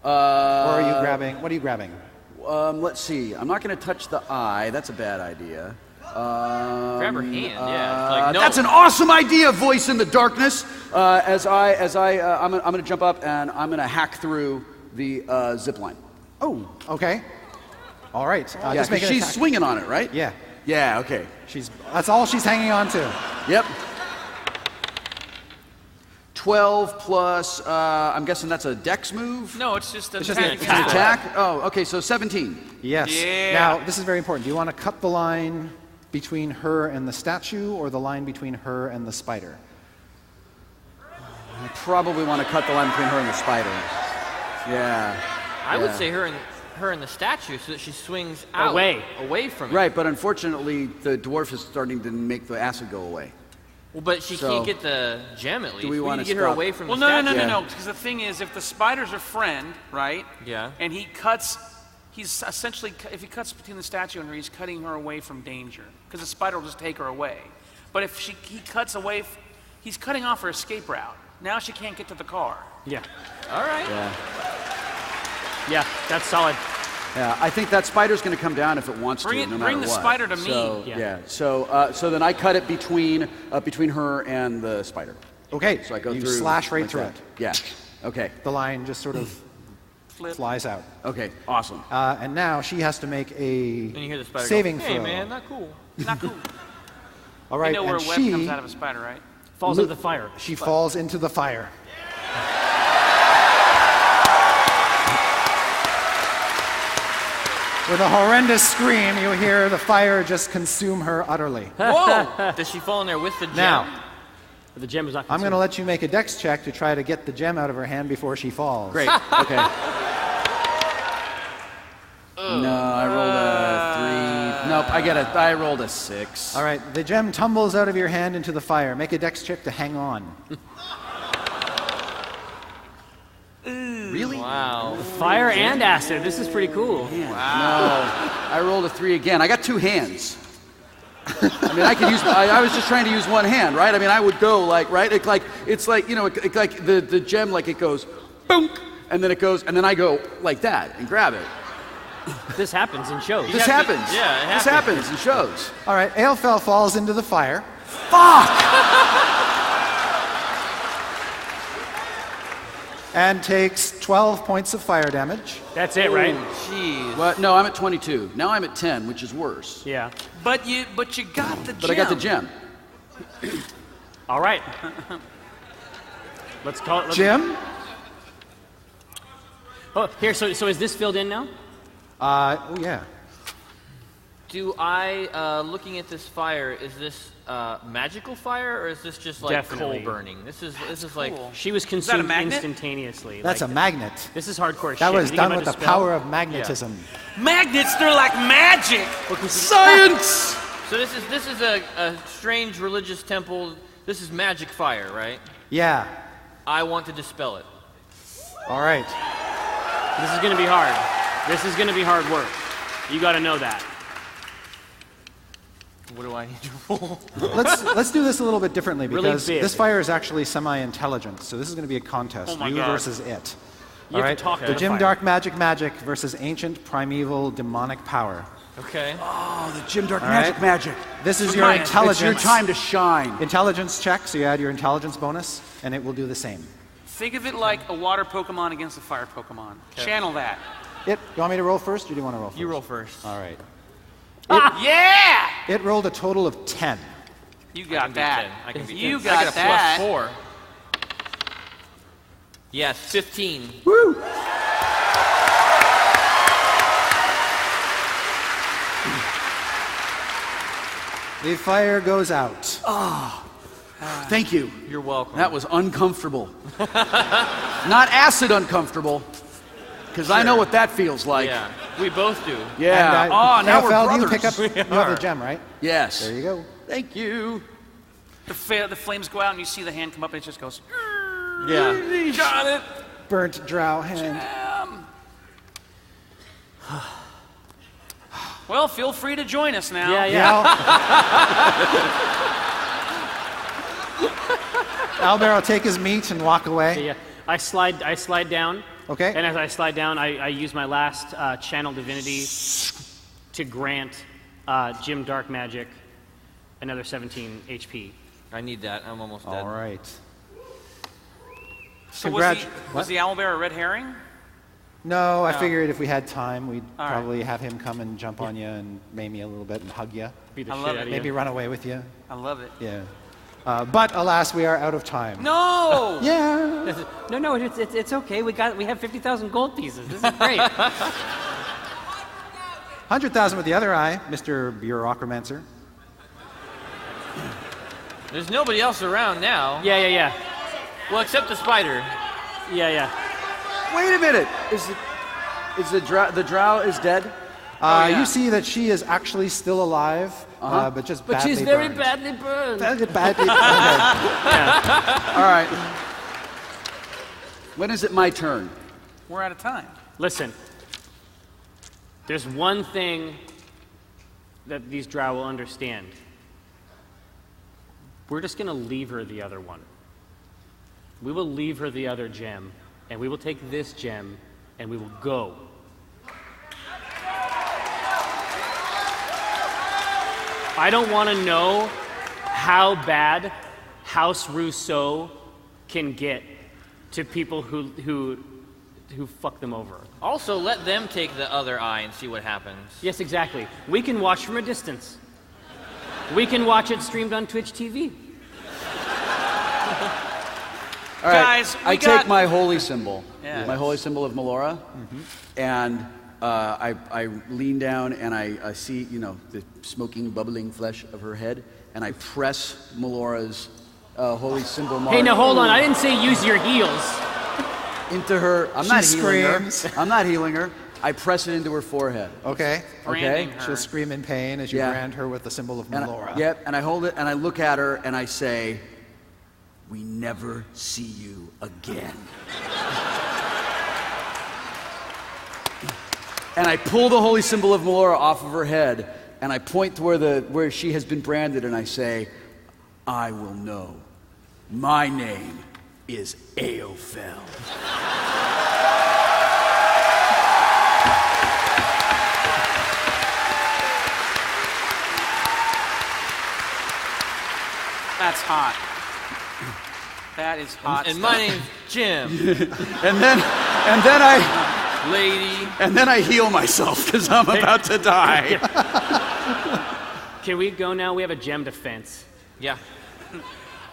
Or are you grabbing, what are you grabbing? Let's see. I'm not going to touch the eye. That's a bad idea. Grab her hand, yeah. Like, no. That's an awesome idea, voice in the darkness. I'm going to jump up and I'm going to hack through the zip line. Oh, okay. All right. Yeah, just make 'cause an she's attack. swinging on it, right? Yeah. Yeah, okay. That's all she's hanging on to. Yep. 12 plus, I'm guessing that's a dex move? No, it's just an It's just an attack. It's an attack? Oh, okay, so 17. Yes. Yeah. Now, this is very important. Do you want to cut the line between her and the statue or the line between her and the spider? I probably want to cut the line between her and the spider. Yeah. I would Yeah. say her and the statue so that she swings out. Away from it. Right, but unfortunately, the dwarf is starting to make the acid go away. Well, but she So, can't get the gem at least. do we need wanna to get her stop? away from Well, the no, statue. no, because the thing is, if the spider's a friend, right? Yeah. And he's essentially, if he cuts between the statue and her, he's cutting her away from danger. Because the spider will just take her away. But if he cuts away, he's cutting off her escape route. Now she can't get to the car. Yeah. All right. Yeah. Yeah, that's solid. Yeah, I think that spider's going to come down if it wants Bring to, it- no bring matter the what. spider to me. So, Yeah. yeah. So then I cut it between her and the spider. Okay. So I go you through. slash right like through that. it. Yeah. Okay. The line just sort of flies out. Okay. Awesome. And now she has to make a Then you hear the spider saving go, throw. hey, man, not cool. Not cool. All right, You know where a and web she comes out of a spider, right? Falls into the fire. She falls into the fire. With a horrendous scream, you hear the fire just consume her utterly. Whoa! Does she fall in there with the gem? Now, the gem is not I'm going to let you make a dex check to try to get the gem out of her hand before she falls. Great. Okay. No, I rolled a 3. Nope, I rolled a 6. All right, the gem tumbles out of your hand into the fire. Make a dex check to hang on. Really? Wow. Fire and acid. This is pretty cool. Wow. No, I rolled a 3 again. I got 2 hands. I mean, I could use. I was just trying to use one hand, right? I mean, I would go like, right? It's like, you know, like the gem, like it goes, boom, and then it goes, and then I go like that and grab it. This happens in shows. This happens. Yeah, it happens. This happens in shows. All right, Aelfell falls into the fire. Fuck! And takes 12 points of fire damage. That's it, right? Jeez. What? No, I'm at 22. Now I'm at 10, which is worse. Yeah. But you got the gem. But I got the gem. All right. Let's call it. Jim? Oh, here. So is this filled in now? Oh yeah. Do I, looking at this fire, is this magical fire, or is this just like Definitely. coal burning? This is like. She was that a consumed magnet? instantaneously. That's like, a magnet. This is hardcore shit. That was Anything done about with the spell? power of magnetism. Magnets, they're like magic. Science! So this is a strange religious temple. This is magic fire, right? Yeah. I want to dispel it. All right. This is going to be hard. This is going to be hard work. You got to know that. What do I need to roll? Let's do this a little bit differently Really because big. this fire is actually semi-intelligent. So this is going to be a contest. Oh my you God. versus it. You have to talk to the the Jim fire. Dark Magic versus ancient primeval demonic power. Okay. Oh, the Jim Dark All right. magic. This is It's your mine. intelligence. It's your time to shine. Intelligence check, so you add your intelligence bonus, and it will do the same. Think of it like a water Pokemon against a fire Pokemon. Channel that. You want me to roll first, or do you want to roll first? You roll first. All right. Yeah! It rolled a total of 10. You got that. I can beat You 10. I got got a that. +4. Yes, 15. Woo! The fire goes out. Thank you. You're welcome. That was uncomfortable. Not acid uncomfortable, because I know what that feels like. Yeah, we both do. Yeah. And, Oh, now we're Aelfell, brothers. you pick up you have the gem, right? Yes. There you go. Thank you. The flames go out and you see the hand come up and it just goes. Yeah. Got it. Burnt drow hand. Well, feel free to join us now. Yeah. Albert will take his meat and walk away. Yeah. I slide down. Okay. And as I slide down, I use my last channel divinity to grant Jim Dark Magic another 17 HP. I need that. I'm almost dead. All right. So What? was the owlbear a red herring? No, I No. figured if we had time, we'd All right. probably have him come and jump on you and maim you a little bit and hug you. Beat the I shit love out it. of Maybe you. run away with you. I love it. Yeah. But alas, we are out of time. No! Yeah. No, it's okay. We have 50,000 gold pieces. This is great. 100,000 with the other eye, Mr. Bureaucromancer. There's nobody else around now. Yeah. Well, except the spider. Yeah. Wait a minute. Is the drow is dead? yeah. You see that she is actually still alive, but just But badly she's very burned. badly burned. Badly. Okay. All right. When is it my turn? We're out of time. Listen, there's one thing that these drow will understand. We're just going to leave her the other one. We will leave her the other gem, and we will take this gem, and we will go. I don't want to know how bad House Rousseau can get to people who fuck them over. Also, let them take the other eye and see what happens. Yes, exactly. We can watch from a distance. We can watch it streamed on Twitch TV. All right. Guys, I take my holy symbol, Yeah. my holy symbol of Melora, and I lean down and I see, the smoking, bubbling flesh of her head, and I press Melora's holy symbol mark. Hey, now hold on. I didn't say use your heels. Into her. I'm not healing her. I'm not healing her. I press it into her forehead. Okay. Okay. She'll scream in pain as you brand her with the symbol of Melora. Yep. And I hold it and I look at her and I say, "We never see you again." And I pull the holy symbol of Melora off of her head, and I point to where she has been branded, and I say, "I will know. My name is Aophel." That's hot. That is hot. And my name's Jim. and then I, lady. And then I heal myself because I'm about to die. Can we go now? We have a gem defense. Yeah.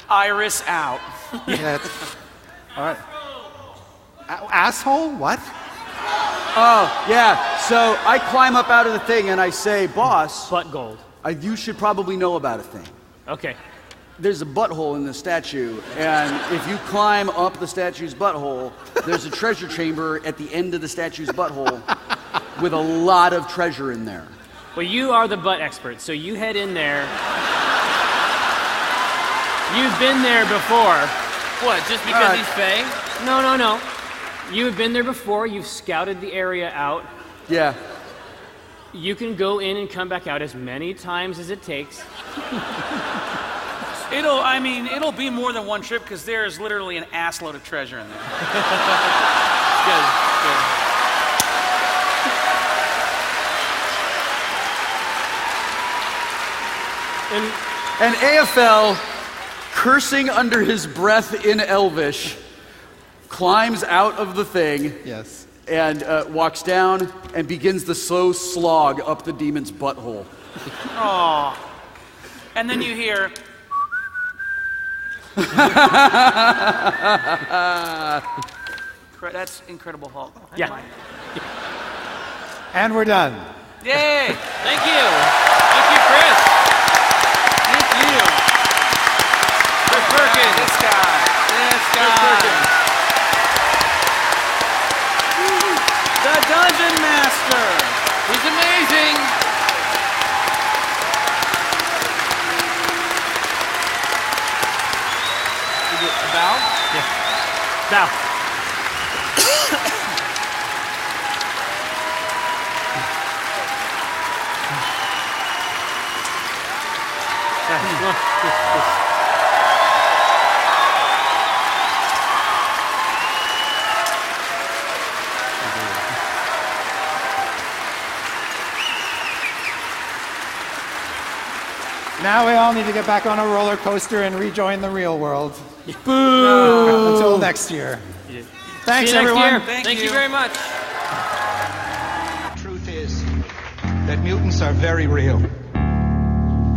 Iris out. Yeah. All right. Asshole? What? Oh, yeah. So I climb up out of the thing and I say, "Boss, butt gold. You should probably know about a thing." Okay. There's a butthole in the statue, and if you climb up the statue's butthole, there's a treasure chamber at the end of the statue's butthole with a lot of treasure in there. Well, you are the butt expert, so you head in there. You've been there before. What, just because he's Faye? No. You've been there before. You've scouted the area out. Yeah. You can go in and come back out as many times as it takes. It'll be more than one trip because there's literally an assload of treasure in there. Good. And Aophel, cursing under his breath in Elvish, climbs out of the thing. Yes. And walks down and begins the slow slog up the demon's butthole. Oh. And then you hear. That's Incredible Hulk. Yeah. And we're done. Yay! Thank you. Thank you, Chris. Thank you. Chris Perkins. This guy. Chris Perkins. The Dungeon Master. He's amazing. Bow? Yeah. Bow. Now we all need to get back on a roller coaster and rejoin the real world. Boo! Until next year. Yeah. Thanks, See you next everyone. year. Thank you very much. The truth is that mutants are very real.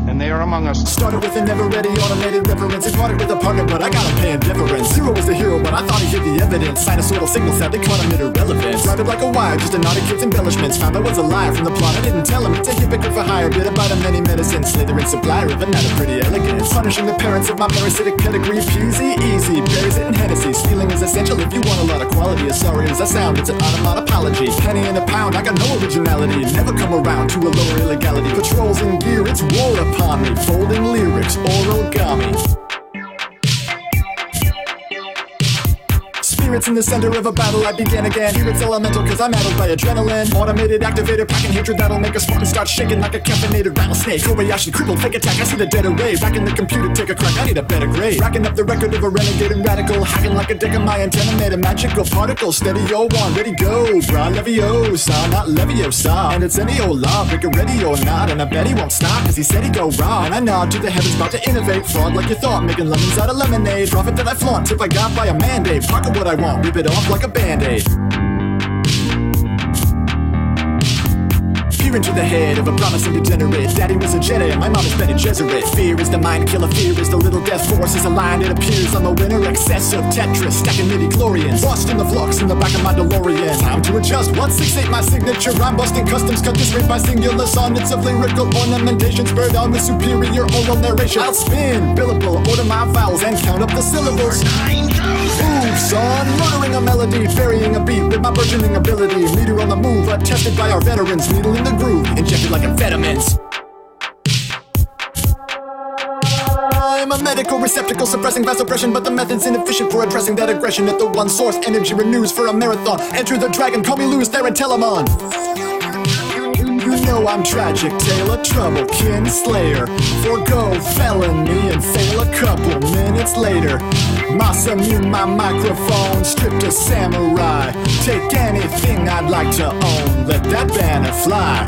And they are among us. Started with a never-ready automated reference. It parted with a partner, but I gotta pay him difference. Zero was the hero, but I thought he hid the evidence. Sinusoidal signals that they caught him at irrelevance. Routed like a wire, just a naughty kid's embellishments. Found I was a liar from the plot, I didn't tell him. It's a hypocrite for hire, bit about a many medicines. Slytherin supplier of another pretty elegance. Punishing the parents of my parasitic pedigree. Peasy, easy, berries it in Hennessy. Stealing is essential if you want a lot of quality. As sorry as I sound, it's an automat apology. Penny in a pound, I got no originality. Never come around to a lower illegality. Patrols in gear, it's war upon me. Folding lyrics, origami. Spirits in the center of a battle, I begin again. Here it's elemental cause I'm addled by adrenaline. Automated activator, packing hatred that'll make a Spartan start shaking like a caffeinated rattlesnake. Kobayashi crippled, fake attack, I see the dead array. Back in the computer, take a crack, I need a better grade. Racking up the record of a renegade and radical. Hacking like a deck of my antenna made a magical particle. Steady, yo, one, ready, go. Bra, Leviosa, not Leviosa. And it's any old law, pick a ready or not. And I bet he won't stop cause he said he'd go raw. And I nod to the heavens, about to innovate. Fraud like you thought, making lemons out of lemonade. Profit that I flaunt, tip I got by a mandate. Pocket what I want, rip it off like a band-aid. peer into the head of a promising degenerate. Daddy was a Jedi and my mom has been a Jesuit. Fear is the mind killer, fear is the little death force. Is aligned, it appears on the winner. Excessive Tetris, stacking midi-chlorians. Lost in the flux in the back of my DeLorean. Time to adjust, 168 my signature. I'm busting customs, cut this rate by singular sonnets of lyrical ornamentation. Spurred on with superior oral narration. I'll spin, billable, order my vowels and count up the syllables. Move, son, murdering a melody, burying a beat with my burgeoning ability. Meter on the move, attested by our veterans. Needle in the groove, injected like amphetamines. I'm a medical receptacle suppressing vasopression, but the method's inefficient for addressing that aggression. At the one source, energy renews for a marathon. Enter the dragon, call me Louis Theron. You know I'm tragic, tale of trouble, kin slayer. Forgo felony and fail a couple minutes later. Masa mute my microphone, stripped a samurai. Take anything I'd like to own, let that banner fly.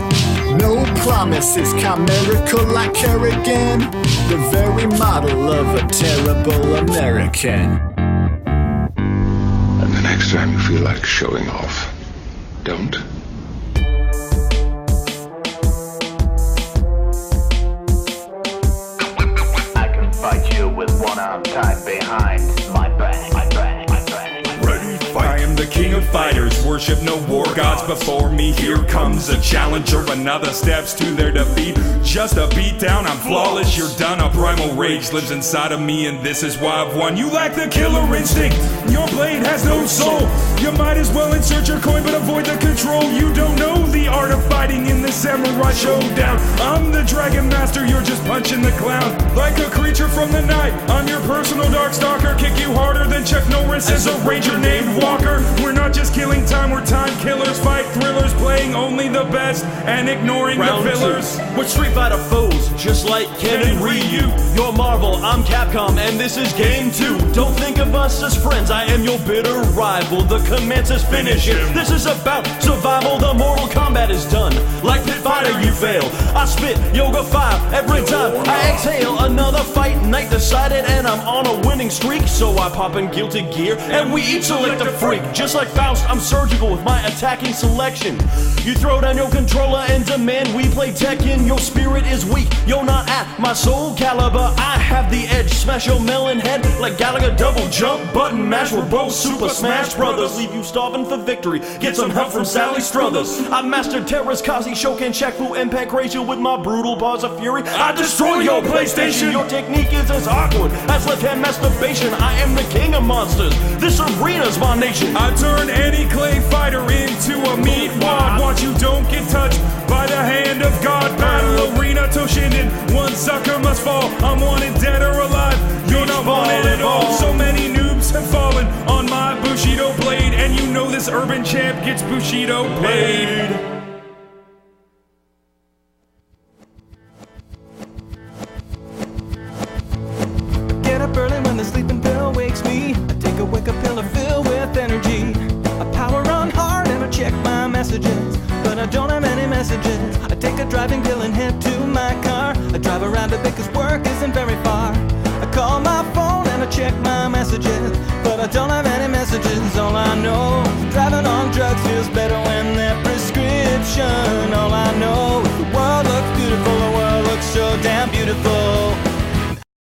No promises, chimerical like Kerrigan. The very model of a terrible American. And the next time you feel like showing off, don't. I can fight you with one arm tied behind my back. I am the king of fighters, worship no war gods before me. Here comes a challenger, another steps to their defeat. Just a beat down, I'm flawless, you're done. A primal rage lives inside of me, and this is why I've won. You lack the killer instinct, your blade has no soul. You might as well insert your coin, but avoid the control. You don't know the art of fighting in the samurai showdown. I'm the dragon master, you're just punching the clown. Like a creature from the night, I'm your personal dark stalker. Kick you harder than Chuck Norris as a ranger named Walker. We're not just killing time, we're time killers. Fight thrillers, playing only the best and ignoring Round the fillers. Two. We're Street Fighter foes, just like Ken and Ryu. You're Marvel, I'm Capcom, and this is game 2. Don't think of us as friends, I am your bitter rival. The command says finish it. This is about survival, the Mortal Kombat is done. Like Pit Fighter, you fail. I spit Yoga 5 every time I exhale. Another fight night decided, and I'm on a winning streak. So I pop in Guilty Gear, and we each select a freak. Just like Faust, I'm surgical with my attacking selection. You throw down your controller and demand we play Tekken. Your spirit is weak, you're not at my soul caliber. I have the edge, smash your melon head like Gallagher. Double jump, button mash, we're both Super Smash Brothers. Leave you starving for victory, get some help from Sally Struthers. I mastered Terrace, Kazi, Shoken, Shaq-Fu, and Pancracia with my brutal bars of fury. I destroy your PlayStation. Your technique is as awkward as left-hand masturbation. I am the king of monsters, this arena's my nation. I turn any clay fighter into a meat wad. Watch you don't get touched by the hand of God. Battle arena Toshinden, one sucker must fall. I'm wanted dead or alive, you're not wanted at all. So many noobs have fallen on my Bushido blade, and you know this urban champ gets Bushido paid. Get up early when the sleeping pill wakes me. I take a wake-up pill to fill with energy. I power on hard and I check my messages, but I don't have any messages. I take a driving pill and head to my car. I drive around a bit cause work isn't very far. I call my phone and I check my messages, but I don't have any messages. All I know is driving on drugs feels better when they're prescription. All I know is the world looks beautiful, the world looks so damn beautiful.